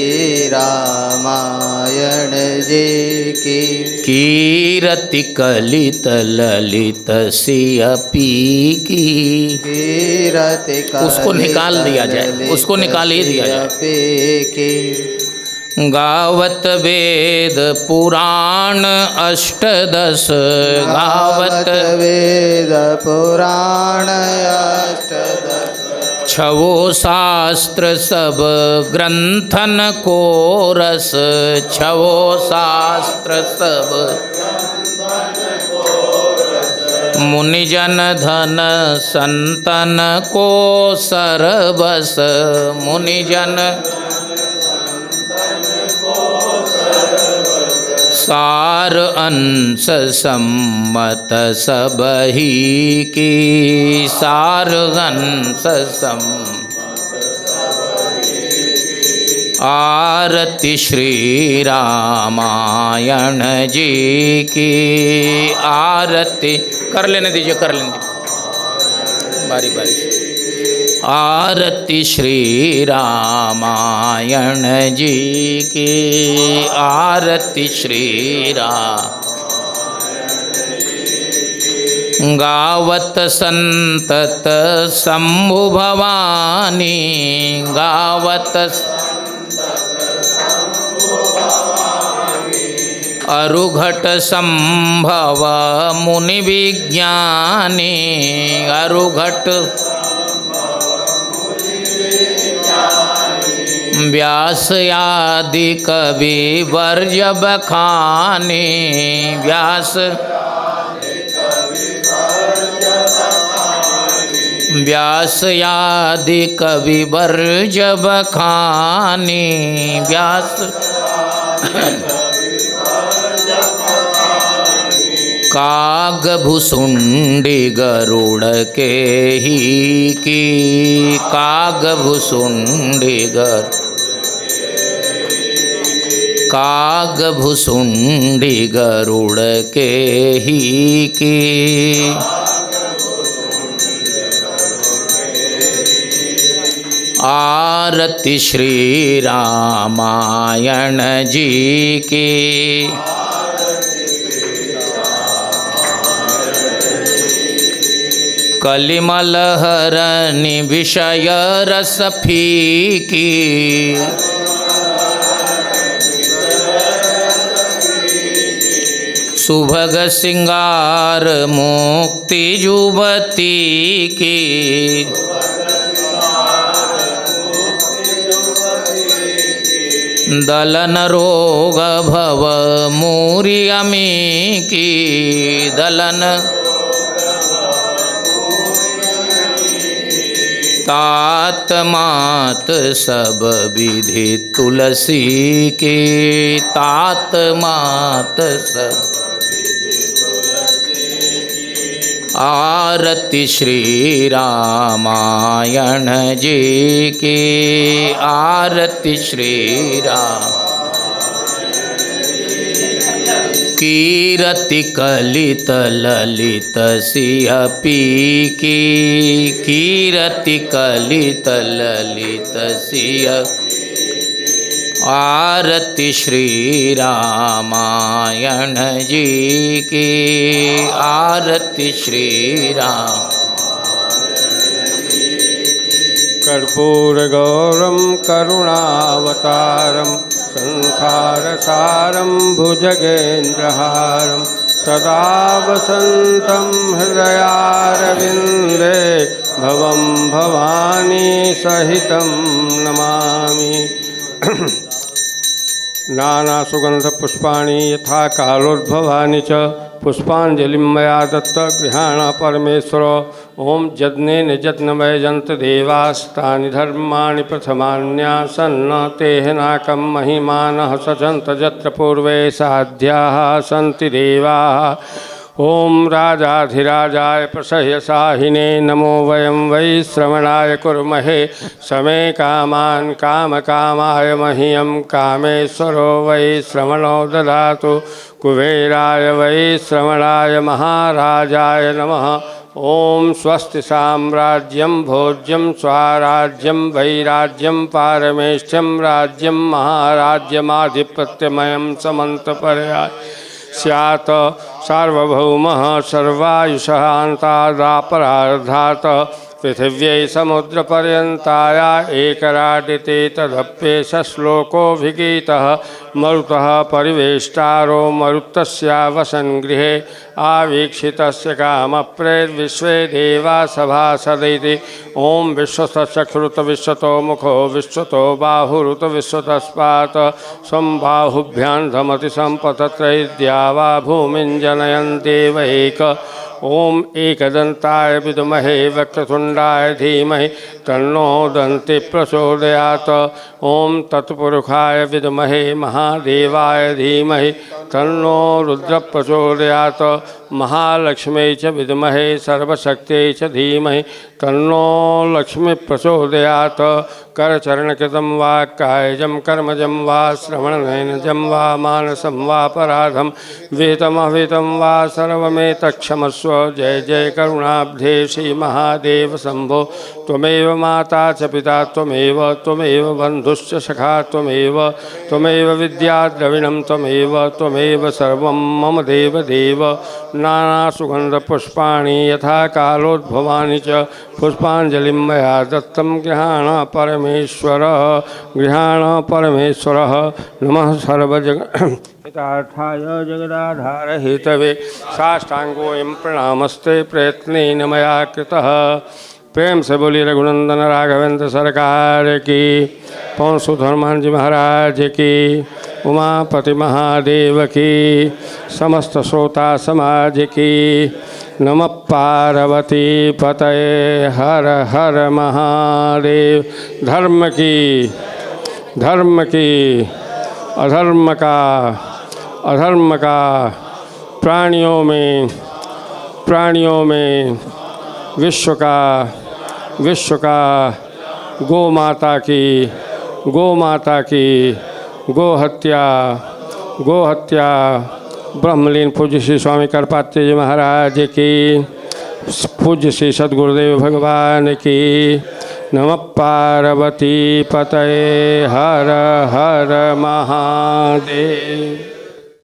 रामायण जी की। कीरति कलित ललित सिंह पी की। कीरति उसको निकाल दिया जाए, उसको निकाल ही दिया जाए। गावत वेद पुराण अष्टदश। गावत वेद पुराण अष्टदश। छवो शास्त्र सब ग्रंथन को रस। छवो शास्त्र सब मुनिजन धन संतन को सरबस। मुनिजन सार अंश सम्मत सबही की। सार अंश आरती श्री रामायण जी की। आरती कर लेने दीजिए, कर लेने दीजिए बारी बारी से। आरती श्री रामायण जी की। आरती श्री राम। गावत संतत शंभु भवानी, गावत अरुघट संभव मुनि विज्ञानी, अरुघट व्यास आदि कवि वर्ज बखानी, व्यास आदि कवि वर्ज बखानी, व्यास काग भुसुंडी गरुड़ के ही की, काग भुसुंडी काग भुसुंडी गरुड़ के ही की, आरती श्री रामायण जी की, कलिमल हरनि विषय रस फीकी, सुभग सिंगार मुक्ति जुबती की, दलन रोग भव मूरी अमी की, दलन तात मात सब विधि तुलसी की, तात मात सब आरती श्री रामायण जी की, आरती श्री राम कीरति कलित ललित सिय पी की, कीरति कलित ललित सिय, आरती श्री रामायण जी की, आरती श्री राम। कर्पूरगौरं करुणावतारं संसारसारं भुजगेन्द्रहारं सदा वसन्तं हृदयारविन्दे भवं भवानी सहितं नमामि। नानासुगन्धपुष्पाणि यथा कालोद्भवानि च पुष्पाञ्जलिं मया दत्त गृहाण परमेश्वर। ओम यज्ञेन यज्ञमयजन्त देवास्तानि धर्माणि प्रथमान्यासन्न तेह नाकं महिमानः सचन्त यत्र पूर्वे साध्याः सन्ति देवाः। ओम राजाधिराजाय प्रसह्यसाहिने नमो वयं वै श्रवणाय कुर्महे समे कामान् कामकामाय मह्यं कामेश्वरो वै श्रवणो ददातु कुबेराय वै श्रवणाय महाराजाय नमः। ओम स्वस्ति साम्राज्यं भोज्यं स्वाराज्यं वैराज्यं पारमेष्ठ्यं राज्यं महाराज्यमाधिपत्यमयं समन्तपर्याय स्यात् सार्वभौमः सर्वायुषः अन्तादापरार्धात् पृथिव्यै समुद्रपर्यन्ताया एकराडिते तदप्येष श्लोकोऽभिगीतः मरुतः परिवेष्टारो मरुतस्यावसन् गृहे आवीक्षितस्य कामप्रेर्विश्वे देवा सभासदिति। ओम विश्वतश्चक्षुरुत विश्वतो मुखो विश्वतो बाहुरुत विश्वतस्पात् स्वं बाहुभ्यां धमति सम्पतत्रैद्या वा भूमिं जनयन्ति वैक। ओम एकदन्ताय विद्महे वक्रतुण्डाय धीमहि तन्नो दन्ति प्रचोदयात्। ओम तत्पुरुषाय विद्महे महादेवाय धीमहि तन्नो रुद्र प्रचोदयात्। महालक्ष्मी च विद्महे सर्वशक्त्यै च धीमहि तन्नो लक्ष्मी प्रचोदयात्। करचरणकृतं वा कायजं कर्मजं वा श्रवणनयनजं वा मानसं वा पराधं विहितमहितं वा सर्वमेतत्क्षमस्व। जय जय करुणाब्धे श्री महादेव शंभो। त्वमेव माता च पिता त्वमेव बन्धुश्च सखा त्वमेव विद्या द्रविणं त्वमेव सर्वं मम देव देव नाना सुगंध पुष्पाणि यथा कालोद्भवानि च पुष्पांजलिं मया दत्तं गृहाण परमेश्वरः नमः सर्वजग हितार्थाय जगदाधार हेतवे साष्टांगोऽयं प्रणामस्ते प्रयत्नेन मया कृतः। प्रेम से बोली रघुनंदन राघवेंद्र सरकार की, पवन सुत हनुमान जी महाराज की, उमापति महादेव की, समस्त श्रोता समाज की। नमः पार्वती पतये हर हर महादेव। धर्म की अधर्म का प्राणियों में विश्व का गौ माता की गो हत्या ब्रह्मलीन पूज्य श्री स्वामी करपात्य जी महाराज की, पूज्य श्री सद्गुरुदेव भगवान की। नमः पार्वती पतये हर हर महादेव।